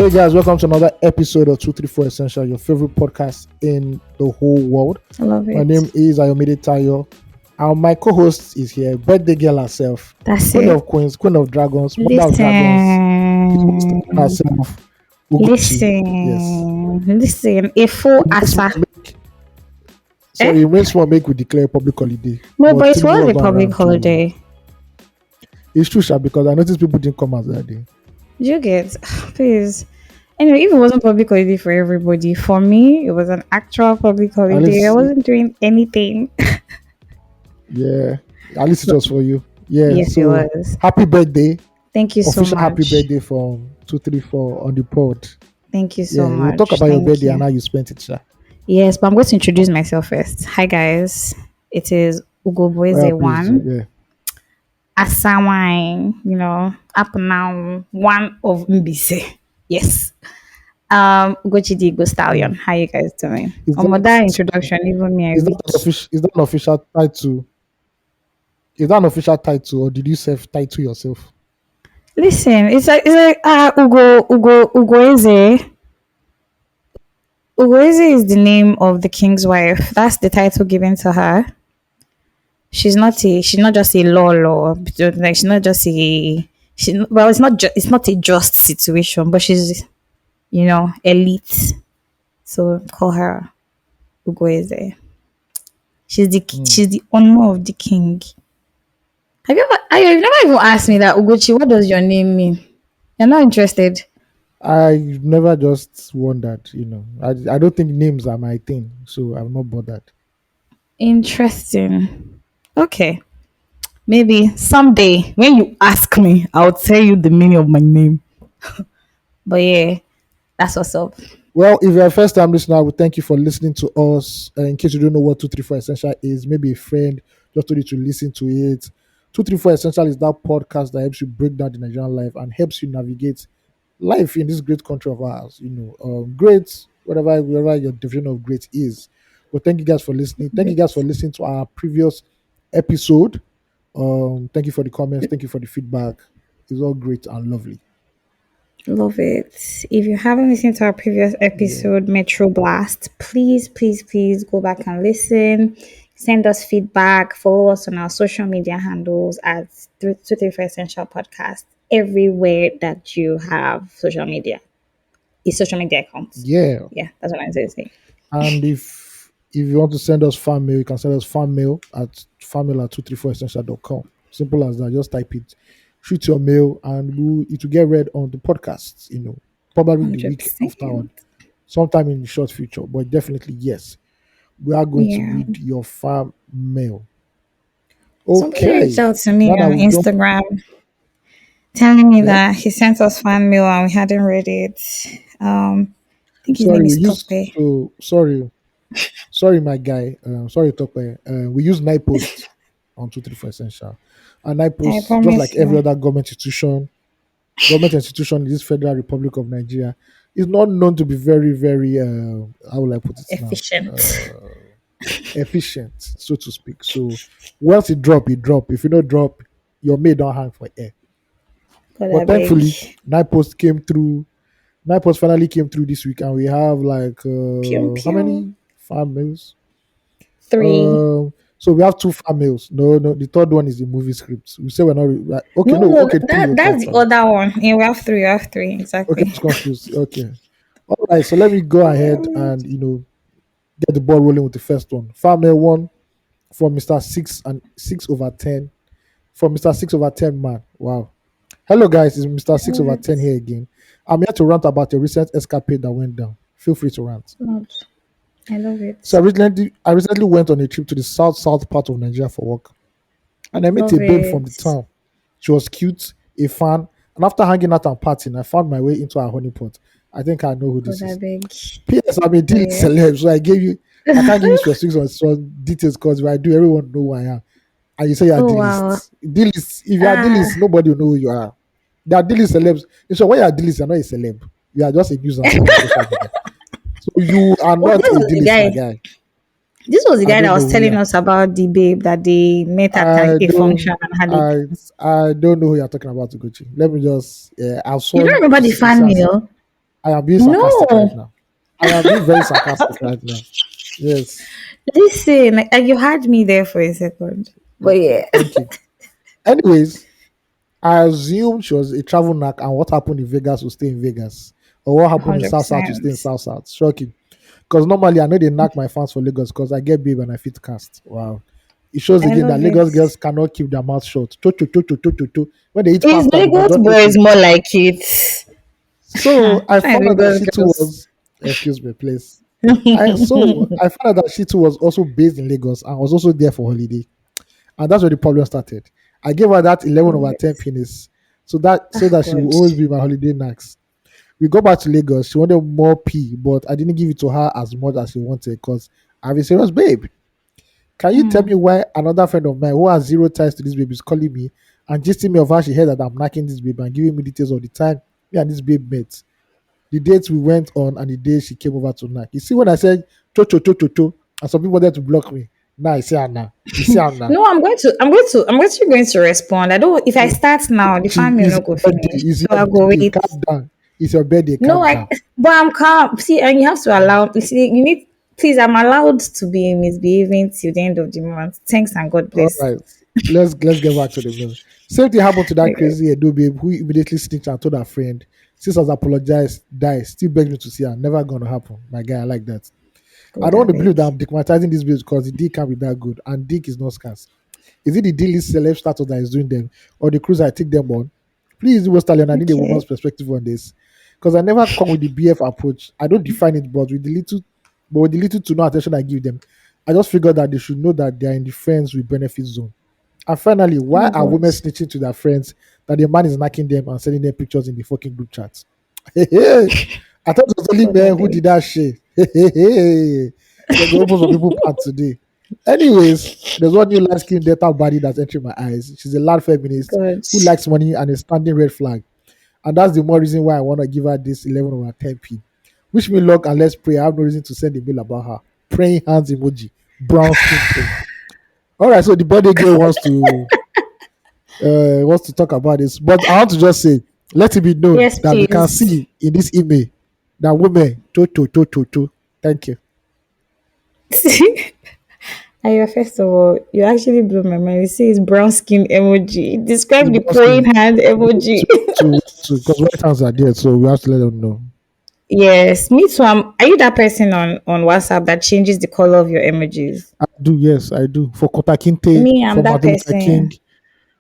Hey guys, welcome to another episode of 234 Essential, your favorite podcast in the whole world. I love it. My name is Ayomide Tayo. And my co-host is here, birthday girl herself, That's queen it. of queens, queen of dragons, mother of dragons, herself, Ugochi. Listen. A full asa. Sorry, it makes one make we declare public holiday. No, but it was a public holiday. It's true, Sha, because I noticed people didn't come out that day. Did you get? Please. Anyway, if it wasn't public holiday for everybody, for me, it was an actual public holiday. I wasn't doing anything. Yeah, at least it was for you. Yeah, yes, so it was. Happy birthday. Thank you so much. Happy birthday from 234 on the pod. Thank you so much. We'll talk about your birthday and how you spent it, Sha. Yes, but I'm going to introduce myself first. Hi, guys. It is Ugochi. Yeah. Asawine, up now, one of Mbise. Yes. Ugochi the Ego Stallion. How you guys doing? That introduction, even me. Is that an official title? Is that an official title, or did you self-title yourself? Listen, it's like Ugoeze. Ugoeze is the name of the king's wife. That's the title given to her. She's not just a law. Like she's not just it's not a just situation, but she's elite. So call her Ugoeze. She's the honor of the king. Have you never even asked me that, Ugochi, what does your name mean? You're not interested? I never just wondered, I don't think names are my thing, so I'm not bothered. Interesting. Okay. Maybe someday when you ask me, I'll tell you the meaning of my name. But yeah, that's what's up. Well, if you're a first time listener, we thank you for listening to us. In case you don't know what 234 Essential is, maybe a friend just told you to listen to it. 234 Essential is that podcast that helps you break down the Nigerian life and helps you navigate life in this great country of ours. Great, whatever your definition of great is. But thank you guys for listening. Thank you guys for listening to our previous episode. Thank you for the comments. Thank you for the feedback. It's all great and lovely. Love it. If you haven't listened to our previous episode, Metro Blast, please go back and listen. Send us feedback. Follow us on our social media handles at 234 Essential Podcast. Everywhere that you have social media. It's social media accounts. Yeah, that's what I'm saying. And if you want to send us fan mail, you can send us fan mail at 234essential.com. Simple as that. Just type it. Shoot your mail and it will get read on the podcast, probably 100%. The week after, sometime in the short future, but definitely, yes, we are going to read your fan mail. Okay. Somebody reached out to me on Instagram telling me that he sent us fan mail and we hadn't read it. I think his name is Tope. Sorry, my guy. Sorry, Tope. We use night post on 234 Essential. And I post, just like every other government institution in this Federal Republic of Nigeria, is not known to be very, very, how will I put it efficient. Efficient, so to speak. So once it drop. If you don't drop, your mail don't hang for air. But thankfully, night post came through. Night post finally came through this week, and we have like how many fan mails? 3. So we have 2 fan mails. No, the third one is the movie script. We say we're not okay. That's the other one. Yeah, we have 3. Exactly. Okay, it's confused. Okay. All right. So let me go ahead and get the ball rolling with the first one. Fan mail 1 from Mr. 6/10. From Mr. 6/10 man. Wow. Hello guys, it's Mr. 6/10 here again. I'm here to rant about a recent escapade that went down. Feel free to rant. I love it. So I recently went on a trip to the south part of Nigeria for work. And I met a babe from the town. She was cute, a fan. And after hanging out and partying, I found my way into her honeypot. I think I know who this is. P.S. I'm a D-list celeb, so I can't give you specifics on details because if I do, everyone know who I am. And you say you're D-list. D-list. If you are D-list, nobody will know who you are. They are D-list celebs. So when you are D-list, you're not a celeb. You are just a user. So you are not a D-list guy. This was the guy that was telling us about the babe that they met at a function and had it. I don't know who you're talking about, Ugochi. Let me just. You don't remember the fan mail? I am being sarcastic right No, now. I am being very sarcastic right now. Yes. listen, you had me there for a second. But Okay. yeah, Thank you. Anyways, I assume she was a travel knack, and what happened in Vegas will stay in Vegas. Or what happened in South South will stay in 100%. South South. Shocking. Because normally I know they knock my fans for Lagos because I get babe and I fit cast. Wow. It shows I again that love it. Lagos girls cannot keep their mouth shut. Cho, cho, cho, cho, cho, cho, cho. When they eat Is pasta, they must Lagos just cho, cho. boys more like it? So I Fine, found out that Lagos she too girls. was, excuse me, please. I found out that she too was also based in Lagos and was also there for holiday. And that's where the problem started. I gave her that 11 over 10 Yes. pennies. So that she will God. always be my holiday next. We go back to Lagos. She wanted more P, but I didn't give it to her as much as she wanted because I have a serious babe. Can you tell me why another friend of mine who has zero ties to this babe is calling me and gisting me of how she heard that I'm knocking this babe and giving me details of the time me and this babe met, the dates we went on, and the day she came over to knock? You see, when I said cho cho cho cho cho, and some people wanted to block me. Now I say Anna. You see Anna. No, I'm actually going to respond. I don't, if I start now, the She family will is not go your birthday. finish. It's So your I'll go birthday. wait. Calm down. It's your birthday. No, Calm down. but I'm calm. See, and you have to allow, you see, you need, please, I'm allowed to be misbehaving till the end of the month. Thanks and God All bless. right. Let's get back to the mail. Same thing happened to that Okay. crazy Edo babe who immediately snitched and told her friend. Since has apologized, die, still begged me to see her. Never gonna happen. My guy, I like that. I God, don't I want to beg. believe that I'm digmatizing this bitch because the dick can't be that good. And dick is not scarce. Is it the D-list celeb status that is doing them or the cruise I take them on? Please, West Stallion, I need a woman's Okay. perspective on this. Because I never come with the BF approach. I don't define it, but with the little to no attention I give them, I just figured that they should know that they are in the friends with benefit zone. And finally, why Oh are God. women snitching to their friends that the man is knocking them and sending them pictures in the fucking group chat? I thought it was only God, I men who beg. did that shit. They go open some people part today. Anyways, there's one new light skinned data body that's entering my eyes. She's a loud feminist God. who likes money and a standing red flag. And that's the more reason why I want to give her this 11 over 10p. Wish me luck and let's pray. I have no reason to send a mail about her. Praying hands emoji. Brown skin tone. All right, so the body girl wants to talk about this. But I want to just say, let it be known Yes, that we can please. see in this email that women to to to to to. Thank you. Ayo, first of all, you actually blew my mind. You see, it's brown skin emoji. It's Describe the brown praying skin. hand emoji. To because white hands are there, so we have to let them know. Yes, me too. Are you that person on WhatsApp that changes the color of your emojis? I do, yes, I do. For Kota Kinte, Me, I'm for that Martin Luther King, person.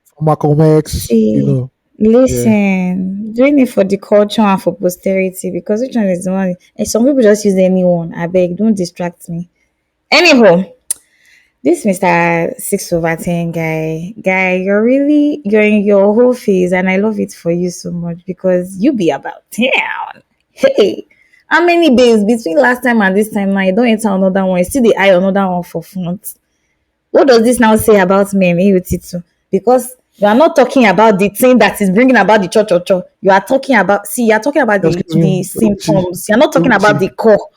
for Malcolm X, See, yeah. listen, doing it for the culture and for posterity because which one is the one? And some people just use anyone. I beg, don't distract me. Anyhow, this Mr. 6/10 guy, you're in your whole phase, and I love it for you so much because you be about town. Hey, how many days between last time and this time now? You don't enter another one. You see the eye another one for front. What does this now say about me and AOT2? Because you are not talking about the thing that is bringing about the cho. You are talking about, see, you're talking about the, Excuse the me, Uchi, symptoms. You're not talking about Uchi. the core.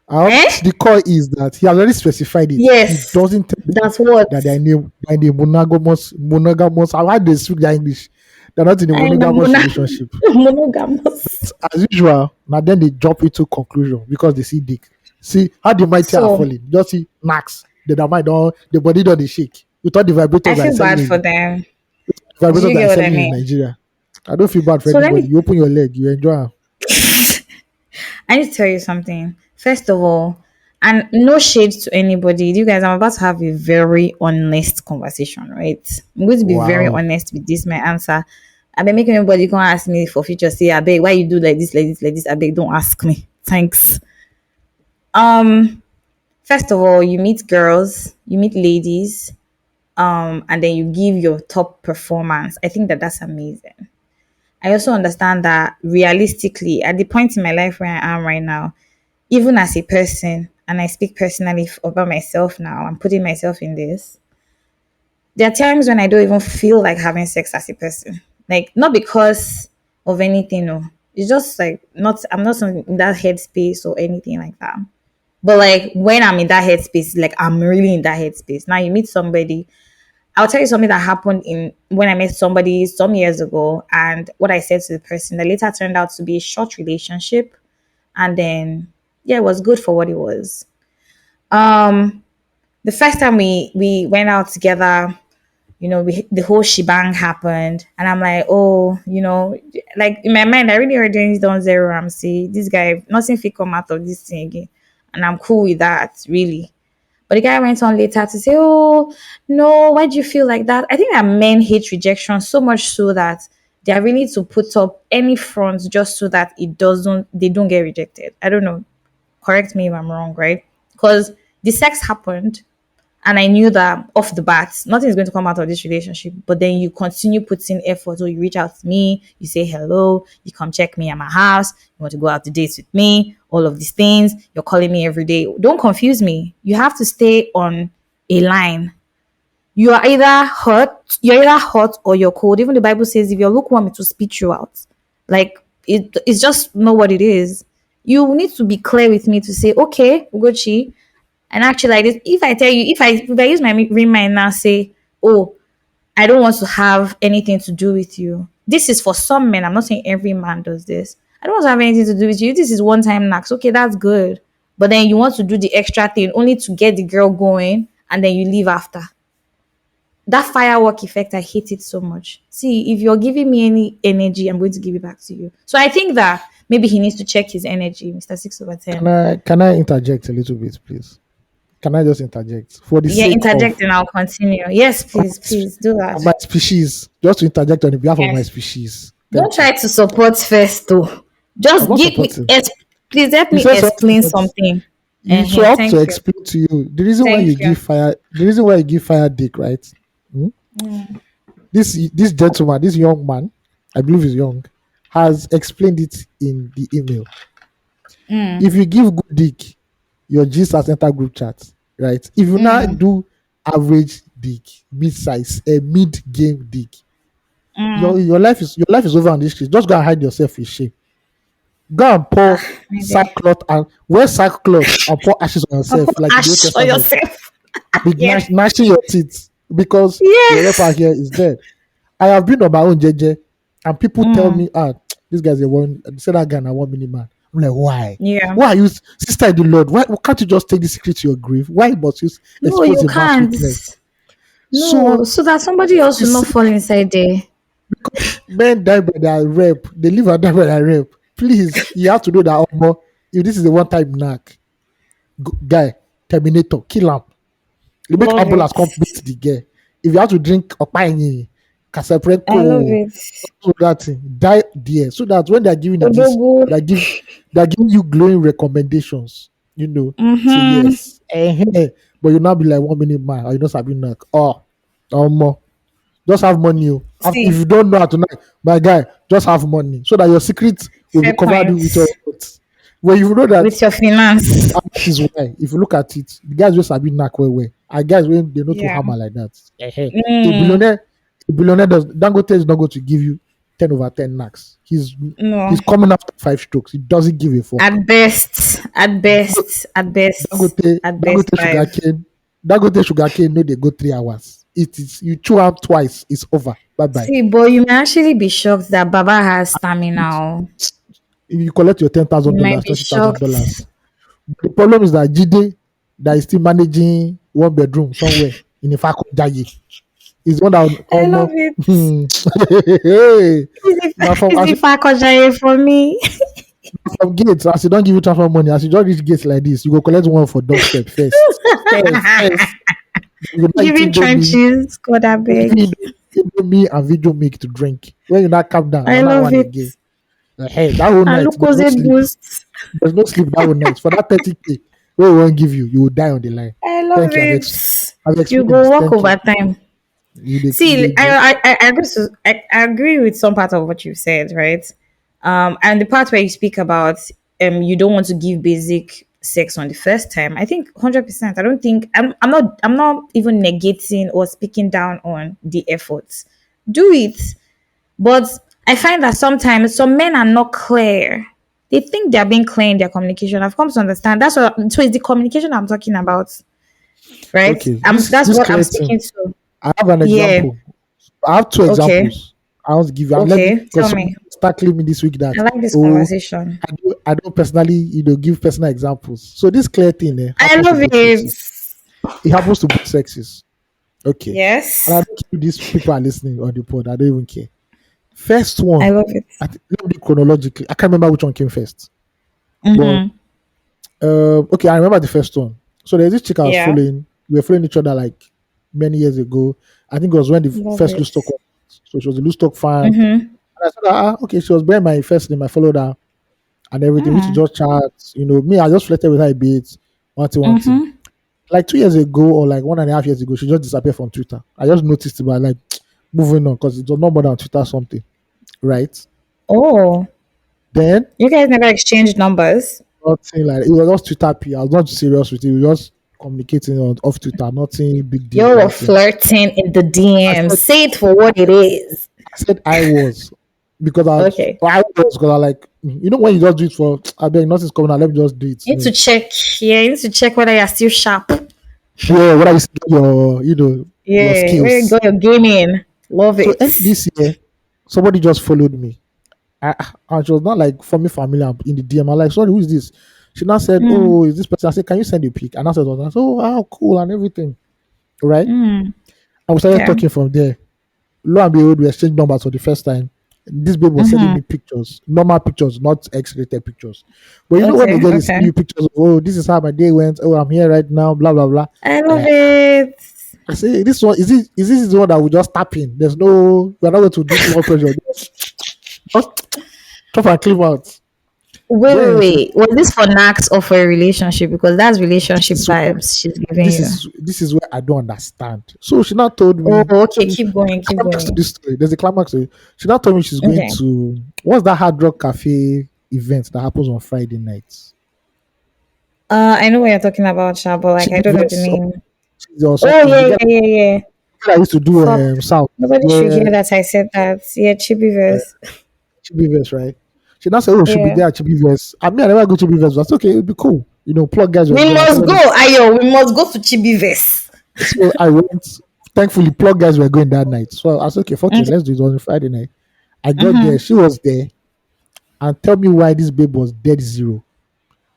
Eh? The core is that he has already specified it. He Yes. doesn't tell them That's what that they are in a monogamous. How they speak their English? They're not in a I am monogamous relationship. monogamous. As usual, now then they jump into conclusion because they see dick. See how the mighty are So falling. Just see knacks. The mind don't the body don't dey shake. We thought the I vibrators are feel selling bad for in them. Do vibrators you that get are what I selling in mean? Nigeria. I don't feel bad for So let anybody. me You open your leg, you enjoy. Am. I need to tell you something. First of all, and no shade to anybody. You guys, I'm about to have a very honest conversation, right? I'm going to be very Wow. honest with this, my answer. I been making anybody come ask me for future, say, I beg, why you do like this, like this, like this? I beg, don't ask me. Thanks. Um, First of all, you meet girls, you meet ladies, and then you give your top performance. I think that that's amazing. I also understand that realistically, at the point in my life where I am right now, even as a person, and I speak personally about myself now, I'm putting myself in this. There are times when I don't even feel like having sex as a person. Like, not because of anything, no. It's just like, I'm not in that headspace or anything like that. But like, when I'm in that headspace, like, I'm really in that headspace. Now, you meet somebody, I'll tell you something that happened in when I met somebody some years ago, and what I said to the person that later turned out to be a short relationship, and then yeah, it was good for what it was. Um, the first time we went out together, the whole shebang happened, and I'm like, oh, like in my mind, I really already doing this on zero Ramsey. This guy, nothing fit come out of this thing again, and I'm cool with that, really. But the guy went on later to say, oh, no, why do you feel like that? I think that men hate rejection so much so that they are willing to put up any front just so that they don't get rejected. I don't know. Correct me if I'm wrong, right? Because the sex happened and I knew that off the bat, nothing is going to come out of this relationship. But then you continue putting effort. So you reach out to me, you say hello, you come check me at my house, you want to go out to dates with me, all of these things. You're calling me every day. Don't confuse me. You have to stay on a line. You're either hot or you're cold. Even the Bible says if you're lukewarm, it will spit you out. Like it's just know what it is. You need to be clear with me to say, okay, Ugochi, and actually, like this, if I tell you, if I use my ring mind now, say, oh, I don't want to have anything to do with you. This is for some men. I'm not saying every man does this. I don't want to have anything to do with you. This is one time knacks. Okay, that's good. But then you want to do the extra thing only to get the girl going and then you leave after. That firework effect, I hate it so much. See, if you're giving me any energy, I'm going to give it back to you. So I think that maybe he needs to check his energy, Mr. 6 over Can 10. I interject a little bit, please? Can I just interject for the Yeah, sake of interject and I'll continue. Yes, please, please do that. my species? Just to interject on the behalf of my Yes. species. Don't Thank you. try to support first, though. I'm Just not give me, supporting. please help You me said something, explain but something. you so I have to Thank you. explain to you the reason why you Thank you. give fire. The reason why you give fire dick, right? Hmm? This gentleman, this young man, I believe he's young, has explained it in the email. If you give good dick, your gist has entered group chat, right? If you now do average dick, mid size, a mid game dick, your life is over on this street. Just go and hide yourself in shame. Go and pour Maybe. sackcloth and wear sackcloth and pour ashes on Put yourself like in the Old ash for Testament. yourself. Be Yes. gnashing your teeth because your rapper Yes. here is dead. I have been on my own JJ and people tell me, this guy's a one, say that guy na 1 minute man. I'm like, why? Yeah. Why are you, sister in the Lord? Why can't you just take the secret to your grave? Why must you No, expose you a man's can't. weakness? No, So, so that somebody for else the will not sake, fall inside there. because men die by their rape, they live and die by their rape. Please, you have to know that if this is a one-time knack, guy, Terminator, kill him. You make Love ambulance it. come beat the girl. If you have to drink opayini, I love kasepreko, it. so that thing, die there. So that when they're giving you this, Odogu. they're giving you glowing recommendations, say yes. But you now be like 1 minute man, or you know something like, more. Just have money. Oh. If See, you don't know how to knock, my guy, just have money so that your secret will be fair covered point. with your words. When you know that, With your finance. and that is why, if you look at it, the guys just have been knack well. And guys when they know to Yeah. hammer like that. A Mm, billionaire, does Dangote is not going to give you 10/10 knacks. no. He's coming after 5 strokes. He doesn't give a fuck. At best, at best, at best, Dangote, at best Dangote five. sugarcane, no, they go 3 hours. It is you chew out twice, it's over. Bye bye. See, but you may actually be shocked that Baba has stamina. If you collect your ten thousand You might dollars, be twenty thousand shocked. dollars. The problem is that Jide that is still managing 1 bedroom somewhere in a Jaye is one that I love it. now from Is as the Fakojaye for me? from gates, as you don't give you transfer money, as you don't reach gates like this, you go collect one for doorstep first. First. You go not eat Giving trenches, God I beg. indomie and video milk to drink. When you not calm down, I you're not love one it. again. Hey, that whole And night, look what's it boost. there's no sleep that whole night. For that 30K, we won't give you, you will die on the line. I love Thank you. it. I've You experienced. go walk Thank you. over time. You See, I agree with some part of what you said, right? And the part where you speak about you don't want to give basic sex on the first time. I think 100%. I don't think I'm not even negating or speaking down on the efforts. Do it, but I find that sometimes some men are not clear. They think they're being clear in their communication. I've come to understand that's what. So it's the communication I'm talking about, right? Okay. That's This what I'm clear thing. speaking to. I have an Yeah. example. I have two Okay. examples. I want to give you, and let me, Okay. because Tell somebody me. start claiming this week I that, like this oh, conversation. I don't personally, give personal examples. So this clear thing I happens to love both it. sexes. It happens to both sexes. Okay. And I Yes. don't care if these people are listening on the pod. I don't even care. First I one, love it. let me do chronologically. I can't remember which one came first. But Mm-hmm. okay, I remember the first one. So there's this chick I was Yeah. following. We were following each other like many years ago. I think it was when the Love first it. loose stock was. So she was a loose stock fan. And Mm-hmm. I said, okay, she was bearing my first name. I followed her and everything. We used to Mm. just chat. Me, I just flirted with her a bit. One thing. Mm-hmm. Like 2 years ago or like 1.5 years ago, she just disappeared from Twitter. I just noticed it, but like moving on because it was not more than Twitter something, right? Oh, Then you guys never exchanged numbers? nothing like it was just Twitter P. I was not serious with it. We were just communicating on off Twitter, nothing big deal You or were anything. flirting in the I DMs. said Say it for what it is. I said I was because Okay. I was because I like when you just do it for I beg nothing's coming out, let me just do it. You need to check. Yeah, you need to check whether you're still sharp. Yeah, what I used to get your Yeah, where you skills. got your game in. Love So it. early this year, somebody just followed me. And she was not like for me familiar in the DM. I'm like, sorry, who is this? She now said, Mm, oh, is this person? I said, can you send a pic? And I said, oh, wow, cool and everything. Right? mm, And we started yeah. talking from there. Lo and behold, we exchanged numbers for the first time. This babe was sending Mm-hmm. me pictures, normal pictures, not X-rated pictures. But when they Okay, get to send okay. you pictures of, oh, this is how my day went. Oh, I'm here right now, blah, blah, blah. I love I, it. I say, this one, is this the one that we just tap in? There's no, we're not going to do too much pressure. Just chop and clip out. Wait, wait, Then she wait. Was this for Nax or for a relationship? Because that's this relationship is where vibes she's giving you. this is where I don't understand. So she now told Oh, me okay. Keep going. Keep climax to going. this story. There's a climax to it. She now told me she's going Okay. to what's that Hard Rock Cafe event that happens on Friday nights? I know what you're talking about, Sha, but like I Chibi don't know the Vets name. or Oh something. yeah, The guy yeah, yeah, yeah. that used to do Fuck. South. Nobody should Yeah, hear that I said that. Yeah, uh, Chibiverse. Chibi Vets, right? She now said, oh, she'll be Yeah. there at Chibi Vets. I mean, I never go to Chibi Vets, but I said, okay, it'll be cool. Plug guys were We going. I said, must let go, me. Ayo. We must go to Chibiverse. So I went. Thankfully, plug guys were going that night. So I said, okay, fuck it, Okay. let's do it on Friday night. I got there. Mm-hmm. She was there. And tell me why this babe was dead zero.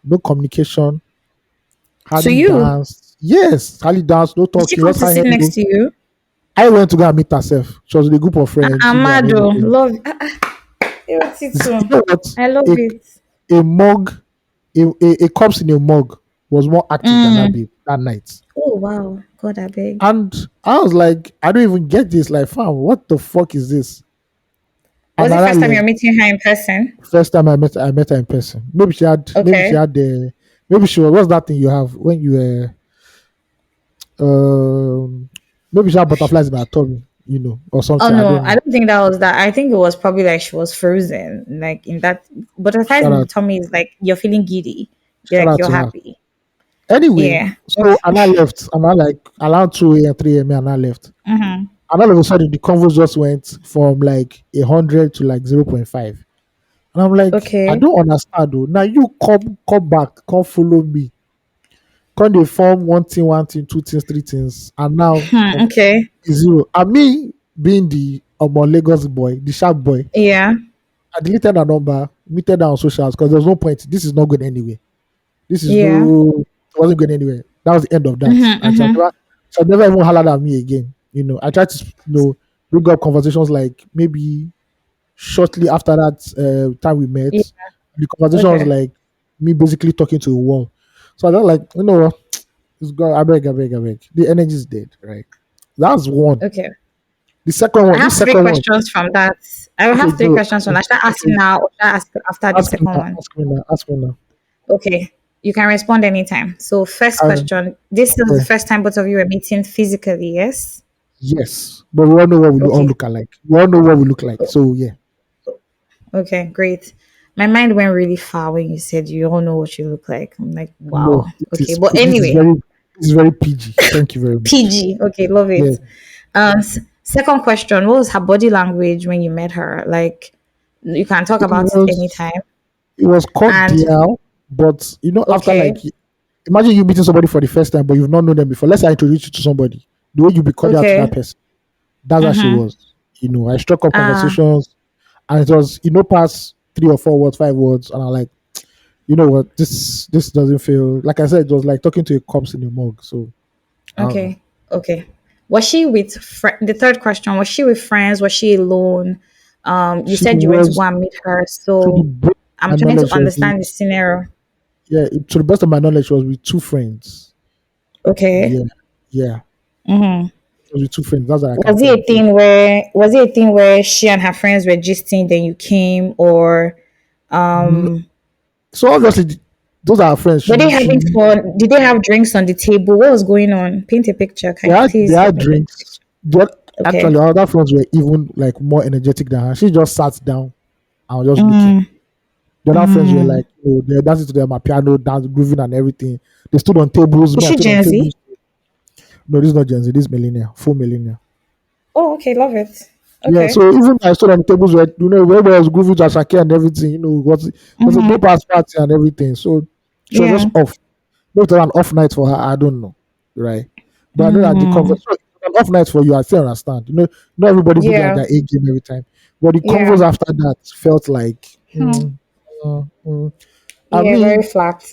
No communication, To hardly you. danced. Yes, hardly danced, no Did she talking. come What's to her sit next hello? to you? I went to go and meet herself. She was with a group of friends, and Amado. everything. Love. AOT2. You know what? I love A, it. a mug, a corpse in a mug was more active than that Mm. babe that night. Oh, wow. God, I beg. And I was like, I don't even get this. Like, fam, what the fuck is this? Was And it I first time you're left. meeting her in person? First time I met her in person. Okay. maybe she was, what's that thing you have when you um maybe she had butterflies in her tummy, or Oh something. I no, don't I know. don't think that was that. I think it was probably like she was frozen, like in that. Butterflies Shout in the out, tummy is like you're feeling giddy. You're shout like out you're to her. happy. Anyway, Yeah. so and I left, and I like around 2 a.m., 3 a.m. and I left. Mm-hmm. And all of a sudden the convo just went from like 100 to like 0.5. And I'm like, I Okay. don't understand though. Now you come back, come follow me. Come they form one thing, two things, three things, and now Hmm, okay. zero. And me being the Lagos boy, the sharp boy, Yeah. I deleted her number, muted her on socials because there's no point. This is not going anywhere. This is Yeah. no, it wasn't going anywhere. That was the end of that. Mm-hmm, And mm-hmm. she had never even hollered at me again. I tried to, bring up conversations like maybe shortly after that time we met. Yeah. The conversation was Okay. like me basically talking to a wall. So I was like, what? It's gone. I beg. The energy is dead, right? That's one. Okay. The second I one, have this three second one. questions from that. I will Okay, have three go. questions from that. Should I ask Okay, you now or should I ask after the ask me second now. one? Ask me now. Ask me now. Okay. You can respond anytime. So first Um, question. This is the okay. first time both of you are meeting physically, yes? Yes, but we all know what we all Okay. look alike. We all know what we look like. So yeah, Okay, great. My mind went really far when you said you don't know what you look like. I'm like, wow. no, Okay, but this is anyway, very PG. Thank you very much. PG. Okay, love Yeah, it. Second question: what was her body language when you met her? Like, you can talk it about it was anytime. And cordial, but after okay, like, imagine you meeting somebody for the first time, but you've not known them before. Let's say I introduce you to somebody. The way you be cordial to that Okay. person. That's how she was. I struck up Ah, conversations, and it was past 3 or 4 words, 5 words, and I'm like, you know what, this doesn't feel like I said. It was like talking to a corpse in a mug. So I don't know. okay. Okay. Was she with the third question? Was she with friends? Was she alone? You She said you went to was, go and meet her. to the So best of I'm my trying to knowledge, she was understand the scenario. to the best of my knowledge, she was with two friends. Okay. Yeah, yeah, Mm-hmm. she was with two friends. That's what I can tell. Yeah. Was it a thing where she and her friends were gisting, then you came, or Mm, So obviously, those are her friends. were they She having fun? Did they have drinks on the table? What was going on? Paint a picture. they Okay, had they please help had me paint a drinks. picture. But Okay. actually, our other friends were even like more energetic than her. She just sat down and was just looking. Mm, The other friends were mm. like, they're dancing to their piano, dance, grooving, and everything. They stood on tables. Is Me, I she stood on Gen tables. Z? No, this is not Gen Z. This is millennial, full millennial. Oh, okay, love it. Yeah, Okay. so even I stood on the tables where where everybody was grooving to Ashake and everything, was a dope ass party and everything. So she was just Yeah. off. Maybe it was an off night for her. I don't know, right? But I know that the convo, Mm. so if it's an off night for you, I still understand. Not everybody be there at Yeah. their A game every time. But the Yeah. convos after that felt like, Hmm. I Yeah, very mean, flat.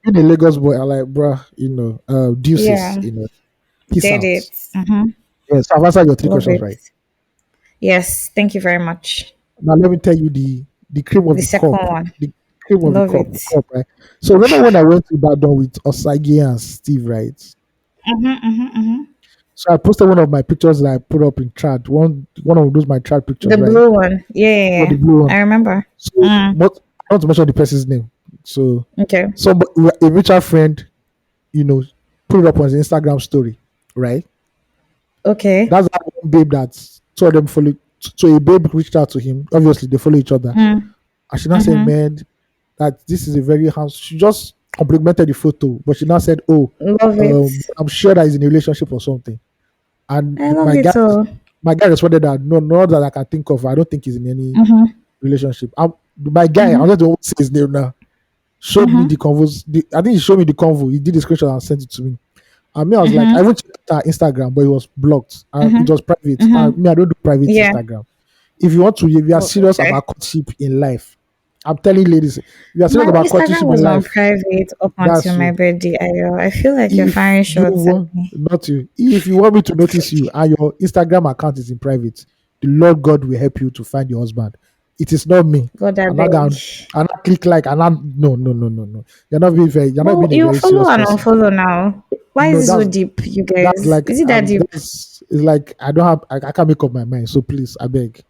being a Lagos boy, I like, bruh, deuces, Yeah. peace Did out. it. Mm-hmm. Yes, I've answered your three Love questions it. right. Yes, thank you very much. Now let me tell you the cream of The the second crop. one. The cream of the Love crop, it. the crop, right? So remember when I went to Ibadan with Osage and Steve, right? So I posted one of my pictures that I put up in chat. One of those my chat The pictures, right? blue one. Yeah, yeah, Or yeah. the blue one. I remember. So Mm. what I want to mention the person's name. So Okay. a mutual friend, you know, put it up on his Instagram story, right? Okay. That's how one babe that two of them follow. So a babe reached out to him. Obviously, they follow each other. Mm. And she now said, Mm-hmm. "Man, that this is a very handsome." She just complimented the photo, but she now said, "Oh, Love it. I'm sure that he's in a relationship or something." And I love it all. my guy responded that no, not that I can think of. I don't think he's in any Mm-hmm. relationship. My guy, I'm Mm-hmm. not the one who say his name now. Showed me Mm-hmm. the convos. I think he showed me the convo. He did the screenshot and sent it to me. And me, I was like, I Mm-hmm. went to her Instagram, but it was blocked. It Mm-hmm. was private. Mm-hmm. Me, I don't do private Yeah. Instagram. If you are Oh, serious okay. about courtship in life, I'm telling ladies, if you are My serious about Instagram courtship in was on life, private up until that's my you. birthday. I feel like you're If firing you shots at want me. not to, if you want me to notice you and your Instagram account is in private, the Lord God will help you to find your husband. It is not me. God, I I'm not beg. going. I'm not click like. And I'm no, no, no, no, no. You're not But being a you very follow serious and person. unfollow now. Why No, is it so deep, you that's guys? like Is it that deep? that's it's like I don't have I can't make up my mind. So please, I beg.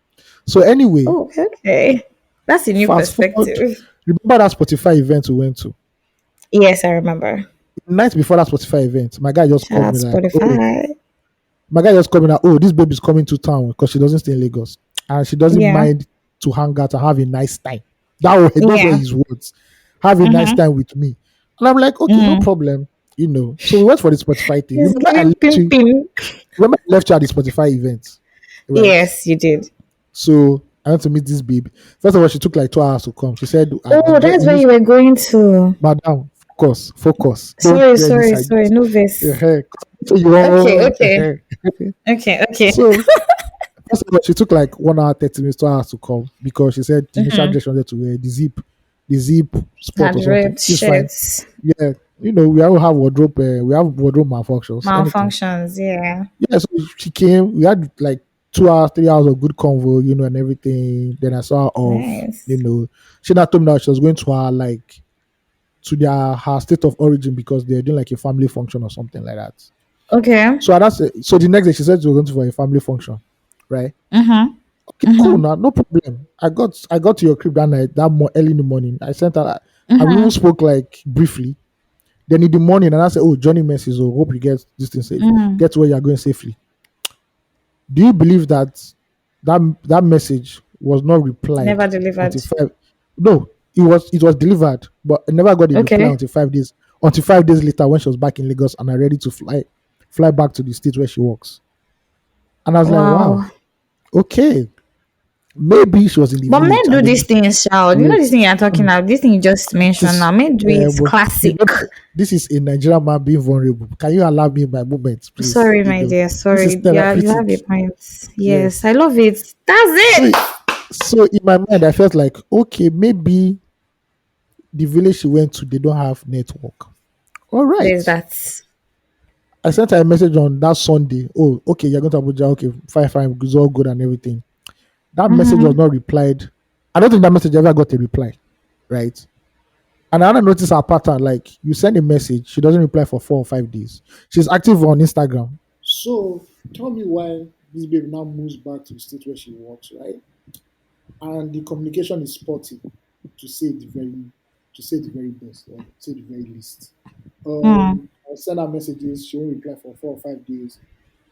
So anyway, Oh, okay. That's a new fast forward. perspective. Remember that Spotify event we went to? Yes, I remember. The night before that Spotify event, my guy just Shout called out me like, "Oh, Spotify. my guy just called me like, oh, this baby's coming to town because she doesn't stay in Lagos and she doesn't Yeah. mind to hang out and have a nice time." Those were Yeah. his words. Have a nice Mm-hmm. time with me, and I'm like, okay, no Mm. problem. So we went for the Spotify thing. He's giving pim pim. Remember I left you at the Spotify event, right? Yes, you did. So I went to meet this babe. First of all, she took like 2 hours to come. She said, Oh, that's where you were going to. Madam, focus. Don't Sorry, get any sorry, side. sorry. No verse. Eh, so you Okay, want, okay. Okay, okay. so first of all, she took like 1 hour, 30 minutes, 2 hours to come because she said the initial Mm-hmm. dress she wanted to wear the zip sport Had or something. red It's fine. shirts. Yeah, we all have wardrobe. We have wardrobe malfunctions. Anything. Malfunctions, yeah. Yeah, so she came. We had like 2 hours, 3 hours of good convo, and everything. Then I saw her off. Nice. She now told me that she was going to her like to her state of origin because they're doing like a family function or something like that. Okay. So the next day she said she was going to for a family function, right? Mm-hmm. Okay, cool. Mm-hmm. Now, no problem. I got to your crib that night, early in the morning. I sent her. I we even Mm-hmm. spoke like briefly. Then in the morning, and I said, "Oh, Johnny message. Oh, hope you get this thing safe. Mm. Get where you're going safely." Do you believe that message was not replied Never delivered. until five? No, it was delivered, but I never got a reply Okay. until 5 days. Until 5 days later, when she was back in Lagos and I ready to fly back to the state where she works. And I was like, wow, Wow. okay. Maybe she was in the But village men and do then these things, child. You know this yes, thing you're talking mm, about. This thing you just this mentioned is now. Men do it. but you Classic. know that this is a Nigerian man being vulnerable. Can you allow me my moments, please? Sorry, my dear. This is Sorry. Yeah, you have therapeutic. a point. Yes, Yes. I love it. That's So it. so in my mind, I felt like okay, maybe the village she went to they don't have network. All There's right. that. I sent her a message on that Sunday. Oh, okay, you're going to Abuja. Okay, fine, fine, it's all good and everything. That message was Mm-hmm. not replied. I don't think that message ever got a reply, right? And I noticed her pattern. Like you send a message, she doesn't reply for 4 or 5 days. She's active on Instagram. So tell me why this babe now moves back to the state where she works, right? And the communication is spotty, to say the very, to say the very best, or say the very least. Mm. I send her messages, she won't reply for 4 or 5 days.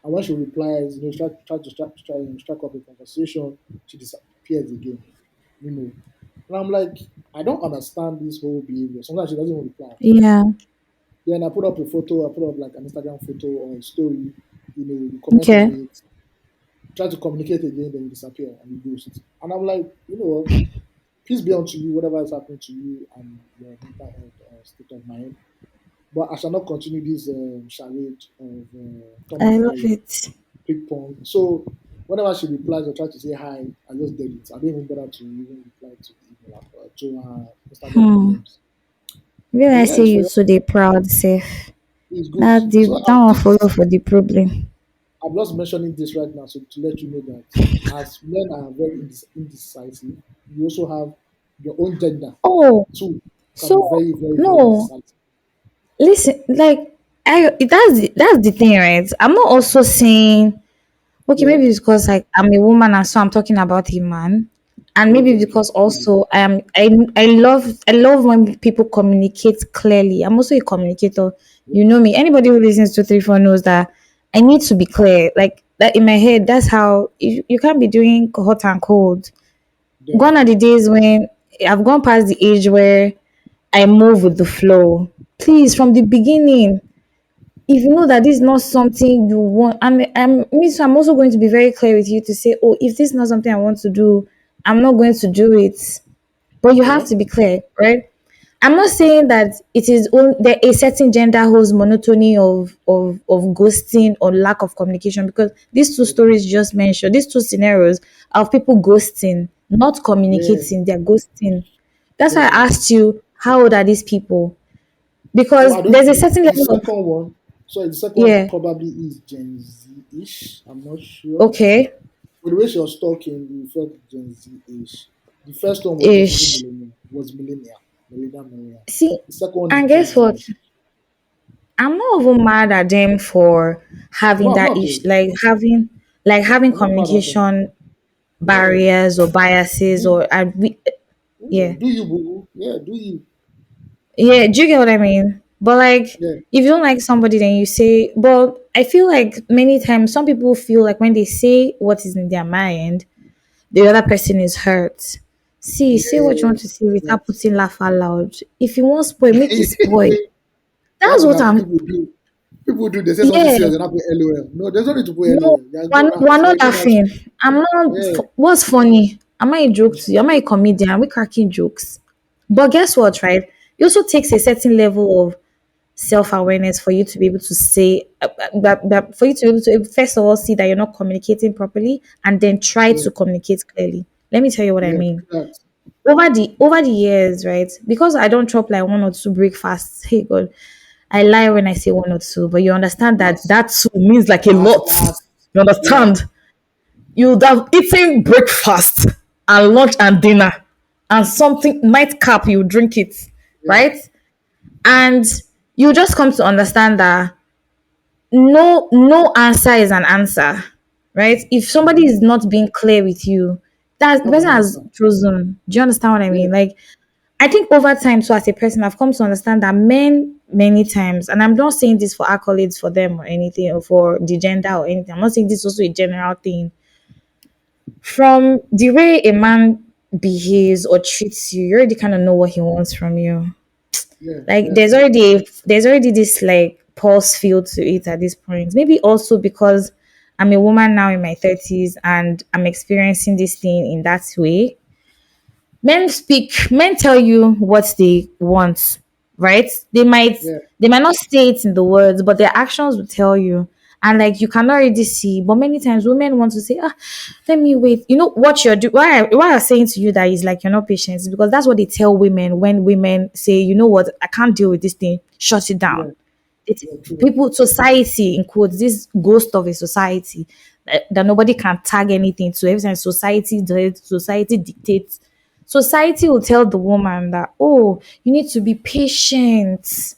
And when she replies, you know, strike up a conversation, she disappears again. You know. And I'm like, I don't understand this whole behavior. Sometimes she doesn't even reply at all. Yeah. Then I put up a photo, I put up like an Instagram photo or a story, you know, you comment on Okay. it, try to communicate again, then you disappear and you ghost. And I'm like, you know what? Peace be unto you, whatever is happening to you and your mental health or state of mind. But I shall not continue this charade of Tom I and love Jerry it. ping pong. So whenever she replies or tries to say hi, I just delete. I don't even bother to even reply to the email to her Instagram Hmm. DMs. Will So I yeah, say it's for you your so they proud safe? it's good. That the So that one follow for the problem. I'm just mentioning this right now so to let you know that as men are very indecisive, you also have your own gender Oh, too can be so very, very, very no. indecisive. Listen, like that's the thing, right? I'm not also saying okay, Yeah. maybe it's because like I'm a woman and so I'm talking about a man. And maybe Okay. because also I love when people communicate clearly. I'm also a communicator. You know me. Anybody who listens to 3 4 knows that I need to be clear. Like that in my head, that's how you can't be doing hot and cold. Gone are the Definitely. days when I've gone past the age where I move with the flow. Please, from the beginning, if you know that this is not something you want, so I'm also going to be very clear with you to say, oh, if this is not something I want to do, I'm not going to do it. But you have Yeah. to be clear, right? I'm not saying that it is there a certain gender holds monotony of ghosting or lack of communication because these two Okay. stories you just mentioned, these two scenarios of people ghosting, not Yeah. communicating, they're ghosting. That's why I Definitely. asked you, how old are these people? Well, Because I don't. there's a certain The level of second one. Sorry, the second one yeah, probably is Gen Z-ish. I'm not sure. okay, With the way she was talking, you felt Gen Z-ish. The first one was definitely ish. millennial. Was millennial. Millennial. See, The second one is and Gen guess what? Z-ish. I'm not even mad at them for having No, I'm that not issue, though. like having I'm not mad at them. communication Yeah. barriers or biases Do, or yeah. yeah, Do you boo? Yeah. Do you? yeah. Do you get what I mean? But like, Yeah. if you don't like somebody, then you say. But I feel like many times some people feel like when they say what is in their mind, the other person is hurt. See, say what you want to say Yes. without Yes. putting laugh out loud. If you want spoil, make it spoil. That's That's what what I'm. people do. People do. They say something Yeah, serious and I put LOL. No, there's no need to put no, LOL. Yeah, go now. we're So not you don't have to. laughing. I'm not. Yeah. What's funny? Am I a joke to you? Am I a comedian? Are we cracking jokes? But guess what, right? It also takes a certain level of self awareness for you to be able to say that for you to be able to first of all see that you're not communicating properly and then try Yeah. to communicate clearly. Let me tell you what I Yeah. mean. That. Over the years, right? Because I don't chop like 1 or 2 breakfasts. Hey God, I lie when I say 1 or 2, but you understand that That's that two means like a that's lot. that's You yeah. understand? You would have eaten breakfast and lunch and dinner and something nightcap, you drink it, Yeah. right? And you just come to understand that no answer is an answer, right? If somebody Mm-hmm. is not being clear with you, that the That's person an has answer. chosen. Do you understand what I Yeah. mean? Like I think over time, so as a person, I've come to understand that men many times, and I'm not saying this for accolades for them or anything, or for the gender or anything. I'm not saying this is also a general thing. From the way a man behaves or treats you, you already kind of know what he wants from you. Yeah. Like Definitely. there's already this like pulse feel to it at this point. Maybe also because I'm a woman now in my 30s and I'm experiencing this thing in that way. Men tell you what they want, right? Yeah. They might not say it in the words, but their actions will tell you. And like you can already see, but many times women want to say, let me wait. You know what you're doing. Why I'm saying to you that is like you're not patient is because that's what they tell women when women say, you know what, I can't deal with this thing, shut it down. Yeah. It's Yeah. True. people, society, in quotes, this ghost of a society that nobody can tag anything to. Every time society dictates. Society will tell the woman that, oh, you need to be patient.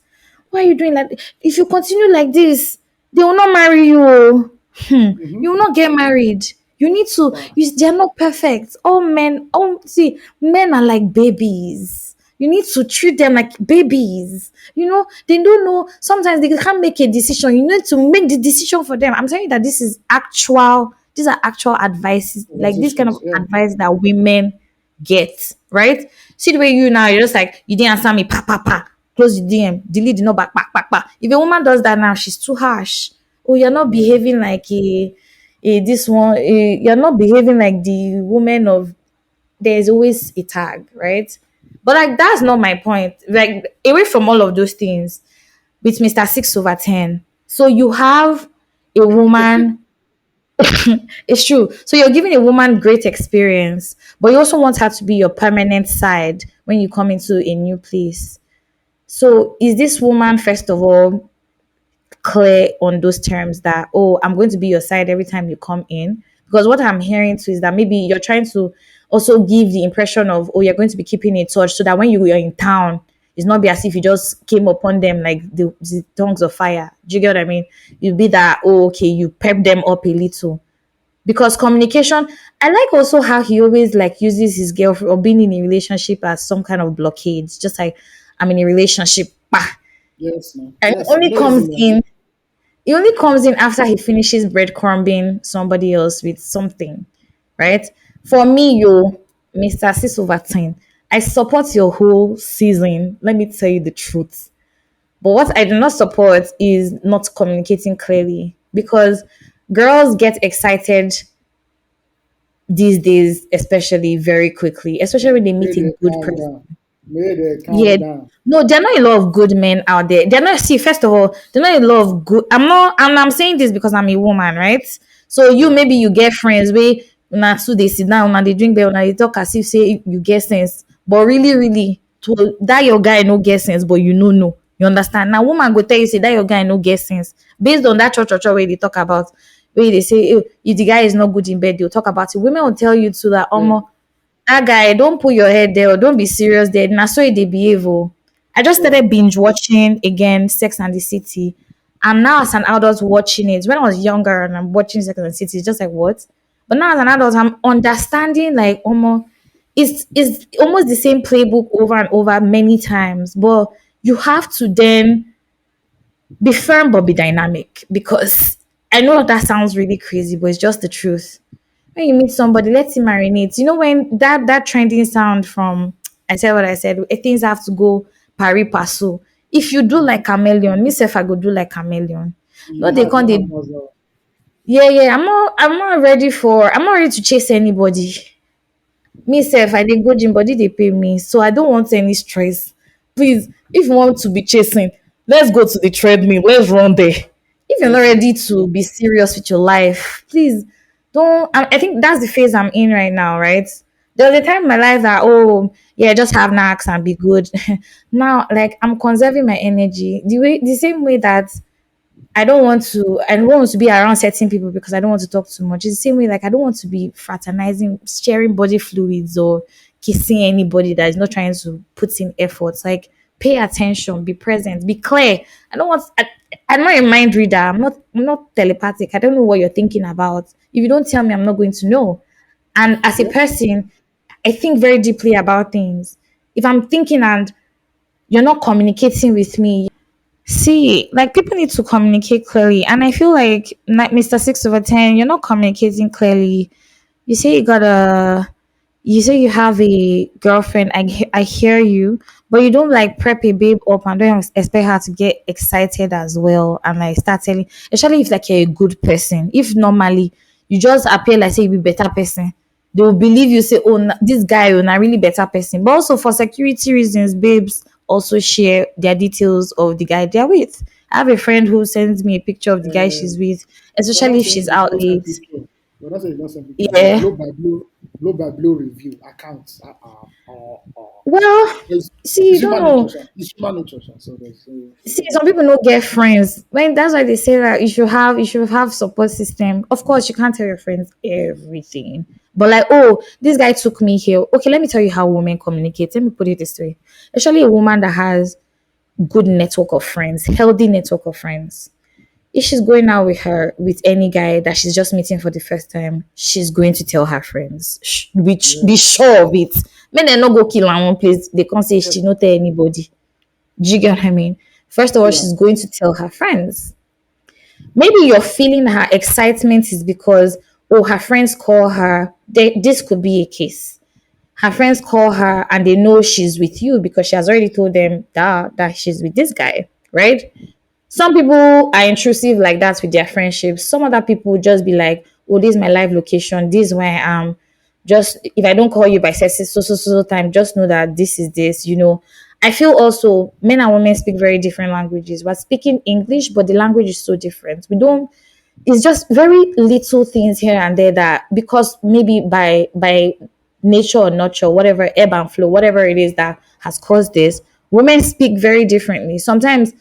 Why are you doing like if you continue like this, they will not marry you. Oh. Mm-hmm. You will not get married. You need to Wow. they're not perfect. All men, see, men are like babies. You need to treat them like babies. You know, they don't know. Sometimes they can't make a decision. You need to make the decision for them. I'm telling you that these are actual advices, like this kind of Conversations. Yeah. advice that women get, right? See the way you now, you're just like, you didn't answer me, pa, pa, pa. Close the DM, delete the number, back, back, back. If a woman does that now, she's too harsh. Oh, you're not Yeah. behaving like you're not behaving like the woman of, there's always a tag, right? But like, that's not my point. Like, away from all of those things, with Mr. 6/10. So you have a woman, it's true. So you're giving a woman great experience, but you also want her to be your permanent side when you come into a new place. So is this woman, first of all, clear on those terms that, oh, I'm going to be your side every time you come in? Because what I'm hearing too is that maybe you're trying to also give the impression of, oh, you're going to be keeping in touch so that when you are in town, it's not be as if you just came upon them like the tongues of fire. Do you get what I mean? You'll be that, oh, okay, you pep them up a little. Because communication, I like also how he always like uses his girlfriend or being in a relationship as some kind of blockade. Just like, I'm in a relationship, bah. Yes, man. And Yes. No easy, man. it only comes in after he finishes breadcrumbing somebody else with something, right? For me, Mr. 6/10, I support your whole season. Let me tell you the truth. But what I do not support is not communicating clearly because girls get excited these days, especially very quickly, especially when they May meet a they good calm person. down. May they Yeah. calm down. No, there are not a lot of good men out there. There are not, see, first of all, there are not a lot of good. I'm saying this because I'm a woman, right? So you, Yeah. maybe you get friends where now so they sit down and they drink beer and they talk as if say you get sense. But really, really, to that your guy no get sense, but you know no. You understand? Now woman go tell you say that your guy no get sense. Based on that church where they talk about, where they say, "Eh, if the guy is not good in bed, they'll talk about it." Women will tell you too that Yeah. that guy, don't put your head there or don't be serious there. Na so they behave. Oh. I just Yeah. started binge watching again Sex and the City. And now as an adult watching it. When I was younger and I'm watching Sex and the City, it's just like what? But now as an adult, I'm understanding like almost it's almost the same playbook over and over many times. But you have to then be firm but be dynamic because I know that sounds really crazy, but it's just the truth. When you meet somebody, let him marinate. You know when that trending sound from I said what I said, things have to go pari passo. If you do like chameleon, myself I go do like chameleon. No, they can't. You They, have muscle. yeah, yeah. I'm not ready to chase anybody. Me sef, I dey go gym, body dey pain me, so I don't want any stress. Please, if you want to be chasing, let's go to the treadmill. Let's run there. If you're not Yes, man. ready to be serious with your life, please don't. I think that's the phase I'm in right now, right? There was a time in my life that, oh yeah, just have knacks and be good. Now, like I'm conserving my energy the same way that I don't want to be around certain people because I don't want to talk too much. It's the same way like I don't want to be fraternizing, sharing body fluids or kissing anybody that is not trying to put in efforts. Like pay attention, be present, be clear. I'm not a mind reader. I'm not telepathic. I don't know what you're thinking about. If you don't tell me, I'm not going to know. And as a Yeah. person, I think very deeply about things. If I'm thinking and you're not communicating with me, see, like people need to communicate clearly, and I feel like Mr. 6/10, you're not communicating clearly. You say you got a, you say you have a girlfriend. I hear you, But you don't like prep a babe up and don't expect her to get excited as well and like start telling, especially if like you're a good person. If normally you just appear like say you be better person, they will believe you say, oh, this guy is a really better person. But also for security reasons, babes also share their details of the guy they're with. I have a friend who sends me a picture of the guy she's with, We're especially not if saying she's you out don't send late. picture. We're not saying you don't send picture. But Yeah. blow by blow review accounts. Well, see, you It's don't human know. nature, sha. It's human nature, sha. So there's See, no some need to. people don't get friends. When that's why they say that you should have support system. Of course, you can't tell your friends everything. But like, oh, this guy took me here. Okay, let me tell you how women communicate. Let me put it this way. Especially a woman that has good network of friends, healthy network of friends. If she's going out with any guy that she's just meeting for the first time, she's going to tell her friends. Which Yeah. be sure of it. Men they not go kill her one place. They can't say Yeah. she not tell anybody. Do you get what I mean? First of all, Yeah. she's going to tell her friends. Maybe you're feeling her excitement is because, oh, her friends call her. This could be a case. Her friends call her and they know she's with you because she has already told them that she's with this guy, right? Some people are intrusive like that with their friendships. Some other people just be like, oh, this is my live location. This is where I am. Just if I don't call you by so time, just know that this is this. I feel also men and women speak very different languages. We're speaking English, but the language is so different. We don't it's just very little things here and there that because maybe by nature or nurture, whatever ebb and flow, whatever it is that has caused this, women speak very differently. Sometimes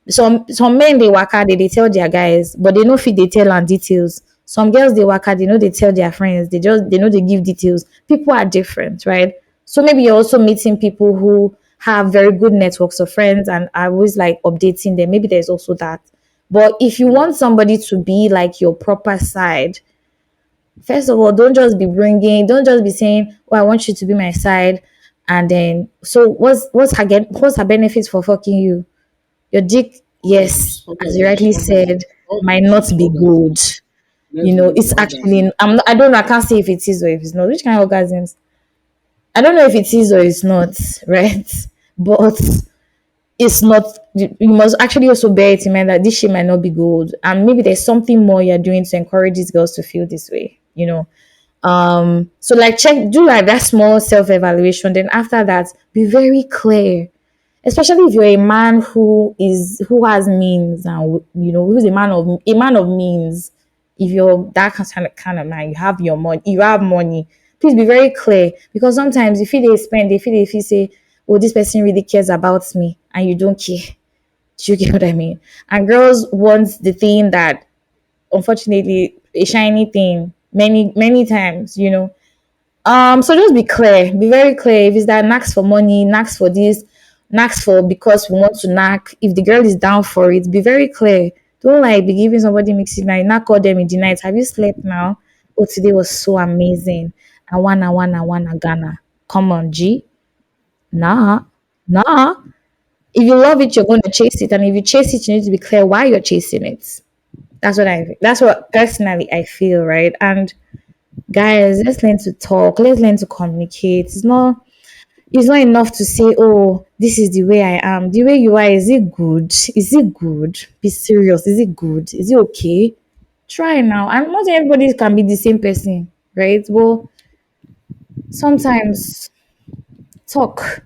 some men they waka they tell their guys, but they know fit they tell and details. Some girls they waka they know they tell their friends. They know they give details. People are different, right? So maybe you're also meeting people who have very good networks of friends and are always like updating them. Maybe there's also that. But if you Yeah. want somebody to be like your proper side, first of all, don't just be saying, "Oh, I want you to be my side," and then so what's her benefits for fucking you? Your dick, yes, as you Orgasms. rightly said, Orgasms. might not Orgasms. be good. Orgasms. Let's be real. It's Orgasms. actually I don't know, I can't say if it is or if it's not. Which kind of orgasms? I don't know if it is or it's not, right? But it's not you must actually also bear it in mind that this shit might not be good. And maybe there's something more you're doing to encourage these girls to feel this way. So like do like that small self-evaluation. Then after that, be very clear, especially if you're a man who has means and who's a man of means. If you're that kind of man, you have money, please be very clear, because sometimes if you say, oh, this person really cares about me and you don't care. Do you get what I mean? And girls want the thing that, unfortunately, a shiny thing many many times. So just be clear, be very clear. If it's that knacks for money, knacks for this, knacks for because we want to knack. If the girl is down for it, be very clear. Don't like be giving somebody mixed signal. You not call them in the night. Have you slept now? Oh, today was so amazing. I wanna Ghana. Come on, G. Nah, nah. If you love it, you're going to chase it, and if you chase it, you need to be clear why you're chasing it. That's what personally I feel, right? And guys, let's learn to talk, let's learn to communicate. It's not enough to say, oh, this is the way I am. The way you are, is it good? Is it good? Be serious. Is it good? Is it okay? Try now. And not everybody can be the same person, right? Well, sometimes talk,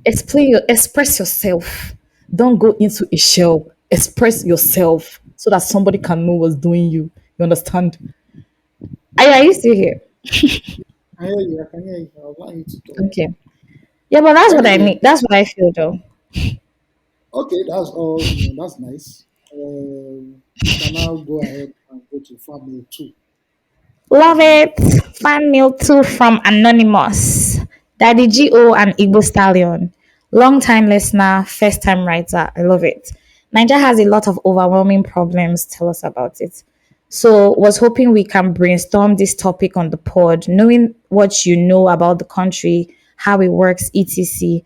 express yourself. Don't go into a shell. Express yourself so that somebody can know what's doing you. You understand? Are you still here? I hear you. I can hear you. I would like you to talk. Okay. Yeah, but that's what I Anyway, mean. That's what I feel though. okay, that's all. That's nice. We can now go ahead and go to family two. Love it. Fan mail too from Anonymous. Daddy G.O. and Igbo Stallion. Long time listener, first time writer. I love it. Nigeria has a lot of overwhelming problems. Tell us about it. So, was hoping we can brainstorm this topic on the pod, knowing what you know about the country, how it works, etc.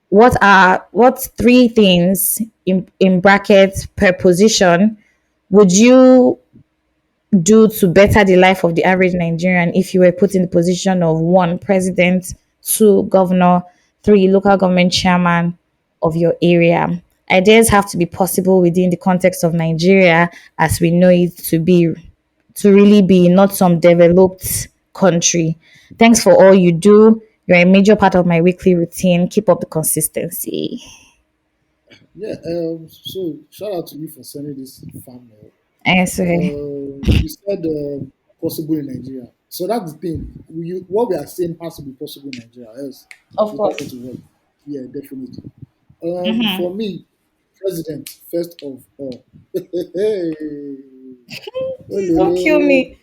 What three things in brackets per position would you do to better the life of the average Nigerian if you were put in the position of one, president, two, governor, 3, local government chairman of your area. Ideas have to be possible within the context of Nigeria as we know it to really be, not some developed country. Thanks for all you do. You're a major part of my weekly routine. Keep up the consistency. Yeah. So shout out to you for sending this fan mail. I say, You said possible in Nigeria. So that's the thing. What we are saying has to be possible in Nigeria. Else of it's not going course. to work. Yeah, definitely. For me, president first of all. Hey, Please don't kill me.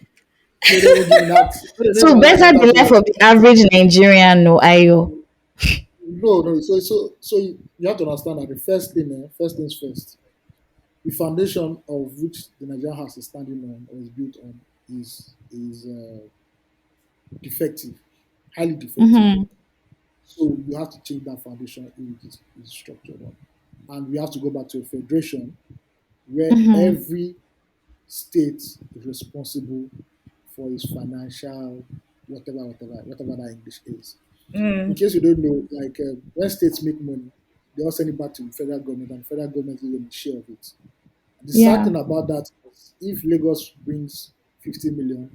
they don't even give me that. They don't So even allow me better enter the life toilet. of the average Nigerian, no Ayo. No, no. So you have to understand that the first thing, first things first. The foundation of which the Nigerian house is standing on or is built on is defective, highly defective. So you have to change that foundation in is structured on, and we have to go back to a federation where every state is responsible for its financial whatever that English is. In case you don't know, like when states make money, they all send it back to the federal government, and the federal government gives them a share of it. The sad Yeah, thing about that is if Lagos brings 50 million,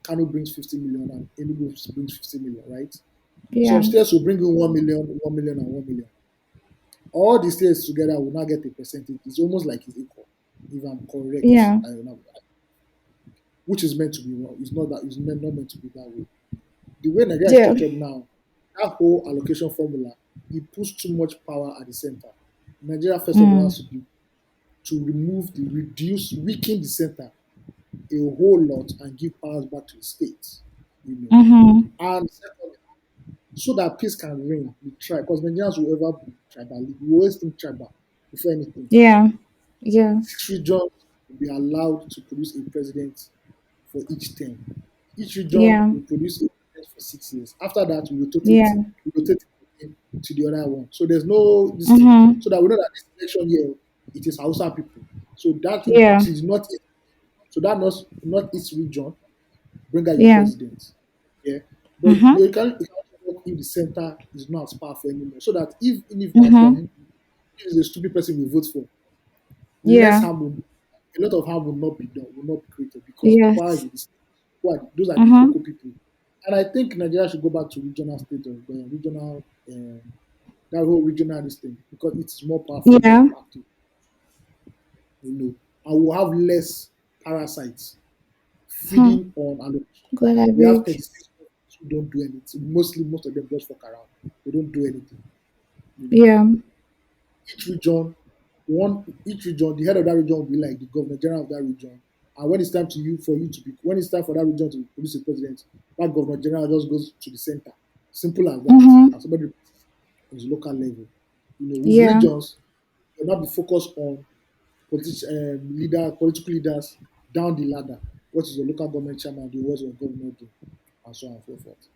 Kano brings 50 million, and Enugu brings 50 million, right? Some yeah, states will bring in 1 million, 1 million, and 1 million. All the states together will not get a percentage. It's almost like it's equal, if I'm correct. yeah, I don't know, which is meant to be wrong. It's not that. It's not meant to be that way. The way Nigeria is yeah. structured now, that whole allocation formula, it puts too much power at the center. Nigeria first of all has to do to weaken the center a whole lot and give powers back to the states, you know. And second, so that peace can reign with tribe, because Nigerians will ever be tribal. We always think tribal before anything. Yeah, yeah, 6 regions will be allowed to produce a president for each term. Each region yeah, will produce a president for 6 years. After that, yeah, we rotate it to the other one. So there's no this thing. So that we know that this election year it is Hausa people. So that yeah, it is not so that not each region bring out your yeah. president. Yeah. But you can't work if the center is not as powerful anymore. So that if Aflani is a stupid person we vote for, less Yeah, harm will a lot of harm will not be done, will not be created because the power is yes. in the state. Those are the local people. And I think Nigeria should go back to regional state of regional that whole regional this thing because it's more powerful, more Yeah. impactful, you know, and we'll have less parasites feeding on allocation. God, I We have beg. 36 governments who don't do anything. Most of them just fuck around. They don't do anything. You know, Yeah. each region, each region, the head of that region will be like the governor general of that region. And when it's time when it's time for that region to produce a president, that governor general just goes to the center. Simple as that. And somebody on the local level. You know, with Yeah. regions, you'll not be focused on political leaders down the ladder. What is your local government chairman do? What's your governor do? And so on and so forth.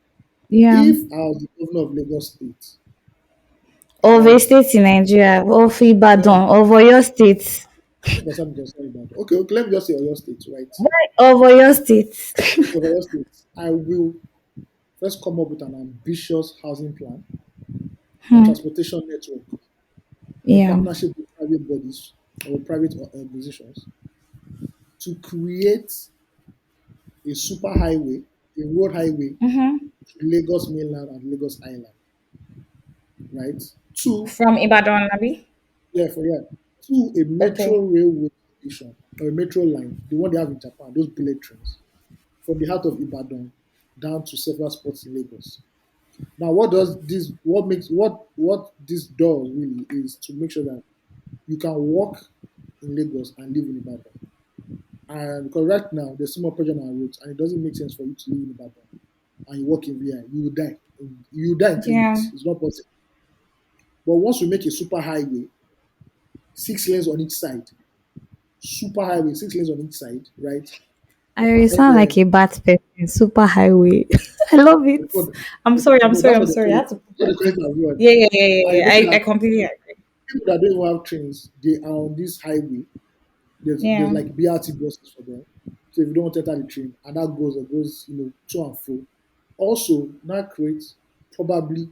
Yeah. If I was the governor of Lagos State, Of a right? state in Nigeria, of Yeah, Ibadan, of Oyo State. because I'm just saying that. Okay, let me just say Oyo State, right? Why of Oyo State? Of Oyo State, I will first come up with an ambitious housing plan, a transportation network in Yeah. partnership with private bodies or private organizations to create a super highway, a road highway to Lagos mainland and Lagos Island, right? Two, From Ibadan, Abi? yeah. Two, a metro Okay. railway station or a metro line, the one they have in Japan, those bullet trains, from the heart of Ibadan down to several spots in Lagos. Now, what does this? What this does really is to make sure that you can walk in Lagos and live in Ibadan. And because right now there's so much pressure on our roads, and it doesn't make sense for you to live in Ibadan and you work in VI, you will die. You will die in 3 weeks. Yeah. It's not possible. But once we make a super highway, 6 lanes on each side, super highway, 6 lanes on each side, right? I And sound like then a bad person. Super highway. I love it. I'm sorry. I'm no, sorry. that's I'm what they sorry. call I it. had to put That's that. what they call it abroad. Yeah, yeah, yeah, yeah, And you yeah. notice I that completely agree. people that don't even have trains, they are on this highway. There's Yeah. like BRT buses for them. So if you don't want to enter the train, and that goes to and fro. Also, that creates probably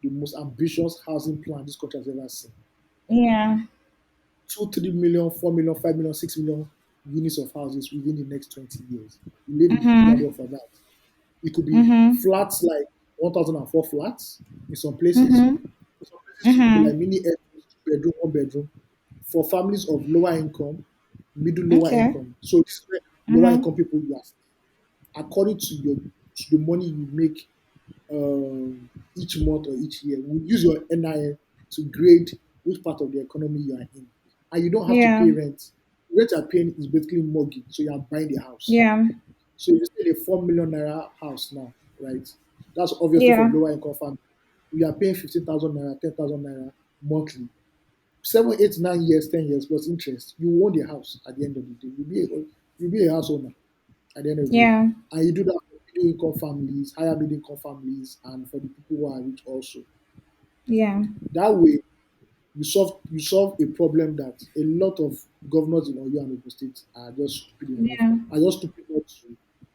the most ambitious housing plan this country has ever seen. Yeah. 2, 3 million, 4 million, 5 million, 6 million units of houses within the next 20 years. You lay the Mhm. groundwork for that. It could be Mhm. flats like 1004 flats in some places. Mhm. In some places, it could be like Mhm. mini bedroom, 1 bedroom for families of lower income, middle lower Okay. income. So this is where lower Mhm. income people you are according to the money you make each month or each year. We use your NIN to grade which part of the economy you are in, and you don't have to Yeah. pay rent. Rent you're paying is basically mortgage, so you are buying the house. Yeah. So if you stay in a 4 million naira house now, right? That's obviously for Yeah. lower income family. You are paying 15,000 naira, 10,000 naira monthly. 7, 8, 9 years, 10 years plus interest. You own the house at the end of the day. You'll be a house owner at the end of the day. Yeah. And you do that for middle income families, higher middle income families, and for the people who are rich also. Yeah. That way, you solve a problem that a lot of governors in Oyo and Ogun State are just stupid enough, Yeah. are just stupid not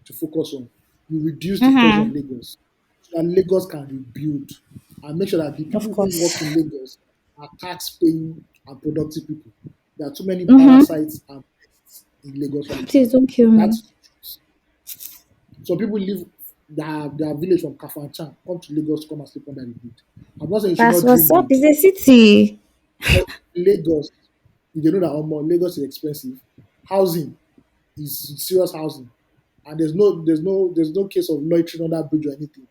to focus on. You reduce the pressure on Mhm. Lagos so that Lagos can rebuild and make sure that the Of people who work course. in Lagos are tax paying and productive people. There are too many Mhm. parasites and pests in Lagos right now. Please don't kill me. That's some people leave their village from Kafanchan, come to Lagos to come and sleep under the bridge. I'm not saying you should That's not dream what's up. big, It's a city. but Lagos, you know that Lagos is expensive. Housing is serious housing, and there's no case of loitering on that bridge or anything.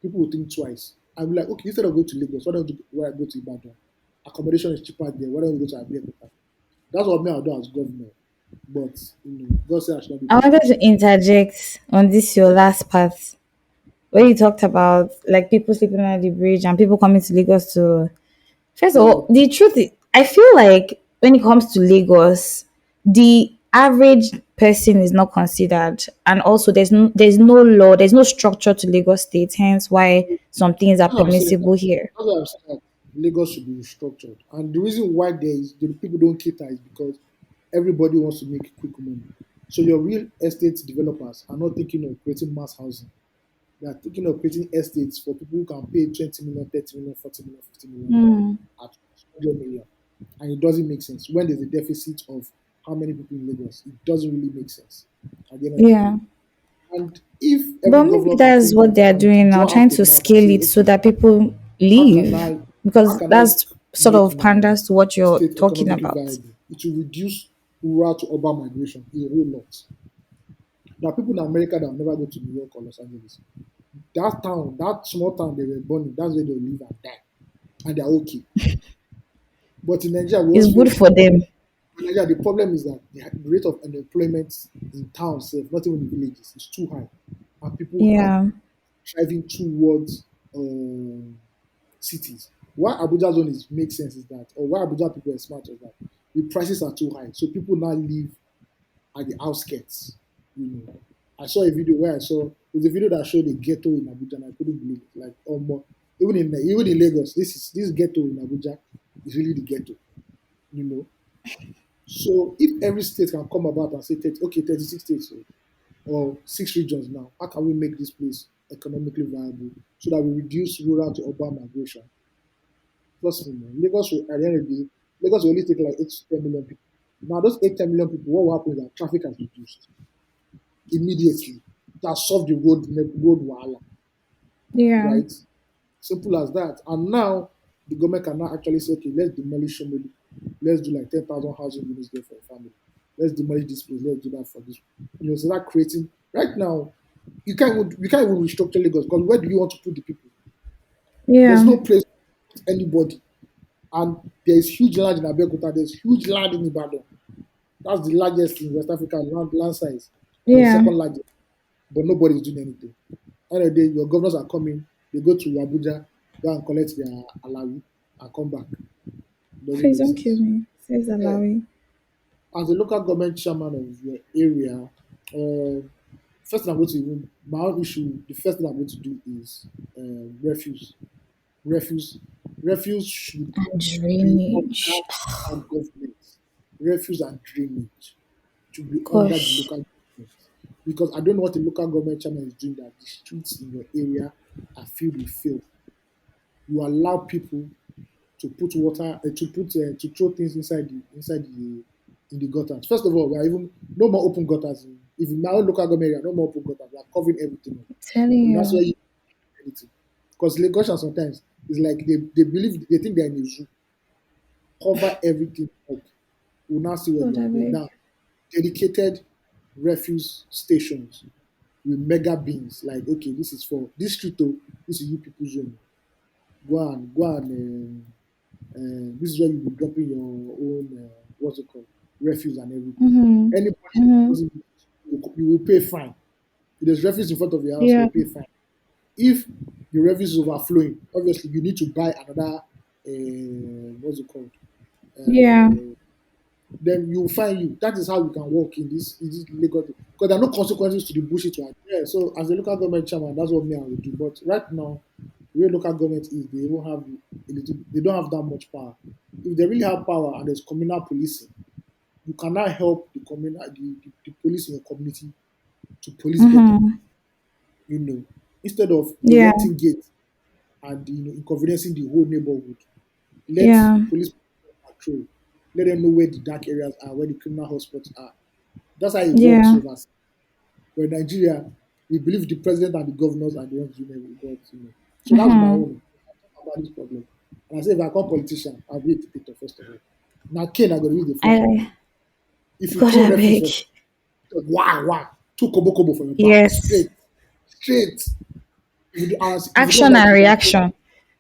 People will think twice. I'm like, okay, instead of going to Lagos, why don't you why go to Ibadan? Accommodation is cheaper there. Why don't you go to Abeokuta? That's what me I'll do as governor. But God said I should not be I wanted to disrespectful. interject on this your last part where you talked about like people sleeping on the bridge and people coming to Lagos to. First of Yeah, all, the truth is, I feel like when it comes to Lagos, the average person is not considered, and also there's no law, there's no structure to Lagos State. Hence, why some things are that's what I'm saying. permissible here. That's why I'm saying that Lagos should be restructured. And the reason why the people don't cater is because everybody wants to make quick money. So your real estate developers are not thinking of creating mass housing. They are thinking of creating estates for people who can pay 20 million, 30 million, 40 million, 50 million Hmm. at 100 million. And it doesn't make sense. When there's a deficit of how many people in Lagos, it doesn't really make sense at the end of the day. Yeah, And if every but maybe governor can that's think what they are and doing now, draw trying out a to map and scale say, it so okay, that people how can leave, I how because can I that's sort make of my panders to what you're state talking economically about. viable? It will reduce rural to urban migration a whole lot. There are people in America that will never go to New York or Los Angeles. That town, that small town they were born in, that's where they will live and die. And they're okay. But in Nigeria, we It's always good feel for them. in Nigeria, the problem is that the rate of unemployment in towns, not even in villages, is too high. And people are Yeah, driving towards cities. Why Abuja zone makes sense is that, or why Abuja people are smart is that the prices are too high. So people now live at the outskirts. I saw a video where I saw there's a video that showed a ghetto in Abuja, and I couldn't believe it. Like even in Lagos, this ghetto in Abuja is really the ghetto. You know. So if every state can come about and say, 30, okay, 36 states or 6 regions now, how can we make this place economically viable so that we reduce rural to urban migration? Trust me, man. Lagos will, at the end of the day, Lagos will only take like 8 to 10 million people. Now, those 8 10 million people, what will happen is that traffic has reduced immediately. That solved the road wahala, yeah, right? Simple as that. And now the government can now actually say, okay, let's demolish somebody. Let's do like 10,000 housing units there for a family. Let's demolish this place. Let's do that for this. So that creating right now, you can't even restructure Lagos because where do you want to put the people? There's yeah, no place to put anybody. And there's huge land in Abeokuta. There's huge land in Ibadan. That's the largest in West Africa land size, or the yeah. second largest. But nobody's doing anything. End of the day, your governors are coming. They go to Abuja, go and collect their alawi, and come back. It doesn't Please make don't kill sense. me, says Yeah. Alawi. As a local government chairman of your area, first thing I'm going to even my own issue. The first thing I'm going to do is refuse. Refuse. Refuse should And be drainage. under local government. Refuse and drainage should be under the Gosh. local government. Because I don't know what the local government chairman is doing that the streets in your area are filled with filth. You allow people to put water, to throw things inside the in the gutters. First of all, we are even no more open gutters. If in my own local government area, no more open gutters. We are covering everything up. Telling And that's where you. you anything. Because Lagosians sometimes it's like they believe they think they're in a zoo, cover everything up. We'll now see where God, they I are going. beg. Now, dedicated refuse stations with mega bins. Like, okay, this is for this street, oh, this is you people's zone. Go and this is where you be dropping your own what's it called refuse and everything. Mm-hmm. Anybody that Mm-hmm. doesn't, you will pay fine. If there's refuse in front of your house, you Yeah. will pay fine. If the refuse is overflowing, obviously you need to buy another what's it called Yeah. uh, then you will find you. That is how we can work in this Lagos because there are no consequences to the bullshit. Right? Yeah. So as a local government chairman, that's what me I will do. But right now, the way local government is, they won't have a little. They don't have that much power. If they really have power and there's communal policing, you cannot help the police in your community to police better. Mm-hmm. Instead of Yeah. erecting gates and inconveniencing the whole neighborhood, let Yeah. police patrol. Let them know where the dark areas are, where the criminal hotspots are. That's how it works Yeah. overseas. But in Nigeria, we believe the president and the governors are the ones doing everything. So that's my Mm-hmm. own about this problem. And I say, if I call politician, I'll be a dictator first of all. Now, Ken, I'm going to use the first one. I If you God, throw I refuse beg. for wah, two kobo for your back, Yes. straight. If you don't Action like and it, reaction.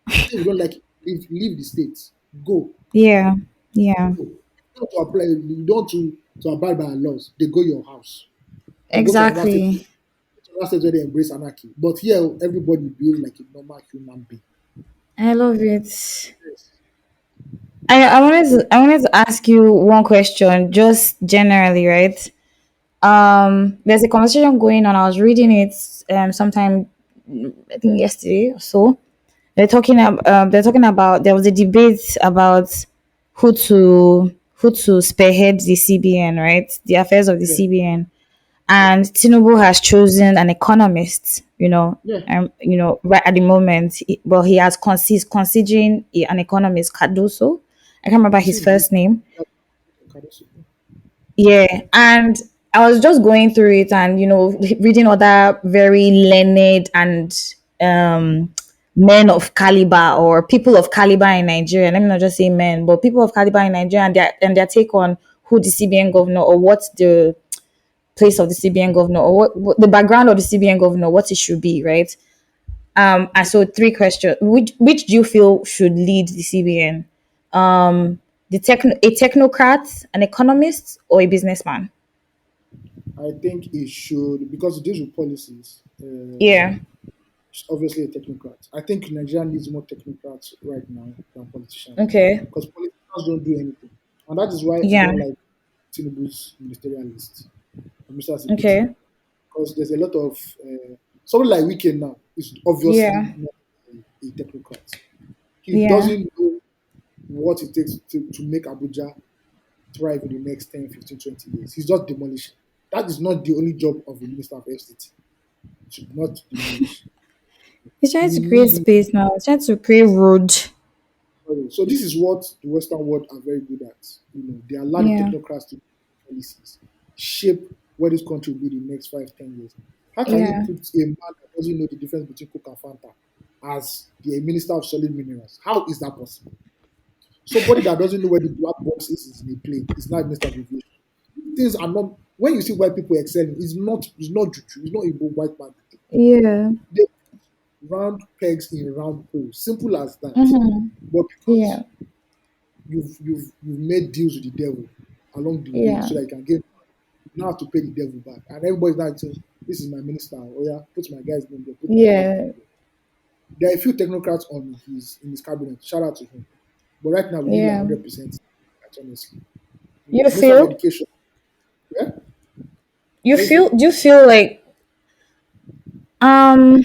if you don't like it, leave the state. Go, Yeah. Yeah. go. You don't to apply. You don't to abide by our laws. They go your house or go to another state. Exactly. Another state where they embrace anarchy. But here, everybody behaves like a normal human being. I love it. Yes. I wanted to ask you one question, just generally, right? There's a conversation going on. I was reading it sometime, I think yesterday or so. They're talking about there was a debate about who to spearhead the CBN, right? The affairs of the Yeah. CBN, Yeah. and Tinubu has chosen an economist. Yeah. Right at the moment, well, he has considering an economist, Cardoso. I can't remember You his see the first name. Cardoso. Yeah, and I was just going through it and reading other very learned and um men of caliber or people of caliber in Nigeria. Let me not just say men, but people of caliber in Nigeria and their take on who the CBN governor or what the place of the CBN governor or what the background of the CBN governor, what it should be, right? And so three questions: which do you feel should lead the CBN? A technocrat, an economist, or a businessman? I think it should because it deals with policies. Yeah. It's obviously a technocrat. I think Nigeria needs more technocrats right now than politicians Okay. because politicians don't do anything, and that is why I Yeah. don't like Tinubu's ministerial list. Mr. Asipiti, Okay. because there's a lot of someone like Weekend now is obviously Yeah. not a technocrat. He Yeah. doesn't know what it takes to make Abuja thrive in the next 10, 15, 20 years. He's just demolishing. That is not the only job of the Minister of FCT. It should not demolish. He's trying We to create need space now. He's trying to create road. so this is what the Western world are very good at. They allow the Yeah. technocrats to policies, shape where this country will be the next 5, 10 years. How can you Yeah. put a man that doesn't know the difference between Coke and Fanta as the Minister of Solid Minerals? How is that possible? Somebody that doesn't know where the black box is in a plane is not a Minister of Aviation. Things are not when you see white people excelling, it's not juju, it's not a white man. Yeah. They round pegs in round holes. Simple as that. Mm-hmm. But because Yeah. you've made deals with the devil along the way Yeah. so that you can get you now have to pay the devil back. And everybody's now saying, this is my minister. Oh yeah, put my guy's name there, put my guy's Yeah. name there. There are a few technocrats in his cabinet. Shout out to him. But right now we need like Yeah. 100%. Honestly. You Minister of feel? Education. Yeah? You What is feel? it? Do you feel like um?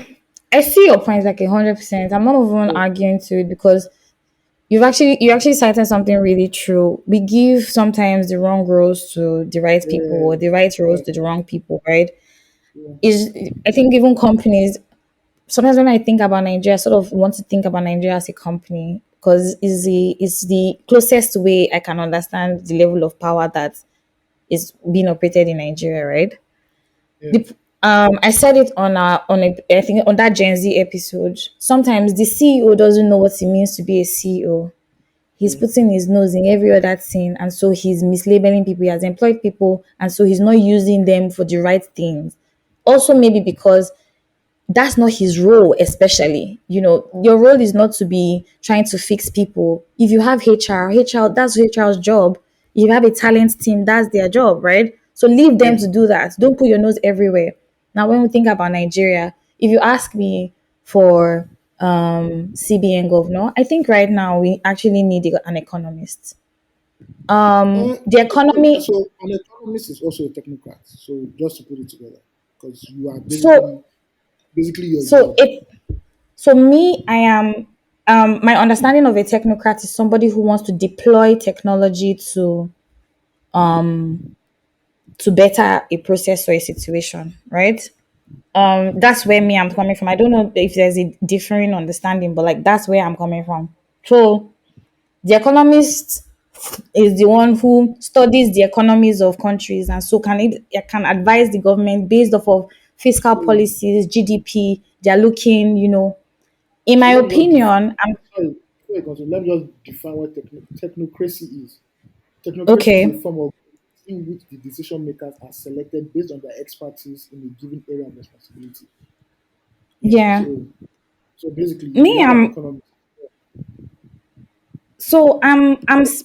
I see your points like 100%. I'm not even Yeah. arguing to it because you actually cited something really true. We give sometimes the wrong roles to the right people or Yeah. the right roles Yeah. to the wrong people, right? Yeah. Is I think even companies sometimes when I think about Nigeria, I sort of want to think about Nigeria as a company because is the closest way I can understand the level of power that is being operated in Nigeria, right? Yeah, The, I said it I think on that Gen Z episode. Sometimes the CEO doesn't know what it means to be a CEO. He's yeah, putting his nose in every other thing, and so he's mislabeling people. He has employed people, and so he's not using them for the right things. Also, maybe because that's not his role, especially. Your role is not to be trying to fix people. If you have HR, that's HR's job. If you have a talent team, that's their job, right? So leave them yeah. to do that. Don't put your nose everywhere. Now, when we think about Nigeria, if you ask me for CBN governor, I think right now we actually need an economist. The economy. So an economist is also a technocrat. So just to put it together, because you are So basically your so job. it So me, I am my understanding of a technocrat is somebody who wants to deploy technology to better a process or a situation, right? That's where me I'm coming from. I don't know if there's a differing understanding, but like that's where I'm coming from. So the economist is the one who studies the economies of countries and so it can advise the government based off of fiscal So, policies, GDP. They're looking, in so my let me just opinion, I'm sorry, before you continue, let me just define what technocracy is. Technocracy is a okay. form of in which the decision makers are selected based on their expertise in a given area of responsibility. Yeah. So, so basically, we Me, have an economist. so this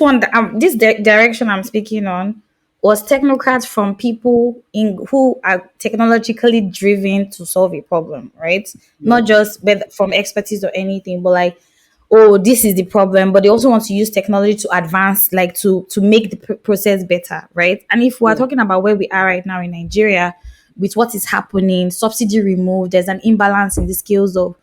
one that direction I'm speaking on was technocrats from people in who are technologically driven to solve a problem, right? Not Yeah, just from expertise or anything, but like, oh, this is the problem, but they also want to use technology to advance, like to make the process better, right? And if we're yeah. talking about where we are right now in Nigeria, with what is happening, subsidy removed, there's an imbalance in the skills of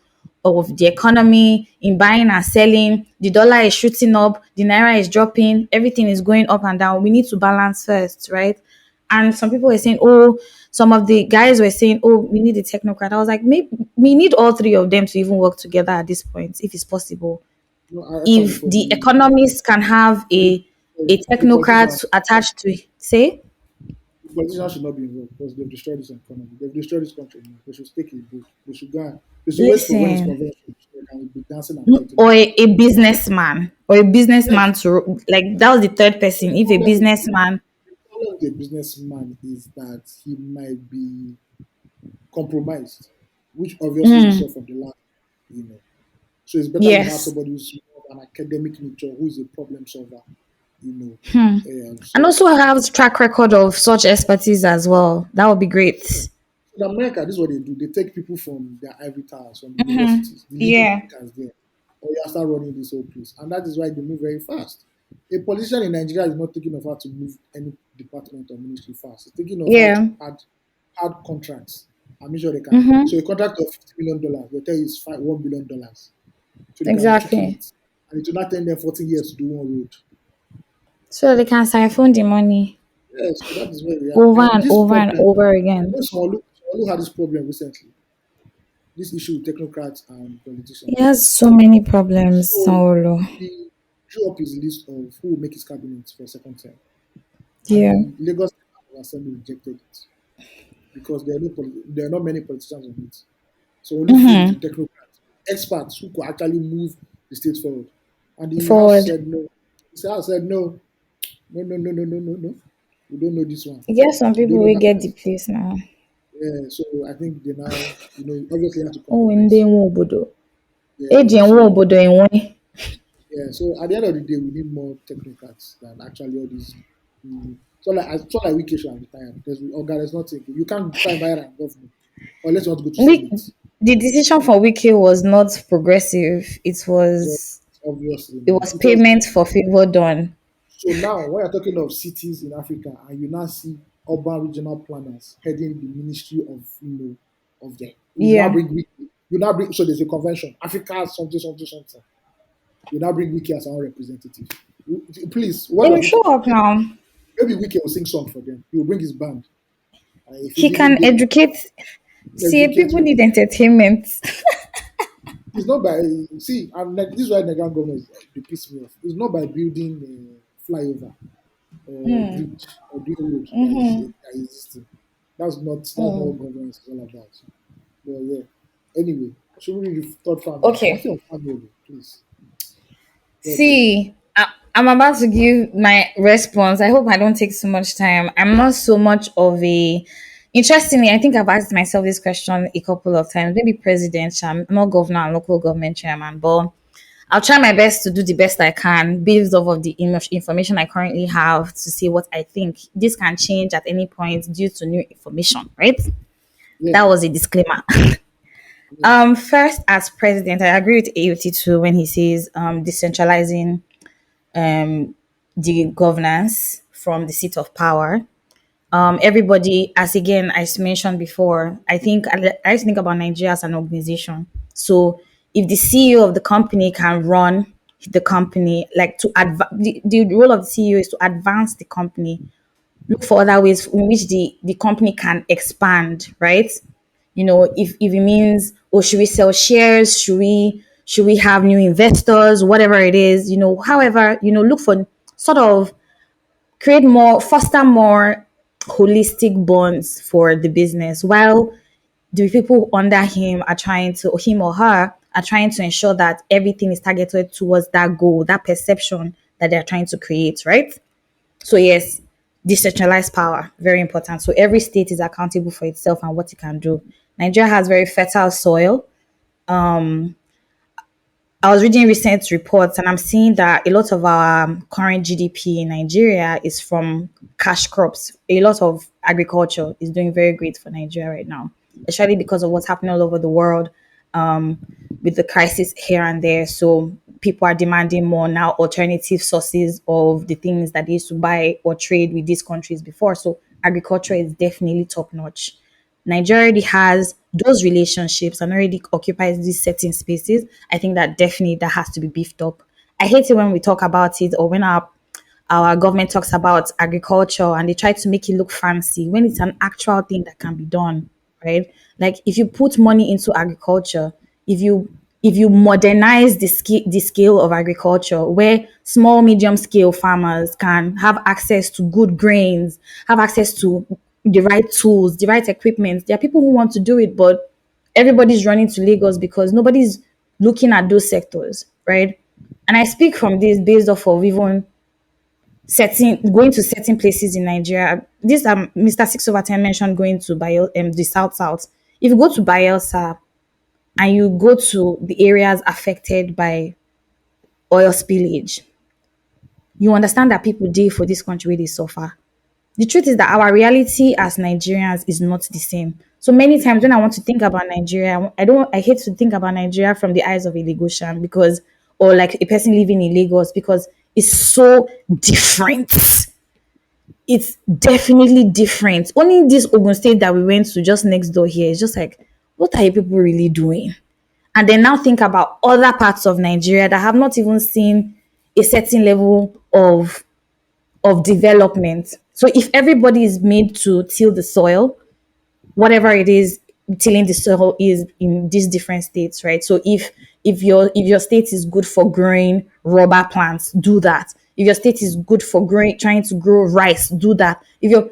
the economy, in buying and selling. The dollar is shooting up, the naira is dropping, everything is going up and down. We need to balance first, right? And some people were saying, oh, some of the guys were saying, oh, we need a technocrat. I was like, maybe we need all three of them to even work together at this point, if it's possible. No, I actually If for the economists can have a the politicians, technocrat attached to it, say, the politicians should not be involved because they've destroyed this economy. They've destroyed this country. Now. They should take a break. They should wait for when it's listen, convention so they can be dancing and fighting or over it. a businessman, Yes, to like that was the third the person. If a problem with businessman, the problem with a businessman is that he might be compromised, which obviously we saw from the last, you know. So it's better you have yes, somebody who's more of an academic nature, who is a problem solver, you know. and So also have track record of such expertise as well. That would be great. in America, this is what they do. They take people from their ivory towers, from universities, the leading Yeah, thinkers there, or you start running this whole place. And that is why they move very fast. A politician in Nigeria is not thinking of how to move any department or ministry fast. He's thinking of how to yeah, add hard contracts. I'm sure they can. So a contract of $50 million, they'll tell you it's $1 billion. So they can be kicking exactly. it. And it will not take them 14 years to do one road. So they can siphon the money Yes, so that is where we are. over And and this over and problem, over again. Small had this problem recently. This issue with technocrats and He politicians. has so many problems, So Solo. he drew up his list of who will make his cabinet for a second term. And Yeah. the Lagos State Assembly rejected it because there are not many politicians on it. So only few technocrats, experts who could actually move the state forward. And the House Forward. said no. The House said no, no, no, no, no, no, no, no. We don't know this one. Yes, some We don't people know will that get the person. place now. Yeah, so I think they now, obviously have to Oh, ndị compromise. nwe obodo. Eji Yeah, enwe so obodo enwe. yeah, so at the end of the day, we need more technocrats than actually all these. So like Wiki should have retired because Oga is not taking. You can't try and buy a government unless you want to go to Wi- Senate. the decision for Wiki was not progressive. So obviously It now, was because payment for favor done. so now when you're talking of cities in Africa and you now see urban regional planners heading the Ministry of of them, you now Yeah. bring Wiki. You now bring so there's a convention Africa something something something. You now bring Wiki as our representative. Please, what It will does show Wiki? up now. Maybe Wiki will sing song for them. He will bring his band. If he He didn't can get educate See, people executive. need entertainment. It's not by see, this is why Nigerian government they piss me off. It's not by building flyover or bridge or doing road that is existing. That's not what governance is all about. But yeah. Anyway, should we read the third family? Okay. Nothing of family, please. God bless you. See, I'm about to give my response. I hope I don't take too much time. I'm not so much of a. Interestingly, I think I've asked myself this question a couple of times. Maybe presidential, I'm not governor and local government chairman, but I'll try my best to do the best I can based off of the information I currently have to see what I think. This can change at any point due to new information, right? Yeah, That was a disclaimer. yeah, First, as president, I agree with AOT2 when he says decentralizing the governance from the seat of power. Everybody, as again I mentioned before, I think about Nigeria as an organization. So if the CEO of the company can run the company, like the role of the CEO is to advance the company, look for other ways in which the company can expand, right? If it means, oh, should we sell shares, should we have new investors, whatever it is, however, look for sort of create more, foster more holistic bonds for the business, while the people under him are trying to, or him or her are trying to ensure that everything is targeted towards that goal, that perception that they're trying to create, right? So yes, decentralized power, very important. So every state is accountable for itself and what it can do. Nigeria has very fertile soil. I was reading recent reports and I'm seeing that a lot of our current GDP in Nigeria is from cash crops. A lot of agriculture is doing very great for Nigeria right now, especially because of what's happening all over the world, um, with the crisis here and there. So people are demanding more now alternative sources of the things that they used to buy or trade with these countries before. So agriculture is definitely top notch. Nigeria already has those relationships and already occupies these certain spaces. I think that definitely that has to be beefed up. I hate it when we talk about it or when our government talks about agriculture and they try to make it look fancy when it's an actual thing that can be done, right? Like if you put money into agriculture, if you if you modernize the scale of agriculture where small medium scale farmers can have access to good grains, have access to the right tools, the right equipment. There are people who want to do it, but everybody's running to Lagos because nobody's looking at those sectors, right? And I speak from this based off of even certain going to certain places in Nigeria. This Mr. 6/10 mentioned going to the South South. If you go to Bayelsa and you go to the areas affected by oil spillage, you understand that people dey for this country where they suffer. The truth is that our reality as Nigerians is not the same. So many times when I want to think about Nigeria, I hate to think about Nigeria from the eyes of a Lagosian because, or like a person living in Lagos, because it's so different. It's definitely different. Only this Ogun State that we went to just next door here is just like, what are you people really doing? And then now think about other parts of Nigeria that have not even seen a certain level of development. So if everybody is made to till the soil, whatever it is tilling the soil is in these different states, right? So if your state is good for growing rubber plants, do that. If your state is good for growing trying to grow rice, do that. If you're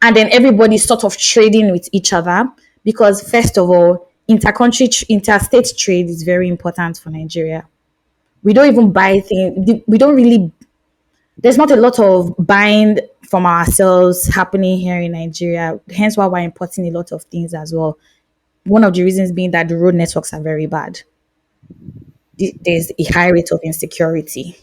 and then everybody's sort of trading with each other because first of all, interstate trade is very important for Nigeria. We don't even buy things. We don't really there's not a lot of buying from ourselves happening here in Nigeria. Hence why we're importing a lot of things as well. One of the reasons being that the road networks are very bad. There's a high rate of insecurity.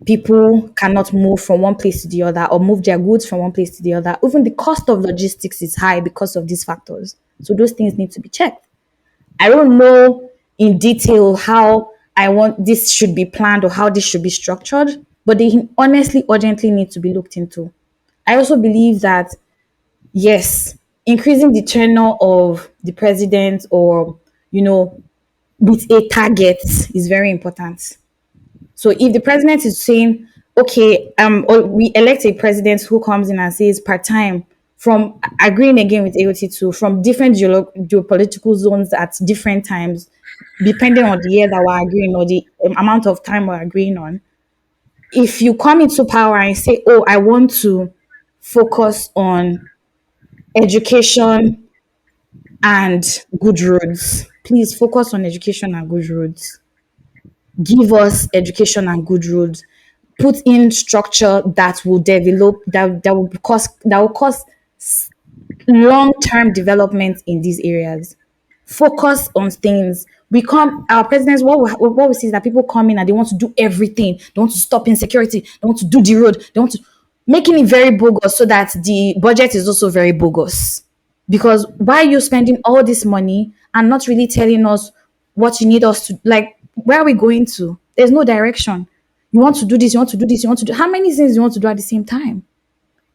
People cannot move from one place to the other or move their goods from one place to the other. Even the cost of logistics is high because of these factors. So those things need to be checked. I don't know in detail how I want this should be planned or how this should be structured, but they honestly urgently need to be looked into. I also believe that yes, increasing the tenure of the president or you know with a target is very important. So if the president is saying, okay, or we elect a president who comes in and says part time from agreeing again with AOT2, from different geopolitical zones at different times, depending on the year that we're agreeing or the amount of time we're agreeing on. If you come into power and say, oh, I want to focus on education and good roads, please focus on education and good roads. Give us education and good roads. Put in structure that will develop, that will cause long-term development in these areas. Focus on things. We come, our presidents, what we see is that people come in and they want to do everything. They want to stop insecurity. They want to do the road. They want to making it very bogus so that the budget is also very bogus. Because why are you spending all this money and not really telling us what you need us to, like, where are we going to? There's no direction. You want to do this, you want to do this, you want to do, how many things you want to do at the same time?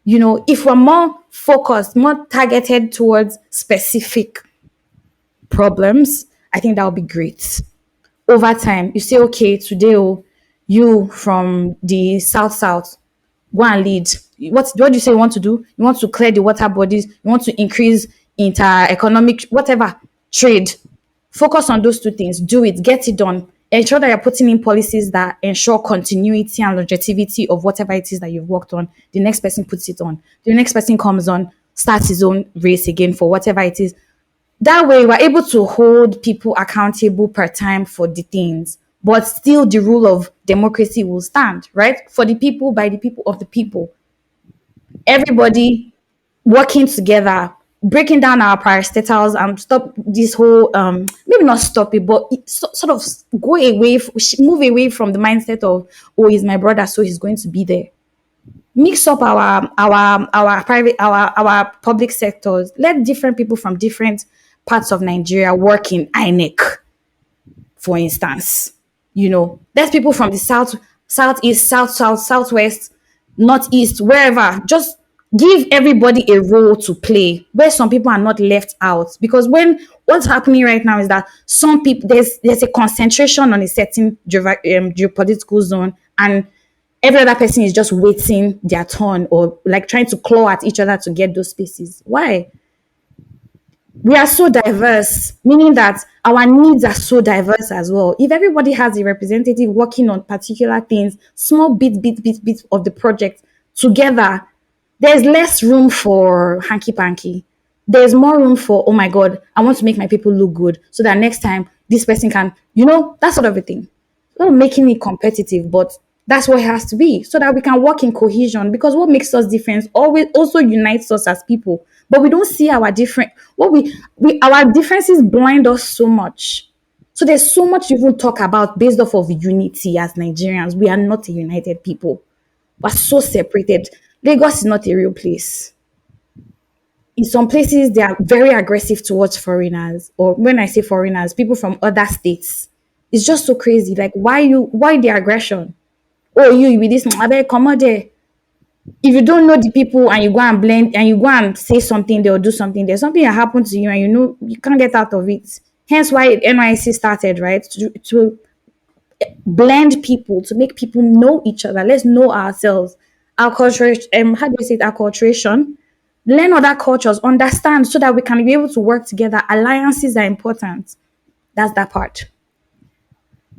If we're more focused, more targeted towards specific problems, I think that would be great. Over time, you say, okay, today, oh, you from the south, go and lead. What do you say you want to do? You want to clear the water bodies, you want to increase inter-economic, whatever, trade. Focus on those two things. Do it, get it done. Ensure that you're putting in policies that ensure continuity and longevity of whatever it is that you've worked on. The next person puts it on. The next person comes on, starts his own race again for whatever it is. That way, we're able to hold people accountable per time for the things, but still the rule of democracy will stand, right? For the people, by the people, of the people. Everybody working together, breaking down our parastatals and stop this whole maybe not stop it, but sort of go away, move away from the mindset of, oh, he's my brother, so he's going to be there. Mix up our private, our public sectors. Let different people from different parts of Nigeria work in INEC, for instance. Let people from the south, southeast, southwest, northeast, wherever, just give everybody a role to play where some people are not left out. Because what's happening right now is that some people, there's a concentration on a certain geopolitical zone, and every other person is just waiting their turn, or like trying to claw at each other to get those spaces. Why? We are so diverse, meaning that our needs are so diverse as well. If everybody has a representative working on particular things, small bit of the project together, there's less room for hanky panky. There's more room for, oh my God, I want to make my people look good so that next time this person can, that sort of a thing. Not making it competitive, but that's what it has to be so that we can work in cohesion. Because what makes us different always also unites us as people. But we don't see our different, our differences blind us so much. So there's so much you even talk about based off of unity as Nigerians. We are not a united people. We're so separated. Lagos is not a real place. In some places, they are very aggressive towards foreigners. Or when I say foreigners, people from other states. It's just so crazy. Like, why the aggression? Oh, you with this, I better come out there. If you don't know the people and you go and blend and you go and say something, they'll do something. There's something that happened to you and you can't get out of it. Hence why NYC started, right? To blend people, to make people know each other. Let's know ourselves. Our culture, how do you say it? Acculturation. Learn other cultures, understand so that we can be able to work together. Alliances are important. That's that part.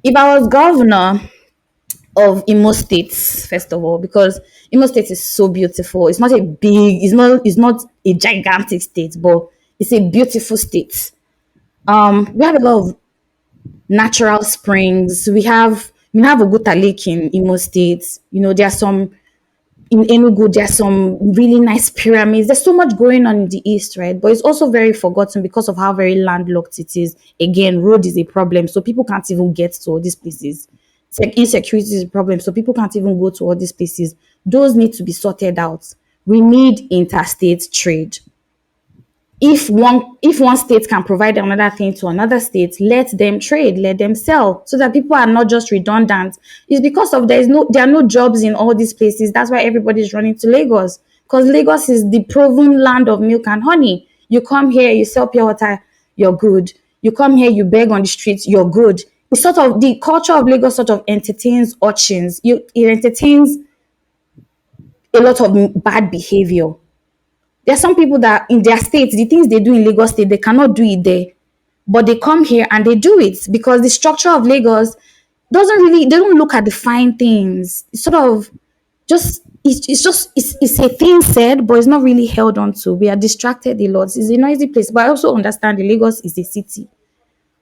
If I was governor of Imo State, first of all, because Imo State is so beautiful. It's not it's not a gigantic state, but it's a beautiful state. We have a lot of natural springs. We have a Oguta Lake in Imo State. There are some in Enugu. There are some really nice pyramids. There's so much going on in the east, right? But it's also very forgotten because of how very landlocked it is. Again, road is a problem, so people can't even get to all these places. Insecurity is a problem, so people can't even go to all these places. Those need to be sorted out. We need interstate trade. If one state can provide another thing to another state, let them trade, let them sell, so that people are not just redundant. It's because of there are no jobs in all these places. That's why everybody's running to Lagos, because Lagos is the proven land of milk and honey. You come here, you sell pure water, you're good. You come here, you beg on the streets, you're good. It's sort of the culture of Lagos sort of entertains urchins. It entertains a lot of bad behavior. There are some people that in their states, the things they do in Lagos State, they cannot do it there. But they come here and they do it because the structure of Lagos doesn't really, they don't look at the fine things. It's sort of just, it's a thing said, but it's not really held on to. We are distracted a lot. It's a noisy place, but I also understand the Lagos is a city.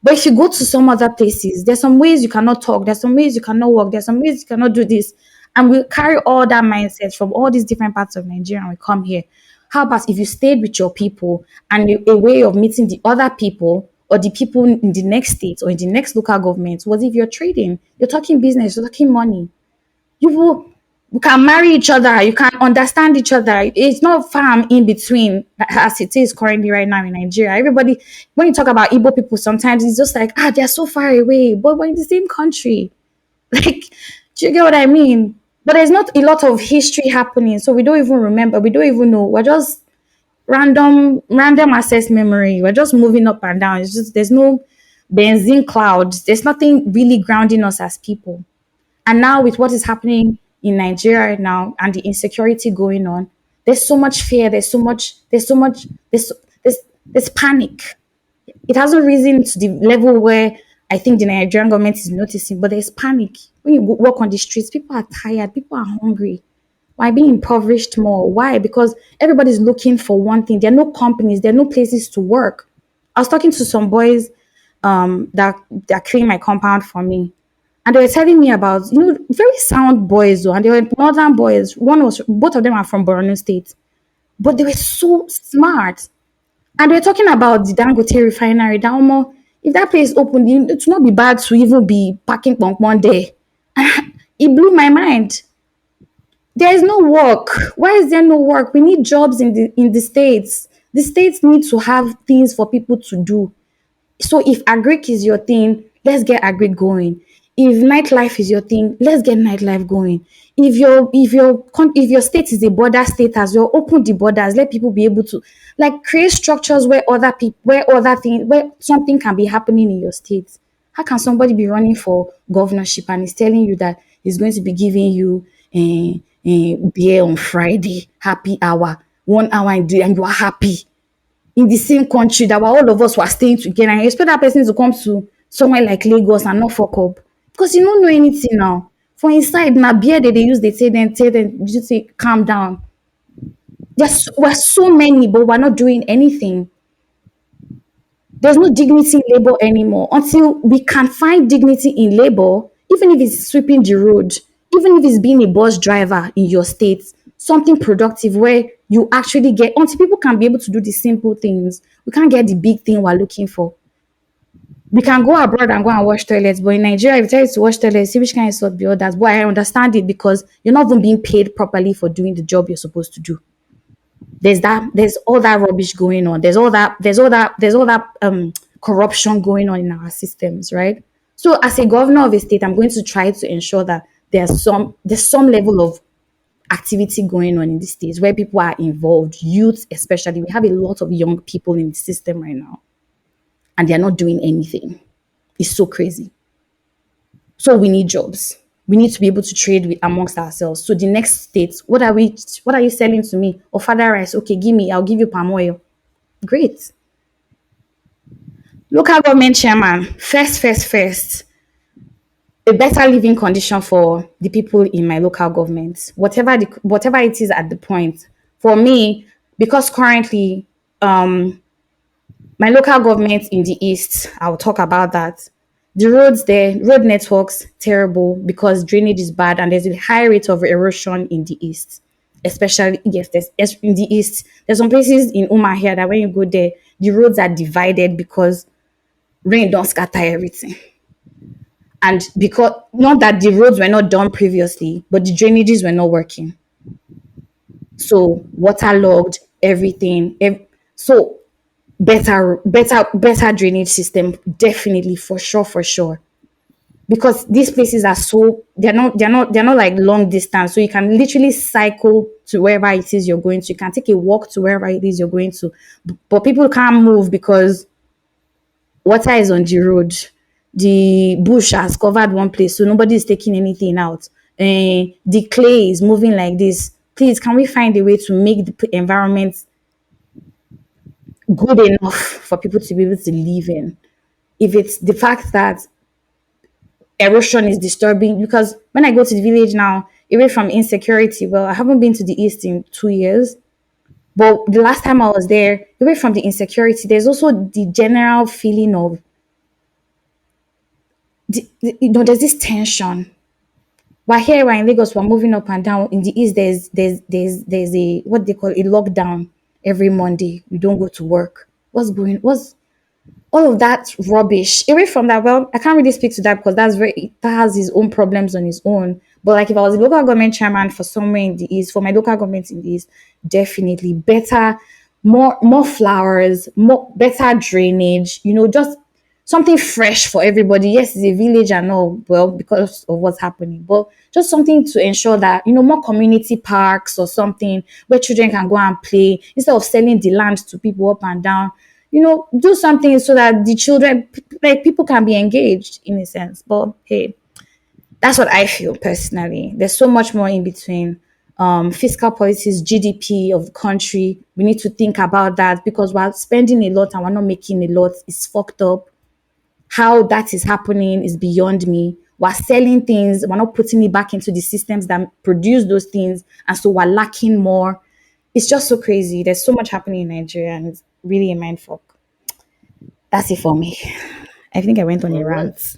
But if you go to some other places, there's some ways you cannot talk, there's some ways you cannot walk, there's some ways you cannot do this. And we carry all that mindset from all these different parts of Nigeria and we come here. How about if you stayed with your people and a way of meeting the other people or the people in the next state or in the next local government was if you're trading, you're talking business, you're talking money. You can marry each other, you can understand each other. It's not farm in between as it is currently right now in Nigeria. Everybody, when you talk about Igbo people, sometimes it's just like, they're so far away, but we're in the same country. Like, do you get what I mean? But there's not a lot of history happening, so we don't even remember, we don't even know. We're just random access memory. We're just moving up and down. It's just there's no benzene clouds. There's nothing really grounding us as people. And now with what is happening in Nigeria right now and the insecurity going on, there's so much fear. There's panic. It hasn't risen to the level where I think the Nigerian government is noticing, but there's panic. When you walk on the streets, people are tired, people are hungry. Why being impoverished more? Why? Because everybody's looking for one thing. There are no companies, there are no places to work. I was talking to some boys that clean my compound for me. And they were telling me about, very sound boys though, and they were northern boys. Both of them are from Borno State, but they were so smart. And we are talking about the Dangote refinery. That if that place opened, it would not be bad to even be parking one day. It blew my mind. There is no work. Why is there no work? We need jobs in the states. The states need to have things for people to do. So if agric is your thing, let's get agric going. If nightlife is your thing, let's get nightlife going. If your state is a border state as well, open the borders, let people be able to like create structures where where something can be happening in your state. How can somebody be running for governorship and is telling you that he's going to be giving you beer on Friday, happy hour, 1 hour and you are happy? In the same country that all of us were staying together, and you expect that person to come to somewhere like Lagos and not fuck up because you don't know anything now. For inside, na beer that they use, they tell them, you say, calm down. We're so many, but we're not doing anything. There's no dignity in labor anymore until we can find dignity in labor, even if it's sweeping the road, even if it's being a bus driver in your state, something productive where you actually get, until people can be able to do the simple things. We can't get the big thing we're looking for. We can go abroad and go and wash toilets, but in Nigeria, if you tell you to wash toilets, see which kind of sort be others. But I understand it because you're not even being paid properly for doing the job you're supposed to do. There's all that rubbish going on. There's all that corruption going on in our systems, right? So as a governor of a state, I'm going to try to ensure that there's some level of activity going on in the states where people are involved, youth especially. We have a lot of young people in the system right now, and they're not doing anything. It's so crazy. So we need jobs. We need to be able to trade with amongst ourselves. So the next state, what are you selling to me? Or father rice? Okay, give me, I'll give you palm oil. Great. Local government chairman, first, a better living condition for the people in my local government. Whatever it is at the point. For me, because currently my local government in the east, I'll talk about that. The roads there, road networks terrible because drainage is bad and there's a high rate of erosion in the east. Especially yes, there's in the east. There's some places in Uma here that when you go there, the roads are divided because rain don't scatter everything. And because not that the roads were not done previously, but the drainages were not working. So waterlogged everything. So better drainage system, definitely, for sure, because these places are so they're not like long distance, so you can literally cycle to wherever it is you're going to, you can take a walk to wherever it is you're going to, but people can't move because water is on the road, the bush has covered one place, so nobody is taking anything out, the clay is moving like this. Please, can we find a way to make the environment good enough for people to be able to live in. If it's the fact that erosion is disturbing, because when I go to the village now, away from insecurity, well, I haven't been to the east in 2 years. But the last time I was there, away from the insecurity, there's also the general feeling of, there's this tension. We're here, we're in Lagos, we're moving up and down. In the east, there's a what they call a lockdown every Monday. We don't go to work. What's all of that rubbish. Away from that, well, I can't really speak to that because that has his own problems on his own. But like if I was a local government chairman for somewhere in the east, for my local government in the east, definitely better, more flowers, more better drainage, just something fresh for everybody. Yes, it's a village and all, well, because of what's happening, but just something to ensure that, more community parks or something where children can go and play instead of selling the land to people up and down. Do something so that the children, like people can be engaged in a sense. But hey, that's what I feel personally. There's so much more in between. Fiscal policies, GDP of the country. We need to think about that because we're spending a lot and we're not making a lot. It's fucked up. How that is happening is beyond me. We're selling things, we're not putting it back into the systems that produce those things, and so we're lacking more. It's just so crazy. There's so much happening in Nigeria, and it's really a mind fuck. That's it for me. I think I went on All a right. rant.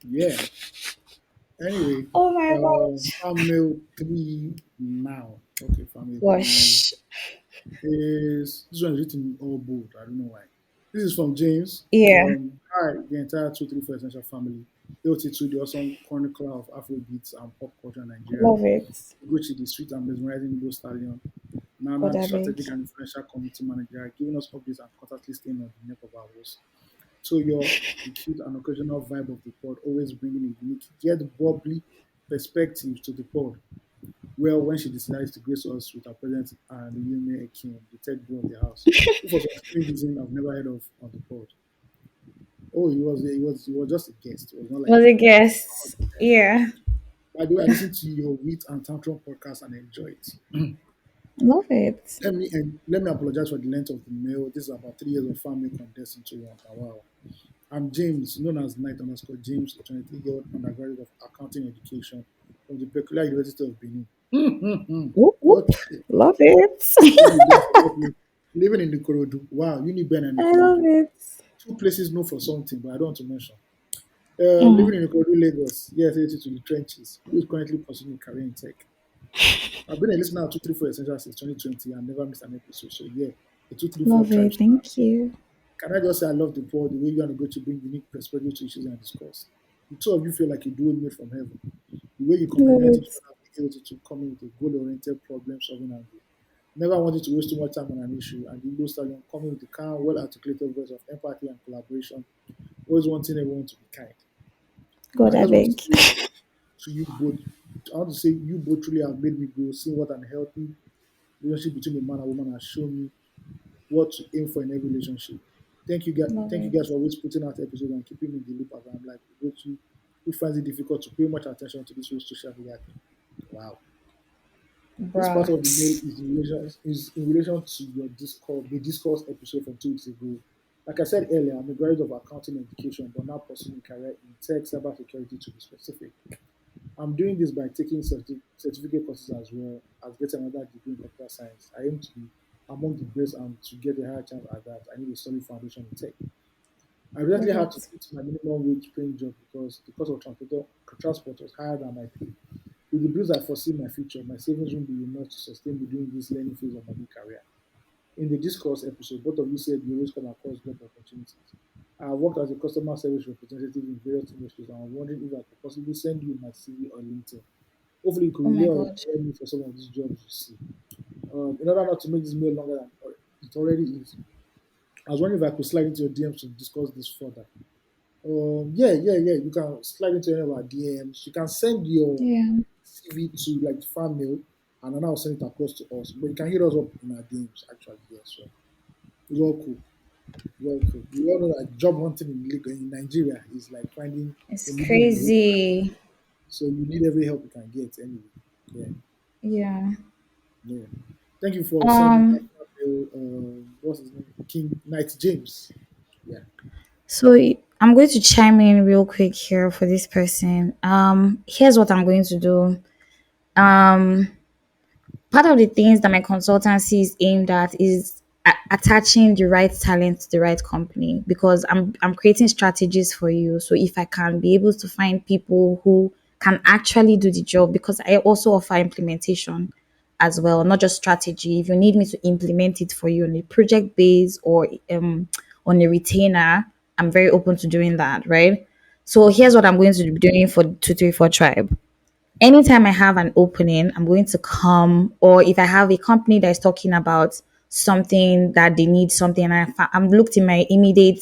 Yeah. Anyway, Oh my god. Family 3 now. Okay, Family 3 Gosh. is this one is written in all bold. I don't know why. This is from James. Yeah. Hi, the entire 234 Essential family. AOT2, the awesome chronicle of Afrobeats and pop culture in Nigeria. Love it. Ugochi, the sweet and mesmerizing Igbo stallion. Nana, God, the I beg. strategic and influential community manager, giving us updates and constantly staying on the neck of our host. So you're the cute and occasional vibe of the pod, always bringing a unique yet bubbly perspective to the pod. Well, when she decides to grace us with her presence and the Yume Ekim, the third bro of the house, who for some strange reason I've never heard of on the pod. Oh, he was just a guest. It was not like Was a one of guest. the Yeah. By the way, I listened to your Wheat and Tantrum podcast and I enjoyed it. Love it. Let me apologize for the length of the mail. This is about 3 years of family condensed into one. Wow. I'm James, known as Knight_James, a 23-year-old undergraduate of accounting education from the Peculiar University of Benin. Whoop, whoop. Okay. Love it. Maybe that's lovely. Living in the Korodu. Wow, Uniben and the I love Korodu. it. Two places known for something, but I don't want to mention. Mm. Living in the Korodu, Lagos. Yes, related to the trenches. Who is currently pursuing a career in tech. I've been a listener to 234 Essential since 2020 and never missed an episode. So, yeah, the 234 Love tribe it. stars. Thank you. Can I just say I love the pod, the way you and go to bring unique perspective to issues and discuss. The two of you feel like a duo made from heaven. The way you Love complement each it. other, be able to come in with a goal-oriented problem-solving angle. Never wanted to waste too much time on an issue, and the Igbo stallion coming with a calm, well-articulated voice of empathy and collaboration, always wanting everyone to be kind. God, I I just want to beg. say to you both, I want to say you both truly have made me grow, seeing what an healthy relationship between a man and woman has shown me what to aim for in every relationship. Love Thank you it. guys for always putting out episodes and keeping me in the loop as I'm like Ugochi, who finds it difficult to pay much attention to this whole social media thing. Wow. This part Bruh. of the mail is in relation to your discourse episode from 2 weeks ago. Like I said earlier, I'm a graduate of accounting education, but now pursuing a career in tech cybersecurity to be specific. I'm doing this by taking certificate courses as well as getting another degree in computer science. I aim to be among the best and to get a higher chance at that. I need a solid foundation in tech. I recently Love had to it. quit my minimum wage paying job because the cost of transport was higher than my pay. With the bills I foresee in my future, my savings won't be enough to sustain me during this learning phase of my new career. In the discourse episode, both of you said you always come across job opportunities. I have worked as a customer service representative in various industries and I was wondering if I could possibly send you my CV or LinkedIn. Hopefully, you could Oh my relay or god. refer me for some of these jobs you see. In order not to make this mail longer than it already is, I was wondering if I could slide into your DMs to discuss this further. Yeah. You can slide into any of our DMs. You can send your Yeah. CV to like fan mail, and then I'll send it across to us. But you can hit us up in our DMs actually. Yeah, so it's all cool. It's all cool. We all know that job hunting in Nigeria is like finding a It's needle in a haystack. crazy. So you need every help you can get anyway. Yeah, Yeah. yeah. Thank you for sending that Um, fan what's his name? King Knight James. Yeah. So I'm going to chime in real quick here for this person. Here's what I'm going to do. Um, Part of the things that my consultancy is aimed at is attaching the right talent to the right company, because I'm creating strategies for you. So if I can be able to find people who can actually do the job, because I also offer implementation as well, not just strategy. If you need me to implement it for you on a project base or on a retainer, I'm very open to doing that, right? So here's what I'm going to be doing for 234 Tribe. Anytime I have an opening, I'm going to come, or if I have a company that is talking about something that they need something, and I'm looked in my immediate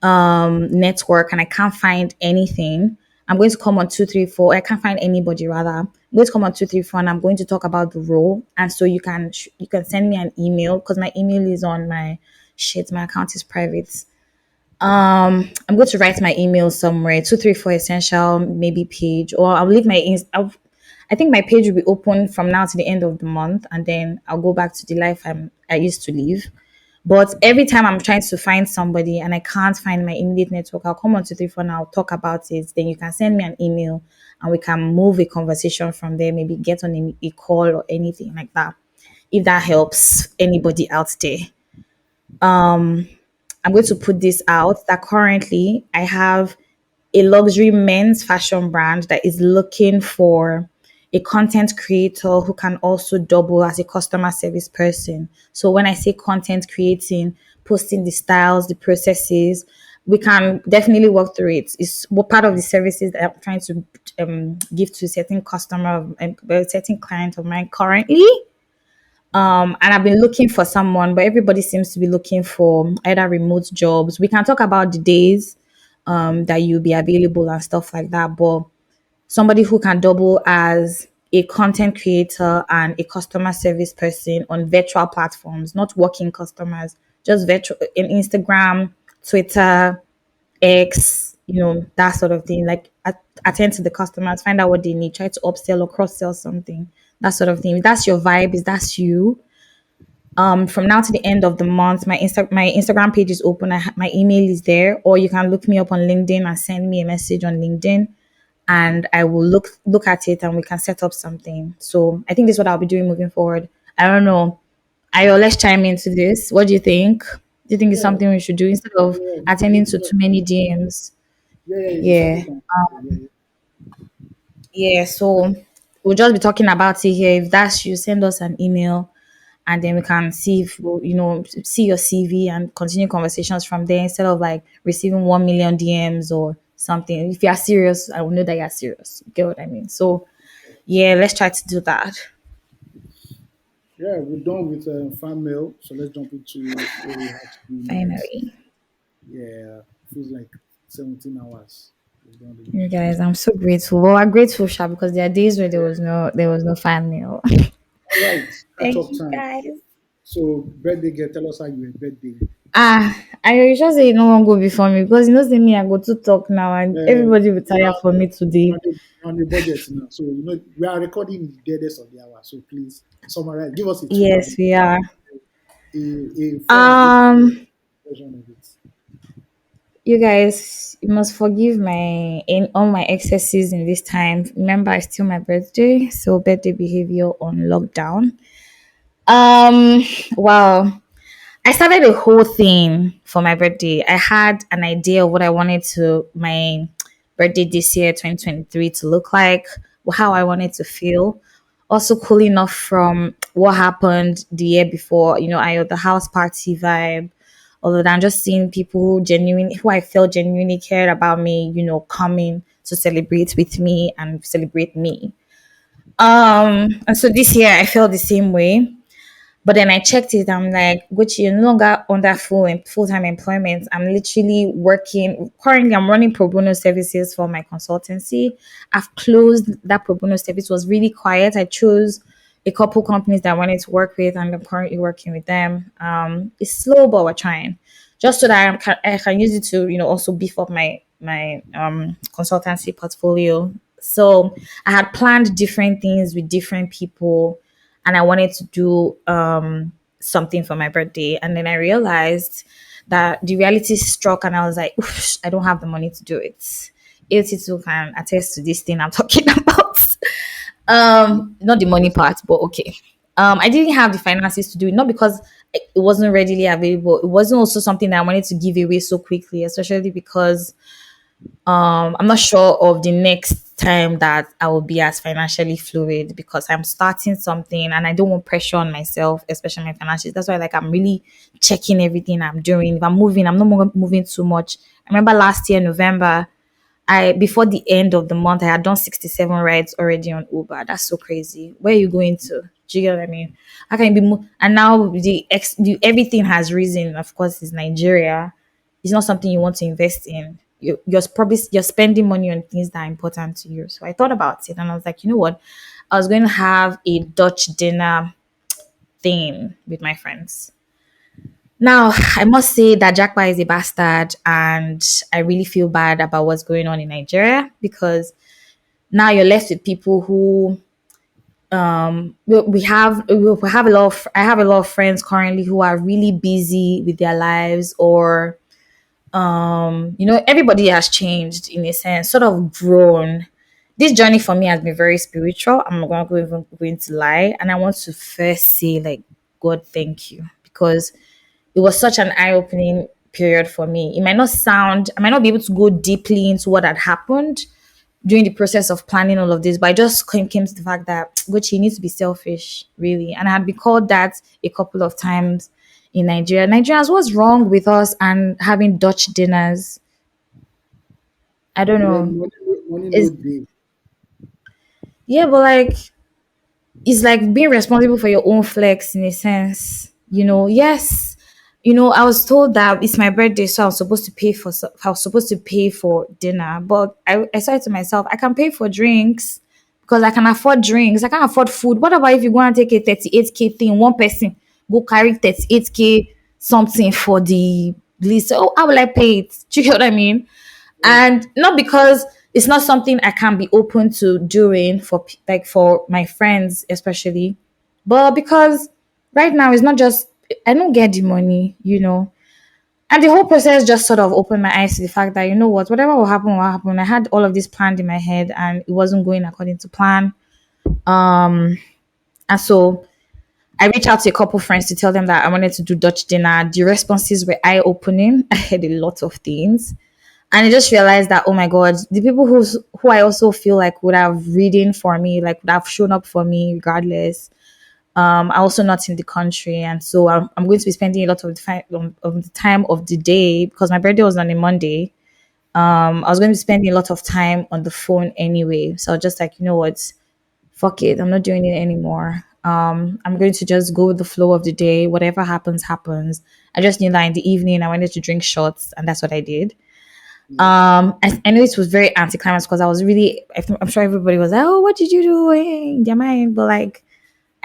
network and I can't find anything, I'm going to come on 234. I can't find anybody rather. I'm going to come on 234 and I'm going to talk about the role. And so you can send me an email, because my email is on my shit. My account is private. I'm going to write my email somewhere, 234 essential, maybe page, or I'll leave I think my page will be open from now to the end of the month, and then I'll go back to the life I used to live. But every time I'm trying to find somebody and I can't find my immediate network, I'll come on 234 and I'll talk about it. Then you can send me an email and we can move a conversation from there, maybe get on a call or anything like that. If that helps anybody out there. I'm going to put this out that currently I have a luxury men's fashion brand that is looking for a content creator who can also double as a customer service person. So when I say content creating, posting the styles, the processes, we can definitely work through it. It's what part of the services that I'm trying to give to a certain customer, a certain client of mine currently. And I've been looking for someone, but everybody seems to be looking for either remote jobs. We can talk about the days that you'll be available and stuff like that. But somebody who can double as a content creator and a customer service person on virtual platforms, not working customers, just virtual in Instagram, Twitter, X, that sort of thing. Like attend to the customers, find out what they need, try to upsell or cross sell something, that sort of thing. If that's your vibe, is that's you, from now to the end of the month, my Instagram page is open. My email is there, or you can look me up on LinkedIn and send me a message on LinkedIn, and I will look at it and we can set up something. So I think this is what I'll be doing moving forward. I don't know. Ayo, let's chime into this. What do you think? Do you think it's Yeah. something we should do instead of Yeah. attending to too many DMs? It's something Yeah. we can do. Yeah. Yeah, so we'll just be talking about it here. If that's you, send us an email and then we can see if we'll, see your CV and continue conversations from there instead of like receiving 1 million DMs or something. If you're serious, I will know that you're serious. You get what I mean? So, yeah, let's try to do that. Yeah, we're done with fan mail, so let's jump into what we have to do next. Finally. Yeah, feels like 17 hours. We've done You the guys, I'm so grateful. Well, I'm grateful, Sha, because there are days where there was no fan mail. All right, catch Thank up you time. guys. So, birthday girl, tell us how you were birthday. I just say no one go before me, because say me, I go to talk now and Uh, everybody will we tire are for me today. on the budget now, so we are recording in the deadest of the hour. So please summarize. Give us a 2,000, Yes, we are. a 4 and 8 Um, version of it. you guys, you must forgive my in all my excesses in this time. Remember, it's still my birthday, so birthday behavior on lockdown. Um, wow. I started a whole thing for my birthday. I had an idea of what I wanted to my birthday this year, 2023, to look like, how I wanted to feel. Also, cooling off from what happened the year before. I had the house party vibe. Although I'm just seeing people who I felt genuinely cared about me, coming to celebrate with me and celebrate me. And so this year I felt the same way. But then I checked it. I'm like, Gucci, you're no longer under full time employment. I'm literally working. Currently, I'm running pro bono services for my consultancy. I've closed that pro bono service. It was really quiet. I chose a couple companies that I wanted to work with, and I'm currently working with them. It's slow, but we're trying, just so that I can use it to, also beef up my consultancy portfolio. So I had planned different things with different people, and I wanted to do something for my birthday. And then I realized that the reality struck, and I was like, "Oof, I don't have the money to do it." AOT2 can attest to this thing I'm talking about. Not the money part, but okay. I didn't have the finances to do it, not because it wasn't readily available. It wasn't also something that I wanted to give away so quickly, especially because I'm not sure of the next time that I will be as financially fluid, because I'm starting something and I don't want pressure on myself, especially my finances. That's why, like, I'm really checking everything I'm doing. If I'm moving, I'm not moving too much. I remember last year, November, I before the end of the month, I had done 67 rides already on Uber. That's so crazy. Where are you going to? Do you get what I mean? How can you be and now everything has risen. Of course, it's Nigeria. It's not something you want to invest in. You're spending money on things that are important to you. So I thought about it and I was like, you know what? I was going to have a Dutch dinner thing with my friends. Now, I must say that Jackpot is a bastard, and I really feel bad about what's going on in Nigeria, because now you're left with people who we have a lot of I have a lot of friends currently who are really busy with their lives, or everybody has changed in a sense, sort of grown. This journey for me has been very spiritual. I'm not gonna even going to lie, and I want to first say, like, God, thank you, because it was such an eye-opening period for me. I might not be able to go deeply into what had happened during the process of planning all of this, but I just came to the fact that Gucci needs to be selfish, really. And I had been called that a couple of times in Nigeria. Nigerians, what's wrong with us and having Dutch dinners? I don't When know. money no It's, day. yeah, but like, it's like being responsible for your own flex in a sense. Yes. I was told that it's my birthday, so I was supposed to pay for dinner. But I said to myself, I can pay for drinks because I can afford drinks. I can't afford food. What about if you go and take a 38K thing, one person go carry 38K something for the list? Oh, how will I pay it? Do you get what I mean? Yeah. And not because it's not something I can be open to doing for my friends especially, but because right now it's not just I don't get the money. And the whole process just sort of opened my eyes to the fact that, whatever will happen. I had all of this planned in my head and it wasn't going according to plan. And so I reached out to a couple friends to tell them that I wanted to do Dutch dinner. The responses were eye opening. I heard a lot of things. And I just realized that, oh my God, the people who I also feel like would have reading for me, like would have shown up for me regardless, are also not in the country. And so I'm going to be spending a lot of the time of the day, because my birthday was on a Monday. I was going to be spending a lot of time on the phone anyway. So I was just like, you know what, fuck it, I'm not doing it anymore. I'm going to just go with the flow of the day. Whatever happens, happens. I just knew that in the evening I wanted to drink shots, and that's what I did. Yeah. I know it was very anticlimax because I was really, I'm sure everybody was like, oh, what did you do in their mind? But like,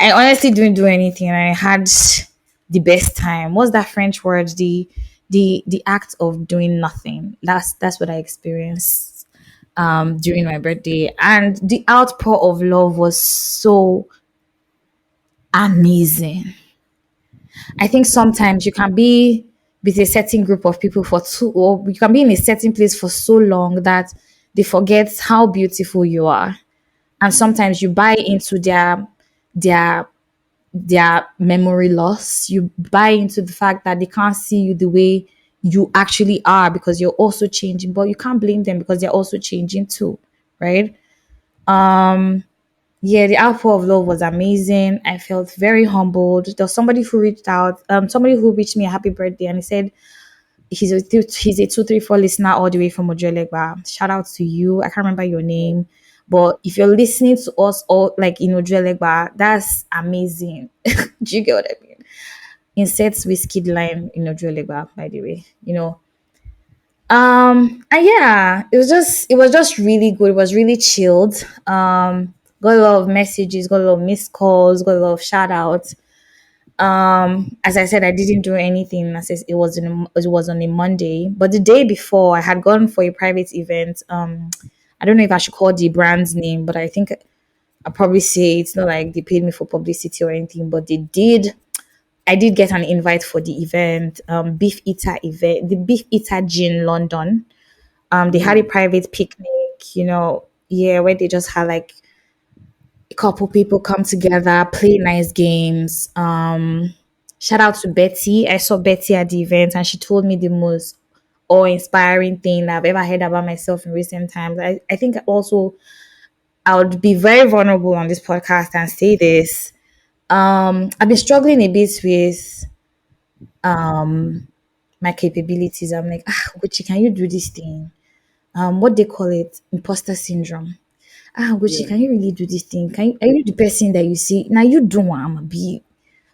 I honestly didn't do anything. I had the best time. What's that French word? The act of doing nothing. That's what I experienced during my birthday. And the outpour of love was so amazing. I think sometimes you can be with a certain group of people or you can be in a certain place for so long that they forget how beautiful you are. And sometimes you buy into their their memory loss. You buy into the fact that they can't see you the way you actually are because you're also changing, but you can't blame them because they're also changing too, right? Yeah, the outpour of love was amazing. I felt very humbled. There was somebody who reached me a happy birthday, and he said he's a 234 listener all the way from Ojuelegba. Shout out to you. I can't remember your name, but if you're listening to us all like in Ojuelegba, that's amazing. Do you get what I mean? Insert whiskey line in Ojuelegba, by the way. And yeah, it was just really good. It was really chilled. Got a lot of messages, got a lot of missed calls, got a lot of shout outs. As I said, I didn't do anything. As it was on a Monday, but the day before I had gone for a private event. I don't know if I should call the brand's name, but I think I'll probably say it's not like they paid me for publicity or anything, but they did. I did get an invite for the event, Beef Eater event, the Beef Eater Gin London. They had a Mm. private picnic, yeah, where they just had like a couple people come together, play nice games. Shout out to Betty. I saw Betty at the event and she told me the most awe-inspiring thing I've ever heard about myself in recent times. I think also I would be very vulnerable on this podcast and say this. I've been struggling a bit with my capabilities. I'm like, Gucci, can you do this thing? What they call it, imposter syndrome. Gucci, Yeah. can you really do this thing? Are you the person that you see? Now you don't want to be.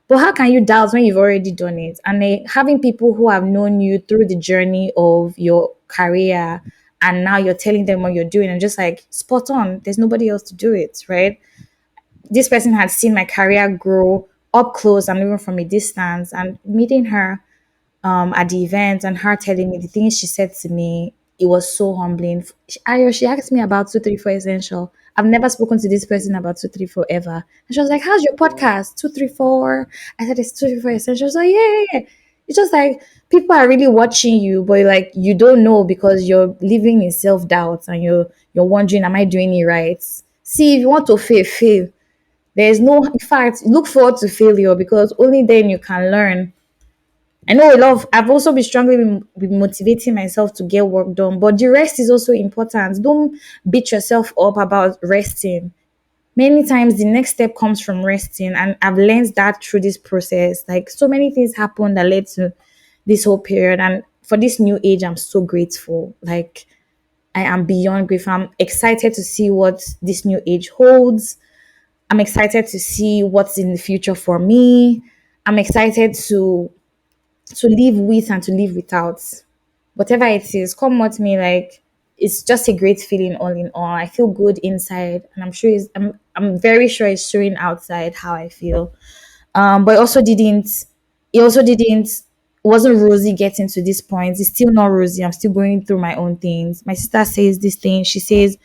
But how can you doubt when you've already done it? And having people who have known you through the journey of your career and now you're telling them what you're doing and just like spot on, there's nobody else to do it, right? This person had seen my career grow up close and even from a distance, and meeting her at the event and her telling me the things she said to me, it was so humbling. She asked me about 234 Essential. I've never spoken to this person about 234 ever. And she was like, how's your Wow. podcast? 234. I said, it's 234 Essential. She was like, yeah, yeah, yeah. It's just like people are really watching you, but like you don't know because you're living in self doubt and you're wondering, am I doing it right? See, if you want to fail, fail. There's no, in fact, look forward to failure because only then you can learn. I know a lot of, I've also been struggling with motivating myself to get work done, but the rest is also important. Don't beat yourself up about resting. Many times the next step comes from resting, and I've learned that through this process. Like so many things happened that led to this whole period, and for this new age, I'm so grateful. Like I am beyond grateful. I'm excited to see what this new age holds. I'm excited to see what's in the future for me. I'm excited to live with and to live without. Whatever it is, come what may, like it's just a great feeling all in all. I feel good inside and I'm very sure it's showing outside how I feel. But it also didn't wasn't rosy getting to this point. It's still not rosy. I'm still going through my own things. My sister says this thing. She says,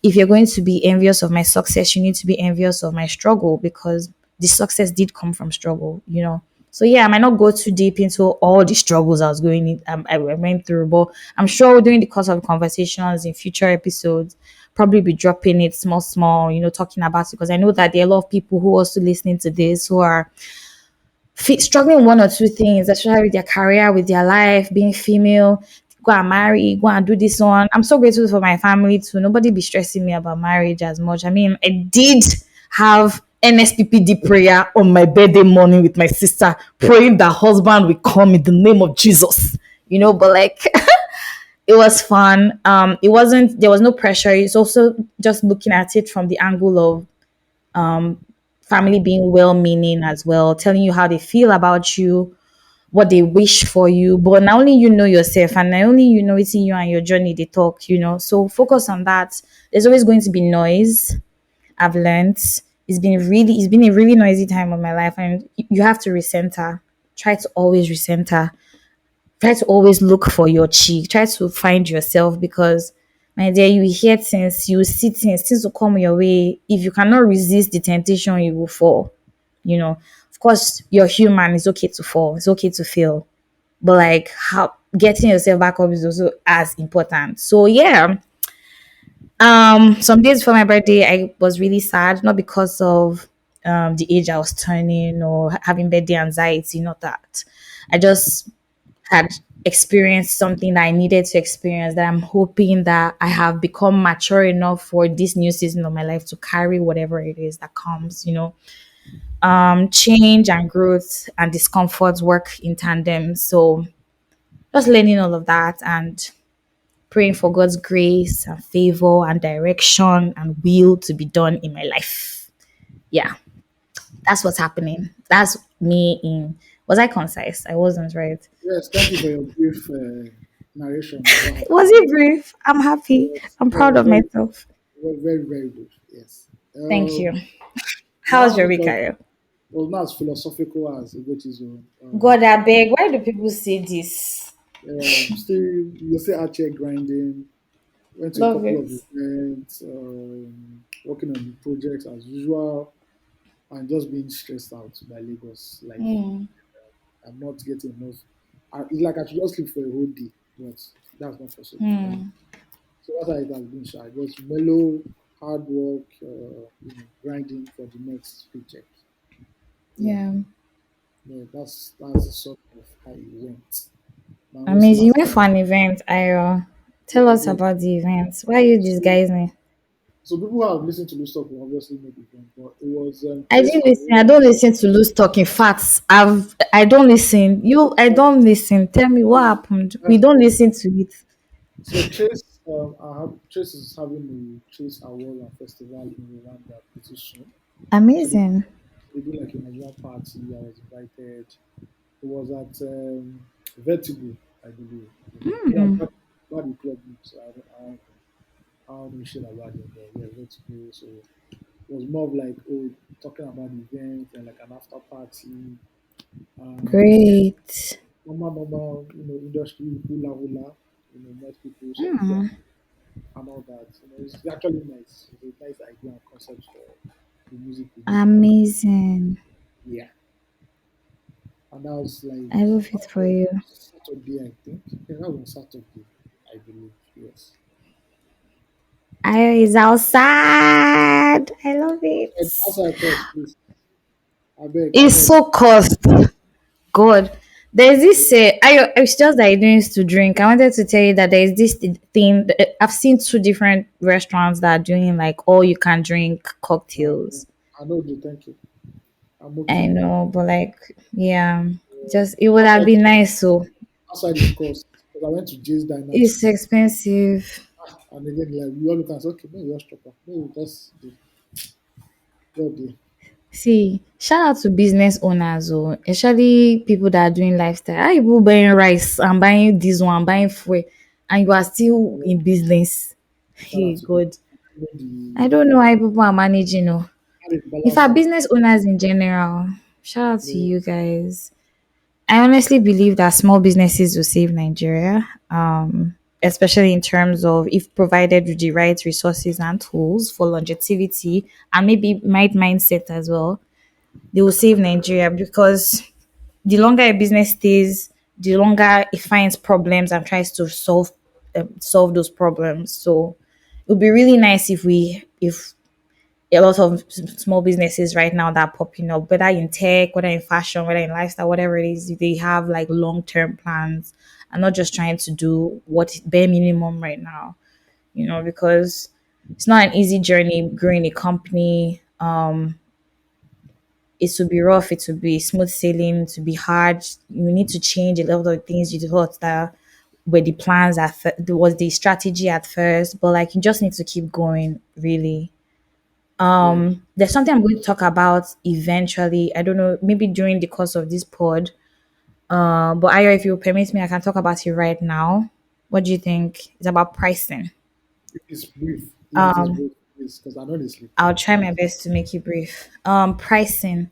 if you're going to be envious of my success, you need to be envious of my struggle because the success did come from struggle. So yeah, I might not go too deep into all the struggles I was I went through, but I'm sure during the course of conversations in future episodes, probably be dropping it small, small, talking about it because I know that there are a lot of people who are also listening to this who are struggling with one or two things, especially with their career, with their life, being female, go and marry, go and do this one. I'm so grateful for my family too. Nobody be stressing me about marriage as much. I mean, I did have NSPPD prayer on my birthday morning with my sister, praying that husband will come in the name of Jesus. But like it was fun. It wasn't there was no pressure. It's also just looking at it from the angle of family being well meaning as well, telling you how they feel about you, what they wish for you. But not only you know yourself and not only you know it's in you and your journey they talk. So focus on that. There's always going to be noise. I've learned. It's been a really noisy time of my life and you have to recenter. Try to always recenter. Try to always look for your cheek. Try to find yourself because my dear, you hear things, you see things will come your way. If you cannot resist the temptation, you will fall. Of course, you're human. It's okay to fall. It's okay to fail. But like how getting yourself back up is also as important. So yeah, some days before my birthday, I was really sad, not because of the age I was turning or having birthday anxiety, not that. I just had experienced something that I needed to experience that I'm hoping that I have become mature enough for this new season of my life to carry whatever it is that comes. Change and growth and discomfort work in tandem. So just learning all of that and praying for God's grace and favor and direction and will to be done in my life. Yeah, that's what's happening. That's me in. Was I concise? I wasn't, right? Yes, thank you for your brief narration of what happened. Was it brief? I'm happy. I'm It proud was of very, myself. very, very good. Yes. Thank you. How's Now your it week, was, Ayo? was not as philosophical as Ugochi's own. God, I beg. Why do people say this? Still, you say out here grinding. Went to a Love couple it. of events, working on projects as usual, and just being stressed out by Lagos life. I'm not getting enough. It's like I should just sleep for a whole day, but that's not possible. So that's how it has been. Shy. Just mellow, hard work, grinding for the next paycheck. Yeah, Yeah. yeah. That's the sort of how it went. Now, no Amazing. You smart. went for an event, Ira. Tell Yeah, I us did. about the event. Why are you So, disguising? so people who have listened to this talk will obviously know the event, but it was I Chase didn't listen. I Award. don't listen to loose talking facts. I don't listen. I don't listen. Tell me what happened. We That's don't listen to it. So Chase is having a Chase Award and Festival in Rwanda pretty soon. So Amazing. they do like a Nigerian party. I was invited. It was at Vertigo, I believe. Me, I'm not the club name, so I don't know shit about it, but yeah, Vertigo. So it was more of like, oh, talking about the event and like an after party and Great. normal, industry hula hula, met people, some jam and all that. It's actually nice. It's a nice idea and concept for the music we do. Amazing. Yeah, and that was like I love it for you. Saturday, I think. Yeah, that was Saturday, I believe. Yes. I is outside. I love it. Outside first, please. I It's beg. so cost. God. There's this it's just that I don't used to drink. I wanted to tell you that there's this thing. I've seen two different restaurants that are doing like all you can drink cocktails. I know you. Thank you. I'm I okay. know, but like, yeah, just it would have Outside, been nice. So outside is cost. Because I went to Jay's Diner it's today, expensive. and again, like we all look and say, okay, maybe just chop up. Maybe just go there. See, shout out to business owners, or especially people that are doing lifestyle. How you buying rice and buying this one, buying food, and you are still in business? Shout out Hey, to them. God. You know, I the don't know how people are managing. Oh. how they In balance fact, out. business owners in general, shout out to Yeah, you guys. I honestly believe that small businesses will save Nigeria, especially in terms of if provided with the right resources and tools for longevity and maybe right mindset as well. They will save Nigeria because the longer a business stays, the longer it finds problems and tries to solve those problems. So it would be really nice if a lot of small businesses right now that are popping up, whether in tech, whether in fashion, whether in lifestyle, whatever it is, they have like long term plans and not just trying to do what bare minimum right now, because it's not an easy journey growing a company. It would be rough, it would be smooth sailing, it would be hard. You need to change a lot of things you thought that were the plans there was the strategy at first, but like you just need to keep going, really. yeah. There's something I'm going to talk about eventually. I don't know, maybe during the course of this pod. But Ayo, if you permit me, I can talk about it right now. What do you think? It's about pricing. If it's brief, if it is brief, please, because I know they sleep. I'll try my best to make it brief. Pricing.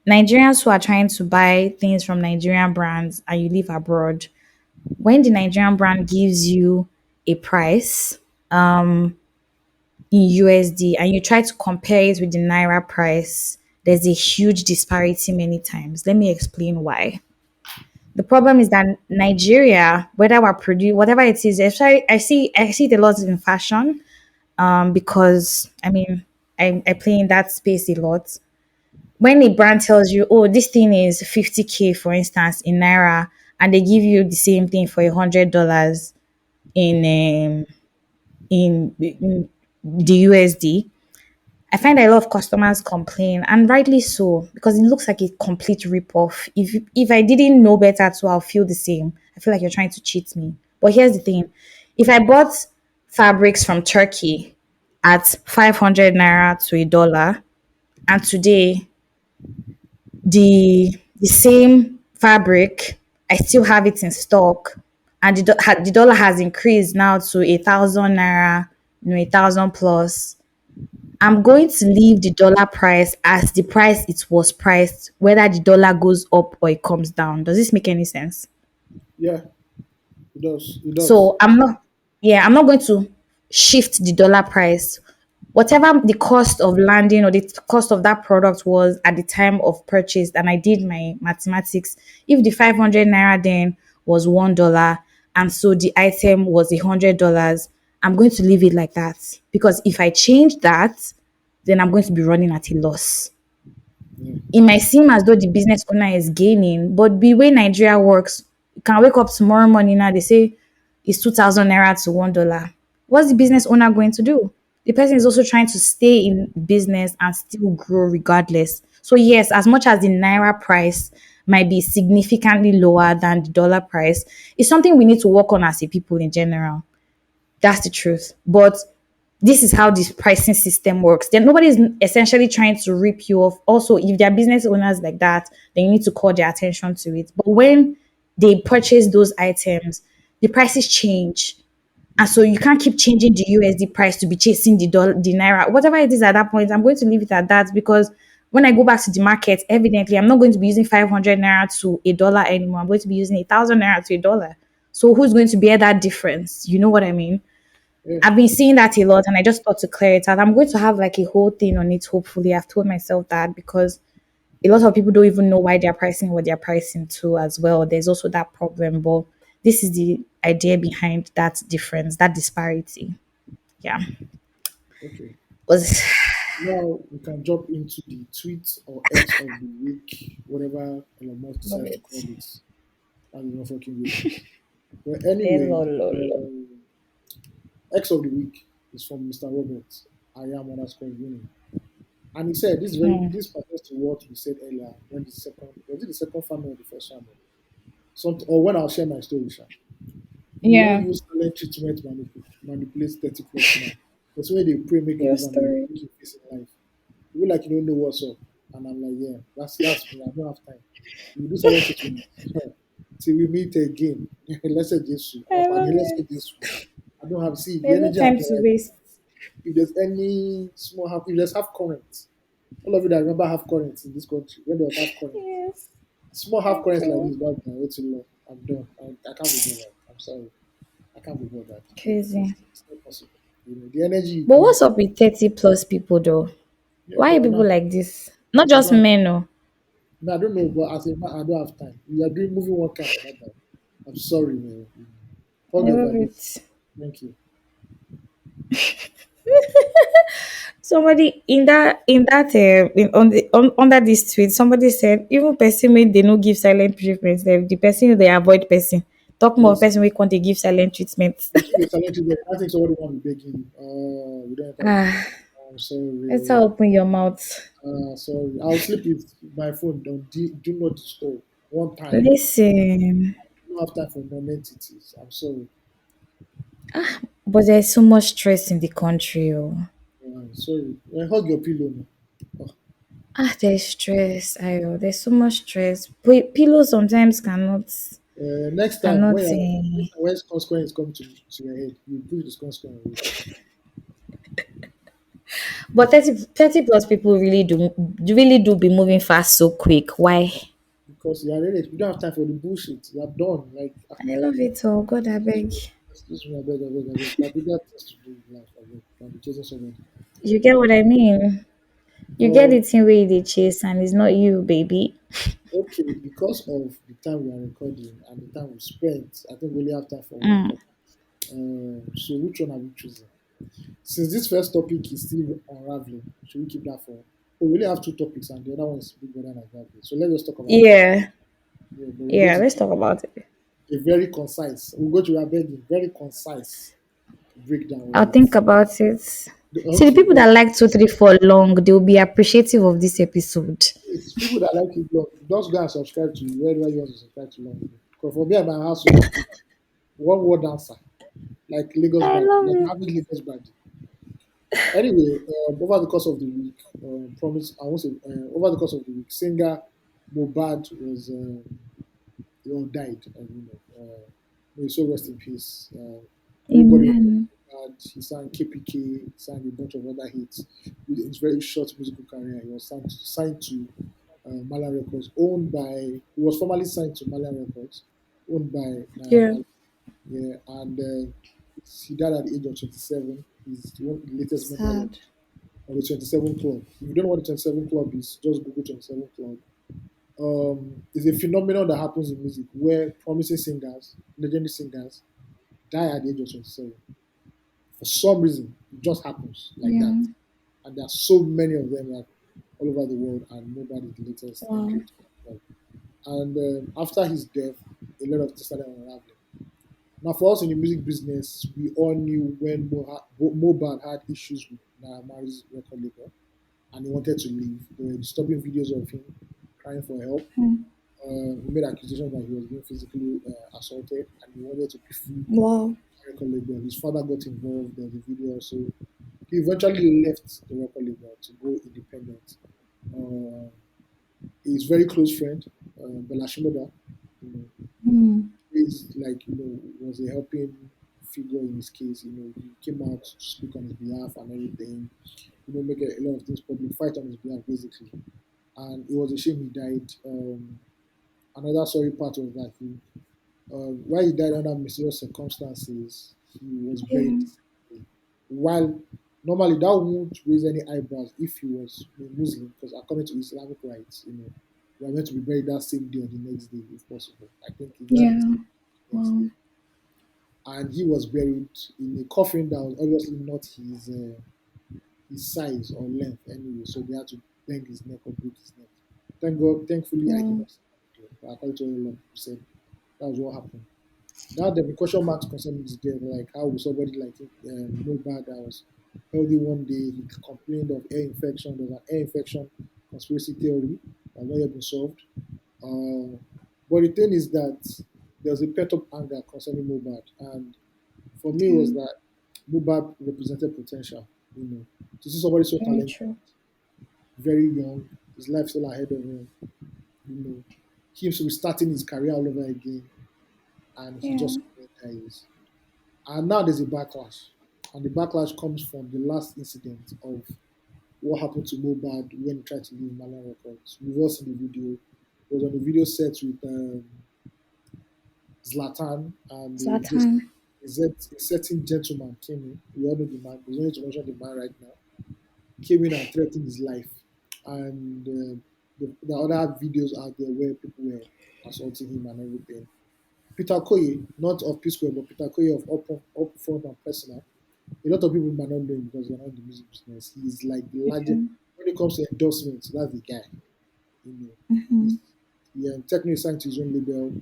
Nigerians who are trying to buy things from Nigerian brands and you live abroad, when the Nigerian brand gives you a price in USD and you try to compare it with the Naira price, there's a huge disparity many times. Let me explain why. The problem is that Nigeria, whether we're produce whatever it is, especially I see it a lot in fashion, because I mean I play in that space a lot. When a brand tells you, oh, this thing is 50K for instance in Naira, and they give you the same thing for $100 in in the USD, I find that a lot of customers complain, and rightly so, because it looks like a complete rip-off. If I didn't know better too, I'll feel the same. I feel like you're trying to cheat me. But here's the thing: if I bought fabrics from Turkey at 500 naira to a dollar, and today the same fabric, I still have it in stock, and the dollar has increased now to 1,000 naira, 1,000 plus. I'm going to leave the dollar price as the price it was priced, whether the dollar goes up or it comes down. Does this make any sense? Yeah, it does. It does. So I'm not going to shift the dollar price whatever the cost of landing or the cost of that product was at the time of purchase, and I did my mathematics, if the 500 naira then was $1 and so the item was $100, I'm going to leave it like that, because if I change that, then I'm going to be running at a loss. Yeah. It might seem as though the business owner is gaining, but the way Nigeria works, you can wake up tomorrow morning now, they say it's 2,000 naira to $1. What's the business owner going to do? The person is also trying to stay in business and still grow regardless. So, yes, as much as the naira price might be significantly lower than the dollar price, it's something we need to work on as a people in general. That's the truth. But this is how this pricing system works. Then nobody is essentially trying to rip you off. Also, if they're business owners like that, then you need to call their attention to it. But when they purchase those items, the prices change. And so you can't keep changing the USD price to be chasing the naira. Whatever it is at that point, I'm going to leave it at that, because when I go back to the market, evidently I'm not going to be using 500 naira to a dollar anymore. I'm going to be using 1,000 naira to a dollar. So who's going to bear that difference? You know what I mean? Yeah. I've been seeing that a lot, and I just thought to clear it out. I'm going to have like a whole thing on it, hopefully. I've told myself that, because a lot of people don't even know why they're pricing what they're pricing to as well. There's also that problem, but this is the idea behind that difference, that disparity. Yeah. Okay. Was Now we can jump into the tweet or X of the week, whatever Elon Musk love decides to it. call it. I'm not fucking with. But anyway, X of the week is from Mr. Robert. I am underscore winning. And he said this pertains to what we said earlier when the second was it the second family or the first family? Some or when I'll share my story, Sha. You won't Yeah. use silent treatment manipulate 30 plus man. That's why they pray make you Your live and make story. you face in life. You feel like you don't know what's up. And I'm like, yeah, that's me. I don't have time. You do silent treatment. Till we meet again. Let's say this. I love Let's say it. this. I don't have see the There's no energy I'm time to there. waste. If there's any small half if there's half current, all of you that remember half current in this country, when there was half current, Yes. small half currents like Okay. this back then, way too long. I'm done. I can't be bothered. I'm sorry. I can't be bothered. Crazy. It's not possible. The energy you But give, what's up with 30 plus people though? yeah, Why are but people now like this? Not I just don't have, men, no. no, I don't know, but as a man, I don't have time. You are doing moving one kind at that time. I'm sorry, man. I Forget love about this. it. Thank you. Somebody under this tweet, somebody said even person when they no give silent treatment, the person they avoid person. Talk more of Yes. person we can't they give silent treatment. If you silent treatment, I think somebody want to be begging you. You don't enter the Ah, I'm let's all sorry. open your mouth. Sorry. I'll sleep with my phone on do not disturb one time. Listen, I don't have time for non-entities. I'm sorry. but there's so much stress in the country. Oh. Sorry. Hug your pillow now. Oh, There's stress. There's so much stress. Pillow sometimes next time cannot. when consequence come to your head, you push the consequence away. But 30 plus people really do be moving fast so quick. Why? Because you are ready. You don't have time for the bullshit. You are done. Like, I love it all. God, I beg. excuse me, I beg, I beg, I beg. There are bigger things to do in life, I beg. Than be chasing somebody. You get what I mean? You get But it in way they chase, and it's not you, baby. okay, because of the time we are recording and the time we spent, I think we only have time for one topic. So which one are we choosing? Since this first topic is still unraveling, should we keep that for? Oh, we only have two topics, and the other one is big brother and Agave. So let's just talk about the first. Yeah, Yeah, but we're going yeah. to Let's keep talk about it. a very concise. We'll go to our begging, very concise breakdown of I'll it. think about it. See, the Okay, people but that like 2, 3, 4 long, they'll be appreciative of this episode. it's people that like it long. Just go and subscribe to wherever you want to subscribe to long. Because for me and my household, it's one word answer, like Lagos I Bad, love like it. having Lagos Bad. Anyway, over the course of the week, promise I won't say over the course of the week, singer Mohbad was died, and may his soul rest in peace. Everybody was Amen. Mohbad. He sang KPK, he sang a bunch of other hits. With his very short musical career, he was signed to Mala Records, owned by. He was formerly signed to Mala Records, owned by Yeah. yeah, and he died at the age of 27. He's the latest member of Sad. of the 27 Club. If you don't know what the 27 Club is, just Google 27 Club. It's a phenomenon that happens in music where promising singers, legendary singers, die at the age of 27. For some reason, it just happens like that. Yeah. And there are so many of them like all over the world, and nobody is the latest Wow. entry to the club. And after his death, a lot of things started unraveling. Now, for us in the music business, we all knew when Mohbad had issues with Naramari's record label and he wanted to leave. There were disturbing videos of him crying for help. Hmm. He made accusations that he was being physically assaulted and he wanted to be free Wow. record label. His father got involved. There was a video also. He eventually left the record label to go independent. Uh, his very close friend, Bella Shimoda, you know, Hmm. is like was a helping figure in his case. He came out to speak on his behalf and everything. Make a lot of things public, fight on his behalf basically. And it was a shame he died. Another sorry part was that while he died under mysterious circumstances, he was very Yeah. disciplined. While normally that won't raise any eyebrows if he was a Muslim, because according to Islamic rites, you are meant to be buried that same day or the next day if possible. I think he died Yeah. the next Wow. day, and he was buried in a coffin that was obviously not his size or length anyway, so they had to bend his neck or break his neck. Thankfully, I did Wow. not see that video, but according to what a lot of people said, that was what happened. Now there be question marks concerning this death, like how will somebody like Mohbad that was healthy one day, he complained of air infection. There's an air infection conspiracy theory that has not yet been solved. But the thing is that there's a pent up anger concerning Mohbad, and for me was Okay. that Mohbad represented potential. To see somebody so Very talented, true. very young, his life still ahead of him. You know, him to be starting his career all over again, and he Yeah. just is. And now there's a backlash. And the backlash comes from the last incident of what happened to Mohbad when he tried to leave Malan Records. We've all seen the video. It was on the video set with Zlatan and Zlatan. a certain gentleman came in. We all know the man. There's no need to mention the man right now. Came in and threatened his life. And the other videos out there where people were assaulting him and everything. Peter Koye, not of P Square, but Peter Koye of Upfront and Personal. A lot of people might not know him because they're not in the music business. He's like the largest when it comes to endorsements. That's the guy. You know, he's, Techno is signed to his own label.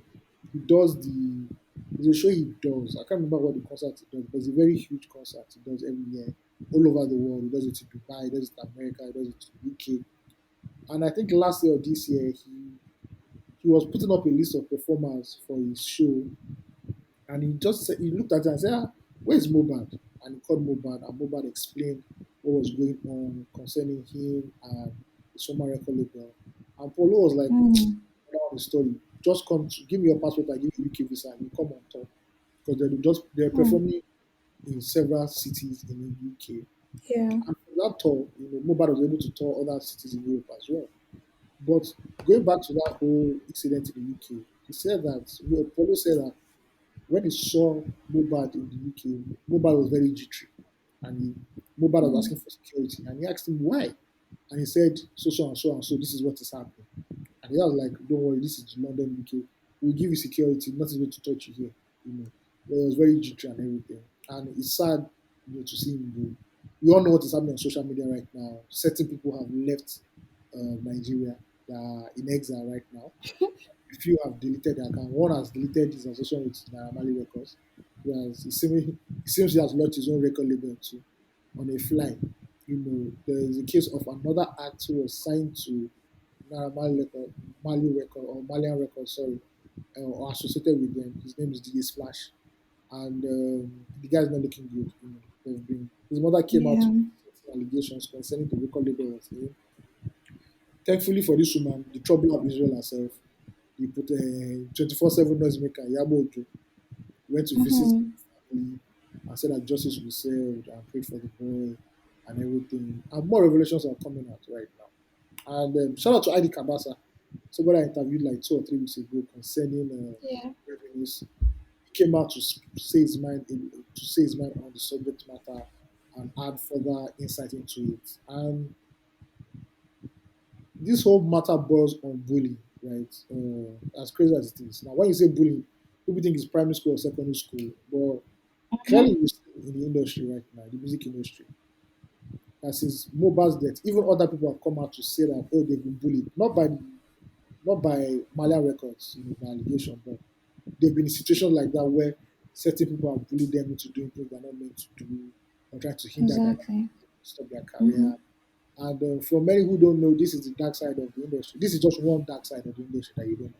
He does the there's a show he does. I can't remember what the concert he does, but it's a very huge concert he does every year, all over the world. He does it to Dubai, he does it to America, he does it to UK. And I think last year or this year he was putting up a list of performers for his show, and he just said, he looked at it and said, where's Mohbad? And he called Mohbad, and Mohbad explained what was going on concerning him and the Soma record label. And Polo was like, Mm. down the story. Just come to give me your passport, I give you UK visa, and you come on top. Because they're Mm. performing in several cities in the UK. Yeah. And for that tour, Mohbad was able to tour other cities in Europe as well. But going back to that whole incident in the UK, he said that Polo said that when he saw Mohbad in the UK, Mohbad was very jittery, and Mohbad was asking for security, and he asked him why, and he said so and so and so. This is what is happening, and he was like, "Don't worry, this is London, UK. We'll give you security. Nothing's going to touch you here." But it was very jittery and everything, and it's sad, to see him go. We all know what is happening on social media right now. Certain people have left Nigeria. They are in exile right now. A few have deleted their account. One has deleted his association with Naramali Records. It seems he has launched his own record label too on a fly. There is a case of another act who was signed to Naramali Record, Mali Record or Malian Record, sorry, or associated with them. His name is DJ Splash, and the guy's not looking good. His mother came out Yeah. with allegations concerning the record label of him. Thankfully for this woman, the trouble of Israel herself, he put a 24/7 noisemaker, Yabo Ojo, went to visit Mm-hmm. the family and said that justice will be served and prayed for the boy and everything. And more revelations are coming out right now. And shout out to ID Kabasa, somebody I interviewed like 2 or 3 weeks ago concerning Yeah. revenues. He came out to say his mind on the subject matter and add further insight into it. And this whole matter boils on bullying, right? As crazy as it is. Now, when you say bullying, people think it's primary school or secondary school, but clearly you see in the industry right now, the music industry, that since Mohbad's death, even other people have come out to say that oh they've been bullied, not by Malian records, by allegation, but they've been in situations like that where certain people have bullied them into doing things they're not meant to do, or trying to hinder them, Exactly. stop their career. And for many who don't know, this is the dark side of the industry. This is just one dark side of the industry that you don't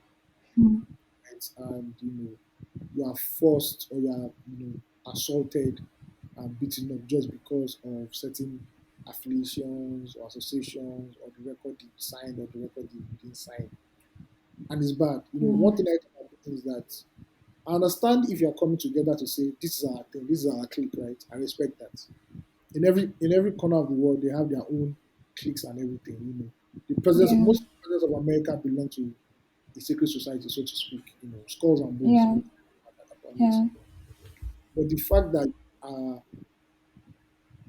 know. Right? And you are forced or you are assaulted and beaten up just because of certain affiliations or associations or the record you signed or the record you didn't sign. And it's bad. One Yeah. thing I tell people is that I understand if you're coming together to say this is our thing, this is our clique, right? I respect that. In every corner of the world, they have their own cliques and everything. The presidents, Yeah. most presidents of America belong to a secret society, so to speak. Skulls and bones. Yeah. About it. Yeah. But the fact that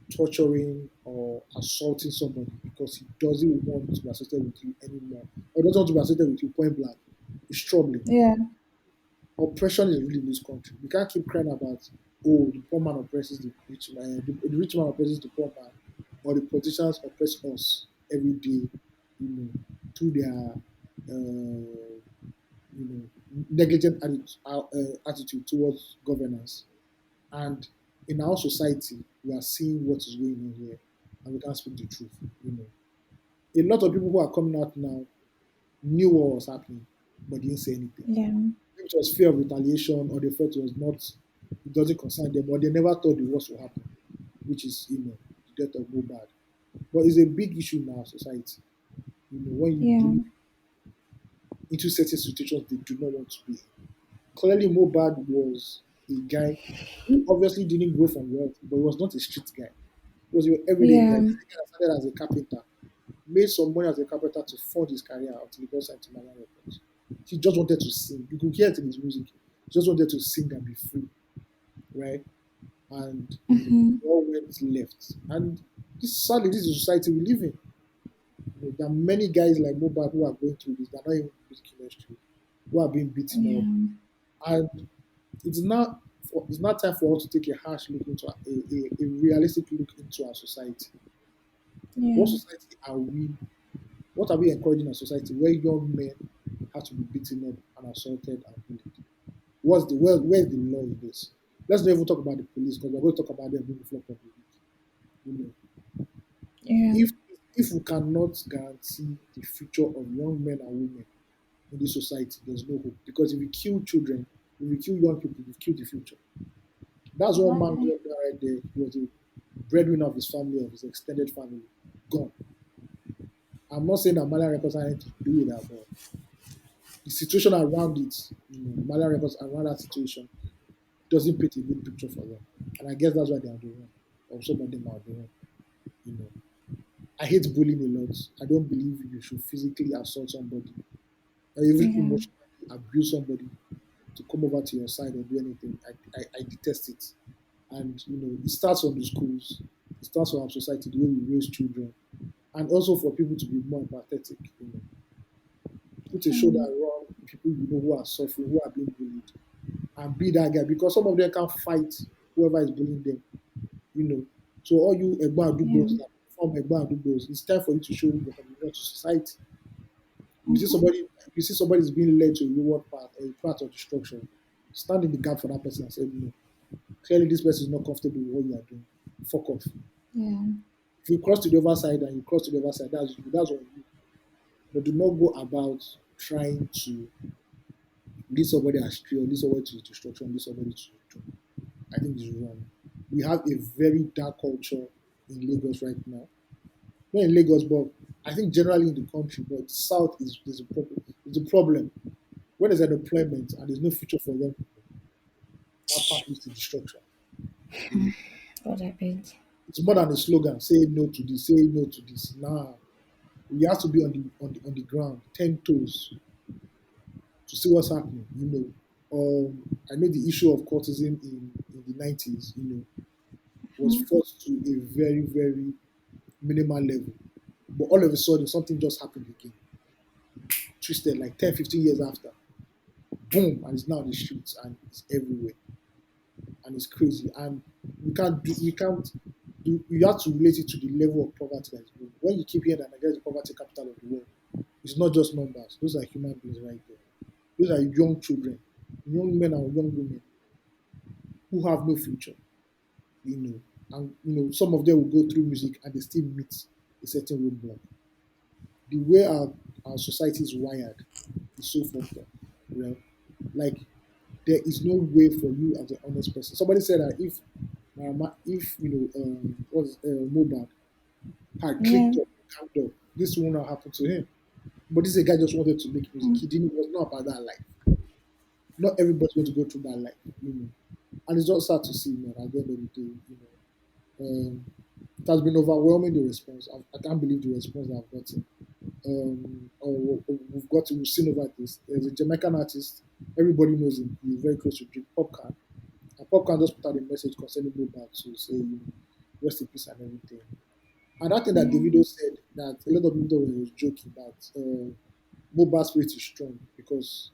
torturing or assaulting somebody because he doesn't want to be associated with you anymore, or doesn't want to be associated with you point blank, is troubling. Yeah. Oppression is real in this country. We can't keep crying about, oh, the poor man oppresses the rich man, the rich man oppresses the poor man, or the politicians oppress us every day, through their negligent attitude towards governance. And in our society, we are seeing what is going on here, and we can't speak the truth. A lot of people who are coming out now knew what was happening, but didn't say anything. Yeah. It was fear of retaliation, or they felt it was not, it doesn't concern them, or they never thought the worst would happen, which is, the death of Mohbad. But it's a big issue in our society. When you Yeah. bully into certain situations they do not want to be in. Clearly, Mohbad was a guy who obviously didn't grow from wealth, but he was not a street guy. He was an everyday guy. Yeah. This is a guy that started as a carpenter, made some money as a carpenter to fund his career until he got signed to Malian Records. He just wanted to sing. You could hear it in his music. He just wanted to sing and be free, right? And it all went left. And sadly, this is the society we live in. There are many guys like Mohbad who are going through this. They're not even music industry, who are being beaten up, Yeah. and it's not time for us to take a harsh look into a realistic look into our society. What Yeah. society are we? What are we encouraging in a society where young men have to be beaten up and assaulted and bullied? Where's the law in this? Let's not even talk about the police because we're going to talk about them being the flock of the weak. You know, Yeah. if if we cannot guarantee the future of young men and women in this society, there's no hope. Because if we kill children, if we kill young people, we kill the future. That's one man Exactly. grew up there right there. He was a breadwinner of his family, of his extended family. Gone. I'm not saying that Malian Records had anything to do with that, but the situation around it, Malian Records around that situation doesn't paint a good picture for them. And I guess that's why they are doing it. Or some of them are doing it. You know. I hate bullying a lot. I don't believe you should physically assault somebody or even Yeah. emotionally abuse somebody to come over to your side or do anything. I detest it. And it starts from the schools, it starts from our society, the way we raise children, and also for people to be more empathetic. Put a shoulder around people who are suffering, who are being bullied, and be that guy because some of them can't fight whoever is bullying them. You know, so all you Egba Yeah. Adugbos that form Egba Adugbos, it's time for you to show your contribution to society. If you see somebody is being led to a reward path or a path of destruction, stand in the gap for that person and say, clearly this person is not comfortable with what you are doing. Fuck off. Yeah. If you cross to the other side and you cross to the other side, that's on you. But do not go about trying to lead somebody astray or lead somebody to destruction, lead somebody to I think it's wrong. We have a very dark culture in Lagos right now. Not in Lagos, but I think generally in the country, but South is a problem. It's a problem. When there's unemployment and there's no future for young people, that path leads to destruction. You know, God, I beg. it's more than a slogan. Say no to this. Say no to this. Nah, you have to be on the ground, 10 toes, to see what's happening. I know the issue of cultism in the 90s. was forced to a very, very minimal level. But all of a sudden, something just happened again, twisted like 10, 15 years after. Boom, and it's now in the streets and it's everywhere. And it's crazy. And we can't do, you have to relate it to the level of poverty that is going. When you keep hearing that Nigeria is the poverty capital of the world, it's not just numbers. Those are human beings right there. Those are young children, young men and young women who have no future, you know. And some of them will go through music and they still meet a certain roadblock. The way our society is wired is so fucked up. You know, like there is no way for you as an honest person. Somebody said that if was Mohbad had Yeah. clicked up, calmed up, this wouldn't have happened to him. But this guy just wanted to make music. He didn't. It was not about that life. Not everybody's going to go through that life, And it's just sad to see, man. At the end of the day, it has been overwhelming the response. I can't believe the response that I've gotten. We've seen over this. There's a Jamaican artist. Everybody knows him. He's very close to Drake Popcorn. And Popcorn just put out a message concerning Mohbad to say, rest in peace and everything. And that thing that Davido said, that a lot of people were joking that Mohbad's spirit is strong because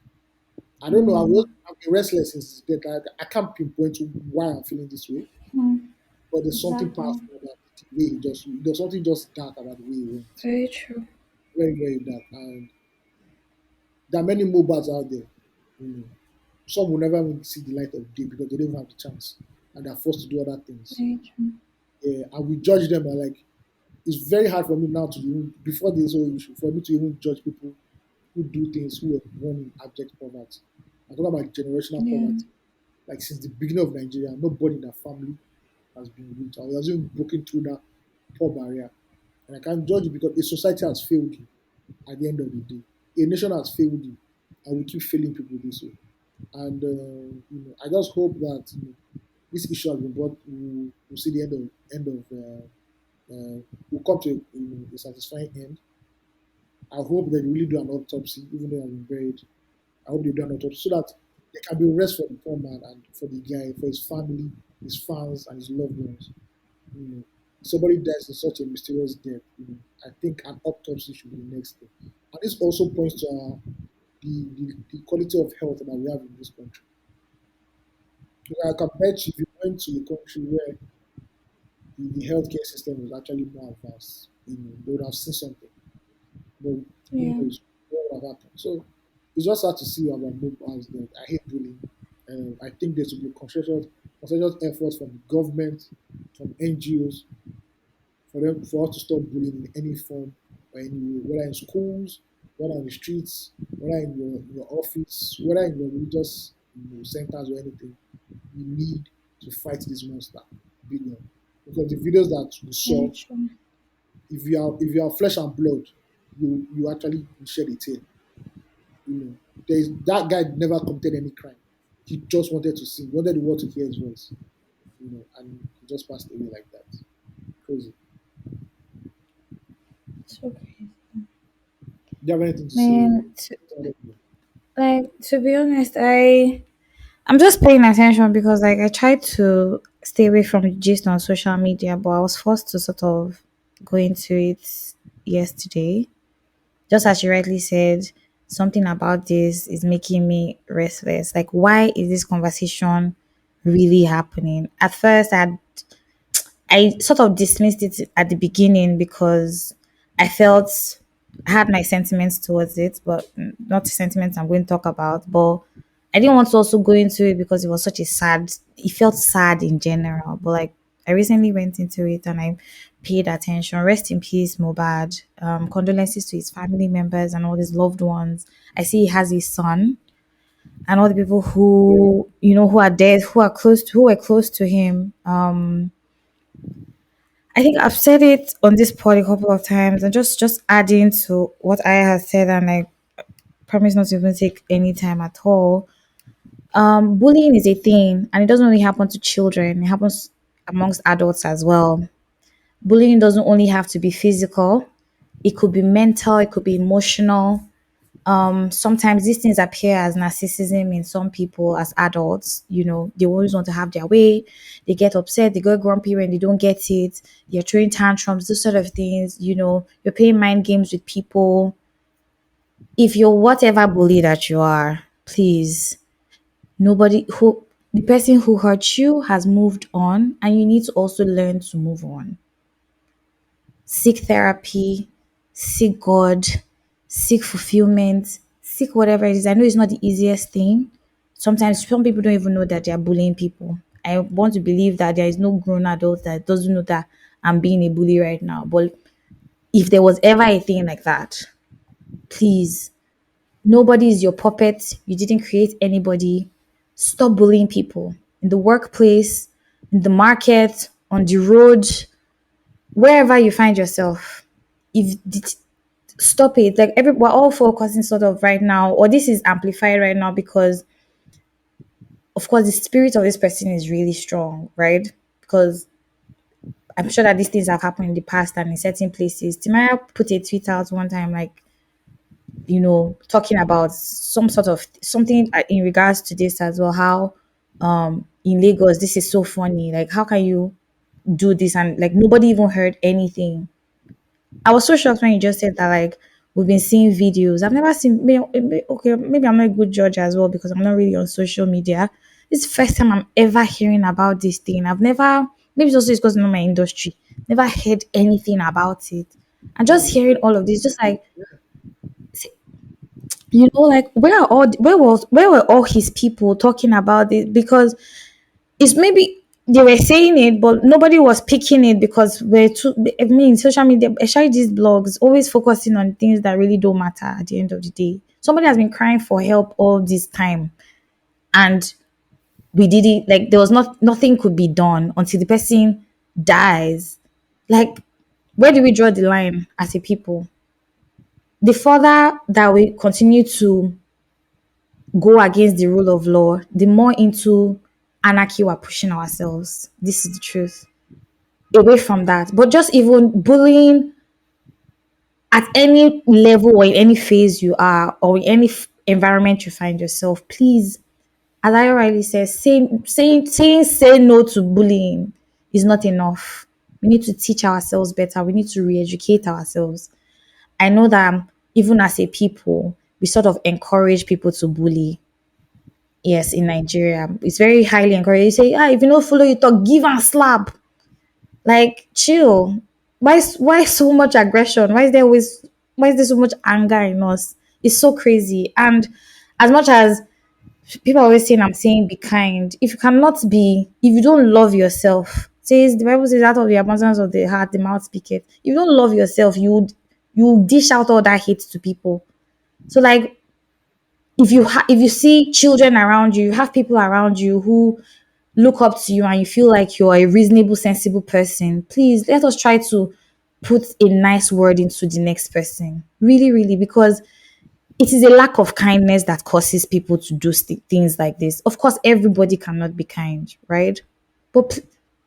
I don't know. I've been restless since his death. I can't pinpoint why I'm feeling this way, but there's something Exactly. powerful about the way there's something just dark about the way he went. Very true. Very, very dark. And there are many Mobads out there. You know. Some will never even see the light of day because they don't even have the chance and they're forced to do other things. Very true. Yeah, and we judge them and like it's very hard for me now to even before this whole issue for me to even judge people who do things who were born in abject poverty. I'm talking about generational Yeah. poverty. Like since the beginning of Nigeria, nobody in their family has been rich. I was even broken through that poor barrier. And I can't judge you because a society has failed you at the end of the day. A nation has failed you, and we keep failing people this way. And I just hope that this issue has been brought. We'll see the we'll come to a satisfying end. I hope they really do an autopsy, even though I've been buried. I hope they do an autopsy so that there can be rest for the poor man and for the guy, for his family, his fans, and his loved ones. You know, somebody dies in such a mysterious death. I think an autopsy should be the next thing. And this also points to the quality of health that we have in this country. Because compared to if you went to a country where the healthcare system was actually more advanced, they would have seen something. But who Yeah. knows what would have happened? So it's just hard to see about both as that. I hate bullying. I think there should be concerted efforts from the government, from NGOs, for us to stop bullying in any form or any way, whether in schools, whether on the streets, whether in your office, whether in your religious centers or anything. We need to fight this monster big one. Because the videos that we Very saw, true. if you are flesh and blood, you actually shed a tear. There's that guy never committed any crime. He just wanted to sing, wanted the world to hear his voice, and he just passed away like that. Crazy. So crazy. Do you have anything to say? Man, to be honest, I'm just paying attention because like I tried to stay away from the gist on social media, but I was forced to sort of go into it yesterday. Just as you rightly said, something about this is making me restless. Like, why is this conversation really happening? At first, I sort of dismissed it at the beginning because I felt I had my sentiments towards it, but not the sentiments I'm going to talk about. But I didn't want to also go into it because it was such a sad. It felt sad in general. But like I recently went into it and I paid attention. Rest in peace, Mohbad. Condolences to his family members and all his loved ones. I see he has his son and all the people who who are dead, who were close to him. I think I've said it on this pod a couple of times, and just adding to what I have said, and I promise not to even take any time at all. Bullying is a thing, and it doesn't only happen to children; it happens amongst adults as well. Bullying doesn't only have to be physical; it could be mental, it could be emotional. Sometimes these things appear as narcissism in some people as adults. They always want to have their way. They get upset, they get grumpy when they don't get it. They're throwing tantrums, those sort of things. You're playing mind games with people. If you're whatever bully that you are, please, nobody who the person who hurt you has moved on, and you need to also learn to move on. Seek therapy, seek God, seek fulfillment, seek whatever it is. I know it's not the easiest thing. Sometimes some people don't even know that they are bullying people. I want to believe that there is no grown adult that doesn't know that I'm being a bully right now. But if there was ever a thing like that, please, nobody is your puppet. You didn't create anybody. Stop bullying people in the workplace, in the market, on the road, wherever you find yourself. If stop it, like we're all focusing sort of right now, or this is amplified right now because of course the spirit of this person is really strong, right? Because I'm sure that these things have happened in the past and in certain places. Timaya put a tweet out one time, like, talking about some sort of something in regards to this as well. How in Lagos this is so funny. Like, how can you do this and like nobody even heard anything? I was so shocked when you just said that. Like, we've been seeing videos. I've never seen. Okay, maybe I'm not a good judge as well because I'm not really on social media. This is the first time I'm ever hearing about this thing. I've never. Maybe it's also because it's not my industry. Never heard anything about it. And just hearing all of this, just like, like, where were all his people talking about it? Because it's maybe they were saying it, but nobody was picking it because we're too. I mean, social media, especially these blogs, always focusing on things that really don't matter at the end of the day. Somebody has been crying for help all this time, and we did it. Like, there was nothing could be done until the person dies. Like, where do we draw the line as a people? The further that we continue to go against the rule of law, the more into anarchy we're pushing ourselves. This is the truth. Away from that. But just even bullying at any level or in any phase you are, or in any environment you find yourself, please, as I already said, saying say no to bullying is not enough. We need to teach ourselves better. We need to re-educate ourselves. I know that even as a people, we sort of encourage people to bully. Yes, in Nigeria, it's very highly encouraged. You say, if you don't follow you talk, give and slap. Like, chill. Why so much aggression? Why is there so much anger in us? It's so crazy. And as much as people are always saying, I'm saying be kind. If you don't love yourself, says the Bible says, out of the abundance of the heart, the mouth speaketh. If you don't love yourself, you dish out all that hate to people. So, like, if you see children around you, you have people around you who look up to you and you feel like you're a reasonable, sensible person, please let us try to put a nice word into the next person. Really, really, because it is a lack of kindness that causes people to do things like this. Of course, everybody cannot be kind, right? But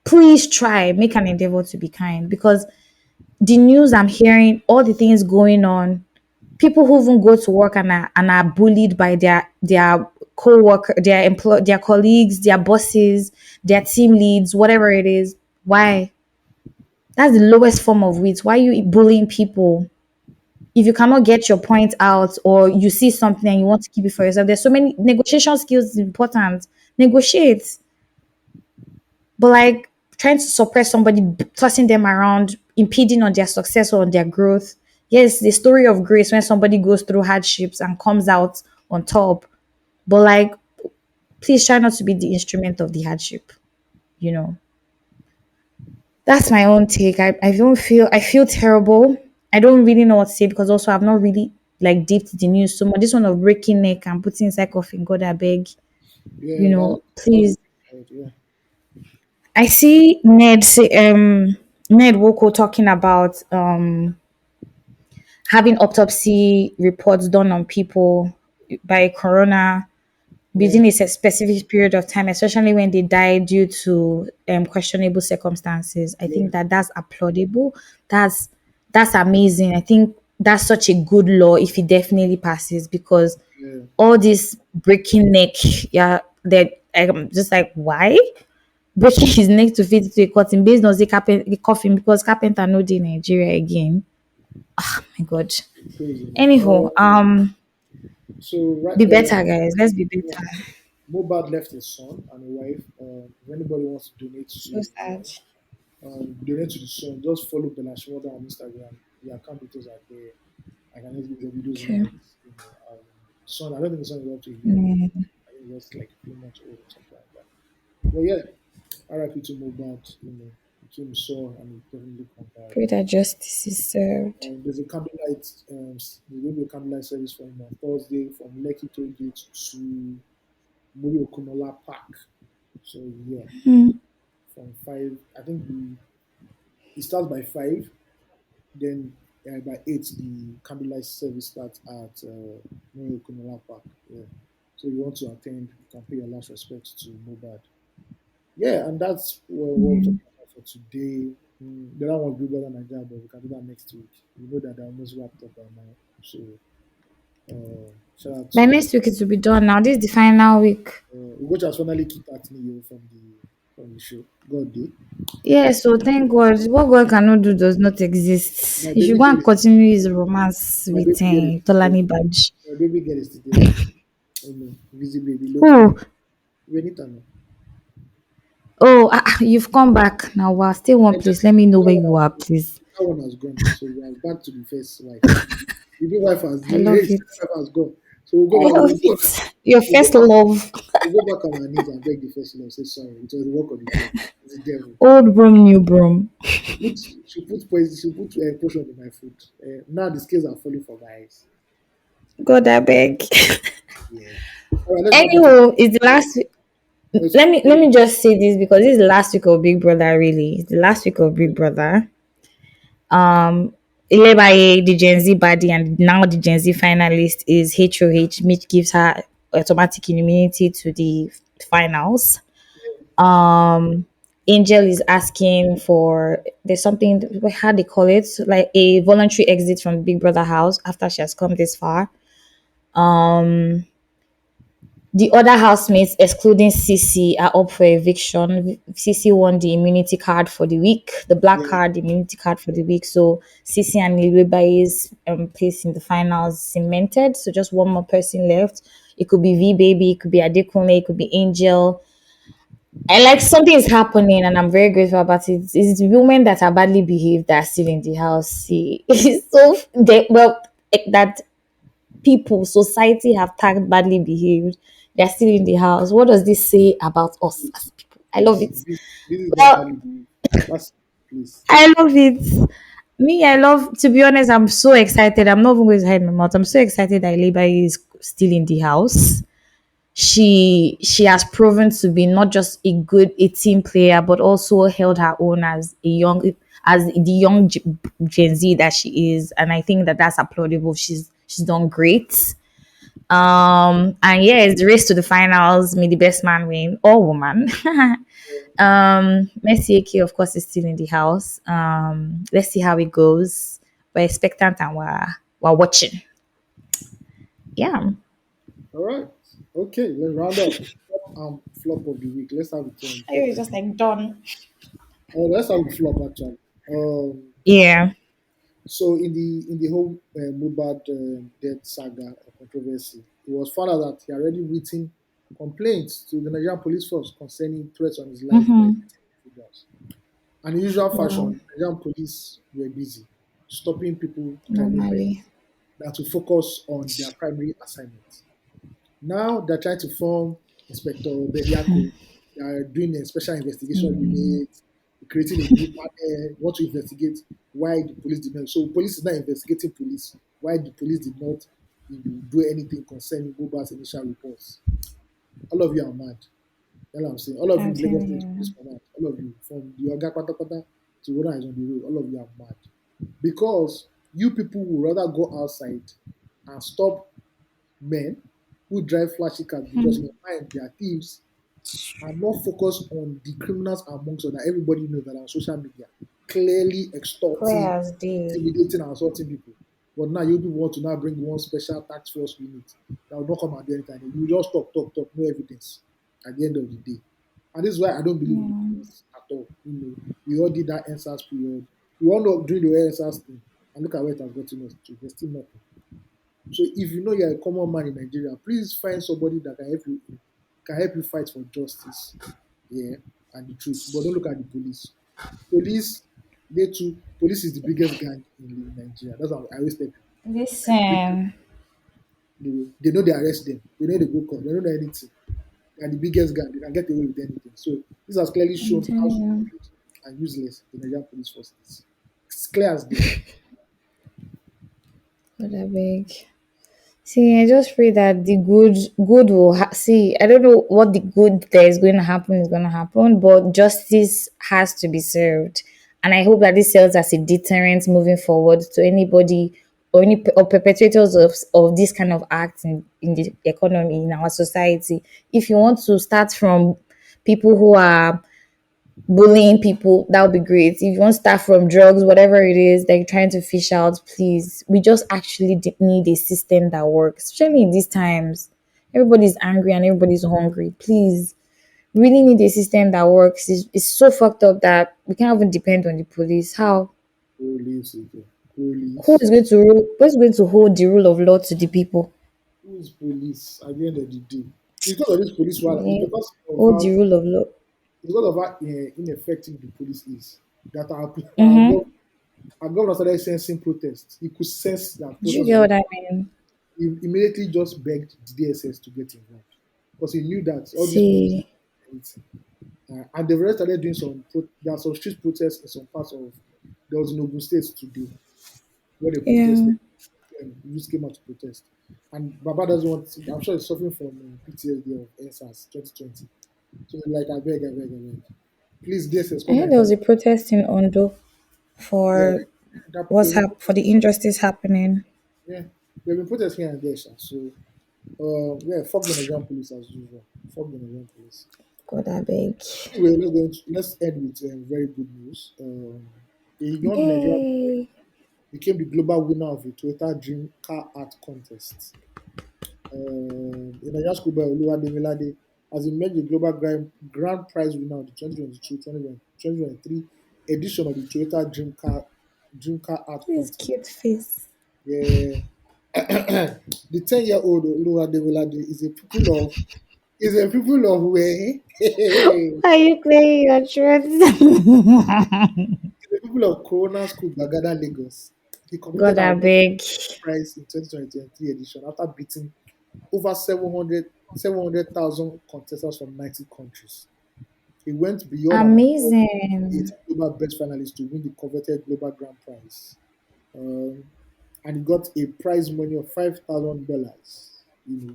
please try, make an endeavor to be kind, because the news I'm hearing, all the things going on, people who even go to work and are bullied by their co-worker, their colleagues, their bosses, their team leads, whatever it is. Why? That's the lowest form of wit. Why are you bullying people? If you cannot get your point out, or you see something and you want to keep it for yourself, there's so many negotiation skills is important. Negotiate. But like trying to suppress somebody, tossing them around, impeding on their success or on their growth. Yes, the story of grace when somebody goes through hardships and comes out on top. But like, please try not to be the instrument of the hardship. You know, that's my own take. I feel terrible. I don't really know what to say because also I've not really like dipped the news so much. This one of breaking neck and putting inside coffin, God I beg. Yeah, that's Please. right, yeah. I see Ned Woko talking about having autopsy reports done on people by corona Yeah, within a specific period of time, especially when they die due to questionable circumstances. I yeah, think that that's applaudable. That's amazing. I think that's such a good law if it definitely passes, because Yeah. all this breaking neck, yeah, that I'm just like, why breaking his neck to fit into a cotton based on the coffin, because carpenter no dey Nigeria again. My God. Crazy, man. Anyhow, So right, be better, guys. Let's be better. Mohbad left his son and a wife. If anybody wants to So sad. donate to the son, just follow Bella Shmurda on Instagram. The account details are there. I can just give the videos Okay. light. Son, I don't think the son is up to a year old. Mm, I think it's like a few months old or something like that. But yeah, RIP to Mohbad. It came sore and it definitely come back. pray that justice is served. There's a candlelight. There will be a candlelight service for him on Thursday from Lekki Toll Gate to Muri Okunola Park. So yeah, from 5. I think it starts by 5. Then by 8, the candlelight service starts at Muri Okunola Park. Yeah. So you want to attend, you can pay your last respects to Mobad. Yeah, and that's what we're talking about for today. The other one's Big Brother Nigeria, but we can do that next week. We know that they're almost wrapped up by now. So shout out By to next week it will be done. Now this is the final week. Ugochi has finally kicked at me from the show. God did. Yeah, so thank God. What God cannot do does not exist. My He should baby go girl and is continue his romance my with baby girl is today. Tolani Badge. My baby girl is today. Busy baby, low key. Oh, Renita no. oh, you've come back now. Wow, stay one And that, place. Let me know that where one you has are, gone. please. That one has gone now. So we are back to the first wife. The new wife has I the love it. second wife has gone. So we'll I go back. love it. Your We'll first go back. love. We'll go back on our knees and beg the first Lord. Say sorry. It was the work of the devil. It's the devil. Old broom, new broom. She put poison. She put potion in my food. Now the scales are falling from my eyes. God, I beg. Yeah. All right. Let's move on to. Anyhow, it's the last week. Let's, Let me just say this, because this is the last week of Big Brother. Really, it's the last week of Big Brother. Led by the Gen Z body, and now the Gen Z finalist is HOH, which gives her automatic immunity to the finals. Um, Angel is asking for, there's something, how they call it, like a voluntary exit from Big Brother house after she has come this far. The other housemates, excluding Cece, are up for eviction. Cece won the immunity card for the week, the black yeah. card, the immunity card for the week. So Cece and Ilweba's place in the finals cemented. So just one more person left. It could be V Baby, it could be Adekunle, it could be Angel. And like, something is happening, and I'm very grateful about it. It's the women that are badly behaved that are still in the house. See, it's so that people, society have tagged badly behaved, they're still in the house. What does this say about us as people? I love it. This is not Well, valid. That's please. I love it. Me, I love, to be honest, I'm so excited. I'm not even going to hide my mouth. I'm so excited that Leba is still in the house. She has proven to be not just a team player, but also held her own as the young Gen Z that she is, and I think that that's applaudable. She's done great. And yeah, it's the race to the finals. May the best man win, or woman. Messi AK, of course, is still in the house. Let's see how it goes. We're expectant, and we're watching. Yeah. All right. Okay. Let's round up. Flop of the week. Let's have it I top was of. just like done. Let's have a flop actually. Yeah. So in the whole Mohbad death saga or controversy, it was found out that he already written complaints to the Nigerian police force concerning threats on his life by individuals. And in usual Wow. fashion, Nigerian police were busy stopping people deliberately Normally. than to focus on their primary assignment. Now they're trying to form Inspector Bediako. They are doing a special investigation unit, creating a new panel, want to investigate why the police did not. So police is not investigating police. Why the police did not do anything concerning Buba's initial reports. All of you are mad. That's what I'm saying. All of you I'm in Lagos telling State you. Police Command, all of you, from the Oga Patapata to whether is on the road, all of you are mad. Because you people would rather go outside and stop men who drive flashy cars because in your mind they are thieves and not focus on the criminals amongst us that everybody knows that are on social media clearly Clear extorting, as day. intimidating, and assaulting people. But now you do want to now bring one special tax force unit that will not come and do anything. You just talk, talk, talk, no evidence at the end of the day. And this is why I don't believe in the Yeah. police at all. We all did that NSAS period. We all know doing the NSAS thing. And look at where it has gotten us to. There's still nothing. So if you know you're a common man in Nigeria, please find somebody that can help you fight for justice. Yeah, and the truth. But don't look at the police. Police, police is the biggest gang in Nigeria. That's what I always tell people. Listen, They know they arrest them. They know they go court. They don't know anything. And the biggest gang, they can get away with anything. So this has clearly I'm shown how telling you. stupid and useless the Nigerian police force is. It's clear as day. God, I beg. See, I just pray that the good will see. I don't know what the good that is going to happen, but justice has to be served, and I hope that this serves as a deterrent moving forward to anybody or or perpetrators of this kind of acts in the economy in our society. If you want to start from people who are bullying people, that would be great. If you want to start from drugs, whatever it is that you're trying to fish out, please. We just actually need a system that works, especially in these times. Everybody's angry and everybody's hungry. Please, we really need a system that works. It's so fucked up that we can't even depend on the police. How? Police, okay. Who is Police. going to who's going to hold the rule of law to the people? Who is police at the end of the day? It's because of this police wala. It's Yeah. because of Hold the how rule of law. ineffective the police is. That Mm-hmm. our governor started sensing protests. He could sense that Do you protests get was what I mean? he immediately just begged the DSS to get involved because he knew that all these police See, and they've already started doing there are some street protests in some parts of there was in Ogun State today where they yeah. protested and youth came out to protest. And Baba doesn't want I'm sure he's suffering from PTSD of NSAS 2020. So like I beg. Please DSS I come heard and there was help. a protest in Ondo Yeah, for there's been for the injustice happening. yeah. They've been protests here and there, sha. So yeah, fuck the Nigerian police as usual. Fuck the Nigerian police. God, I beg. Anyway, let's end with very good news. A young Nigerian boy Yay. became the global winner of the Toyota Dream Car Art Contest. A Nigerian schoolboy Oluwademilade has emerged the global grand prize winner of the 2022-2023 edition of the Toyota Dream Car Art This Contest. cute face. Yeah. The 10-year-old Oluwademilade is a people of way. Why are you clearing your throat? The people of Corona School, Bagada, Lagos. He God, completed I our beg. prize in 2023 edition after beating over 700,000 contestants from 90 countries. He went beyond and above Amazing. 80 global best finalists to win the coveted global grand prize. Um, and he got a prize money of $5,000. You know,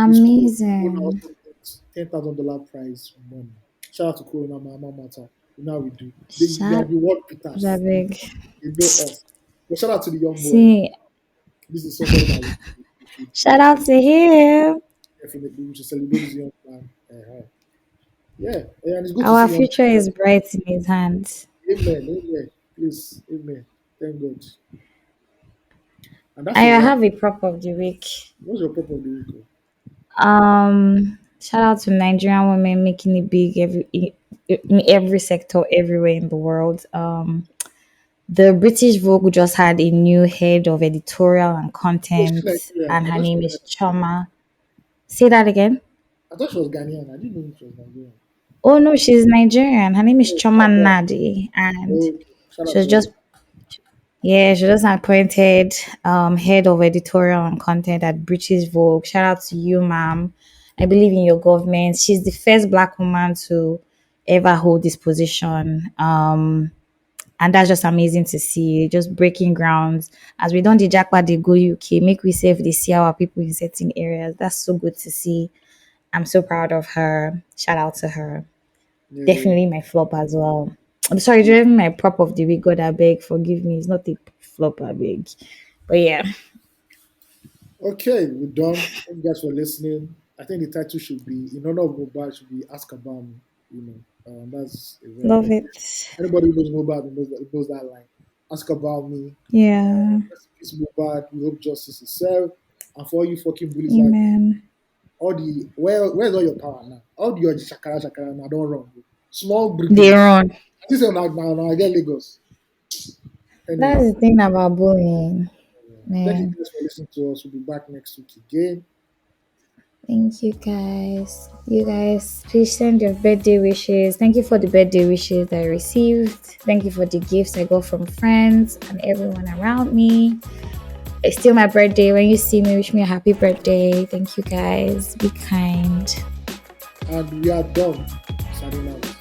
his Corona Amazing. also got $10,000 prize money. Shout out to Corona, my mama matter. You know how we do. They are Shout. the world God, I beaters. beg. They know us. But shout out to the young boy. See, This is somebody that shout out to him. we should celebrate this young man. Yeah, and it's good to Our see young. future is bright in his hands. Amen. Please, amen. Thank God. And that's I a wrap. have a prop of the week. What's your purpose of the week? Oh? Shout out to Nigerian women making it big in every sector, everywhere in the world. The British Vogue just had a new head of editorial and Oh, she's content, Nigerian. and her name is Choma. Say that again. I thought she was Ghanaian. I didn't know she was Nigerian. Oh no, she's Nigerian. Her name is Oh, Choma shout out. Nadi, and Okay. Shout she out was to her. just yeah, she just appointed head of editorial and content at British Vogue. Shout out to you, ma'am. I believe in your government. She's the first black woman to ever hold this position. And that's just amazing to see. Just breaking grounds. As we don't the jackpot they go UK, make we save the see our people in certain areas. That's so good to see. I'm so proud of her. Shout out to her. Yeah. Definitely my flop as well. I'm sorry, during my prop of the week, God I beg, forgive me. It's not a flop, I beg. But yeah, Okay, we're done. Thank you guys for listening. I think the title should be in honor of Mohbad should be Ask About Me. That's a very love very it. anybody who knows Mohbad knows that line. ask about me. Yeah. Rest in peace, Mohbad. We hope justice is served. And for all you fucking bullies like Amen. all the where's all your power now? All your shakara now don't run. Small They brigade. run. This is now I get Lagos. Anyway, That's the thing about bullying, thank you man. guys for listening to us. We'll be back next week again. Thank you guys. You guys, please send your birthday wishes. Thank you for the birthday wishes I received. Thank you for the gifts I got from friends and everyone around me. It's still my birthday. When you see me, wish me a happy birthday. Thank you guys. Be kind. And we are done. Signing out.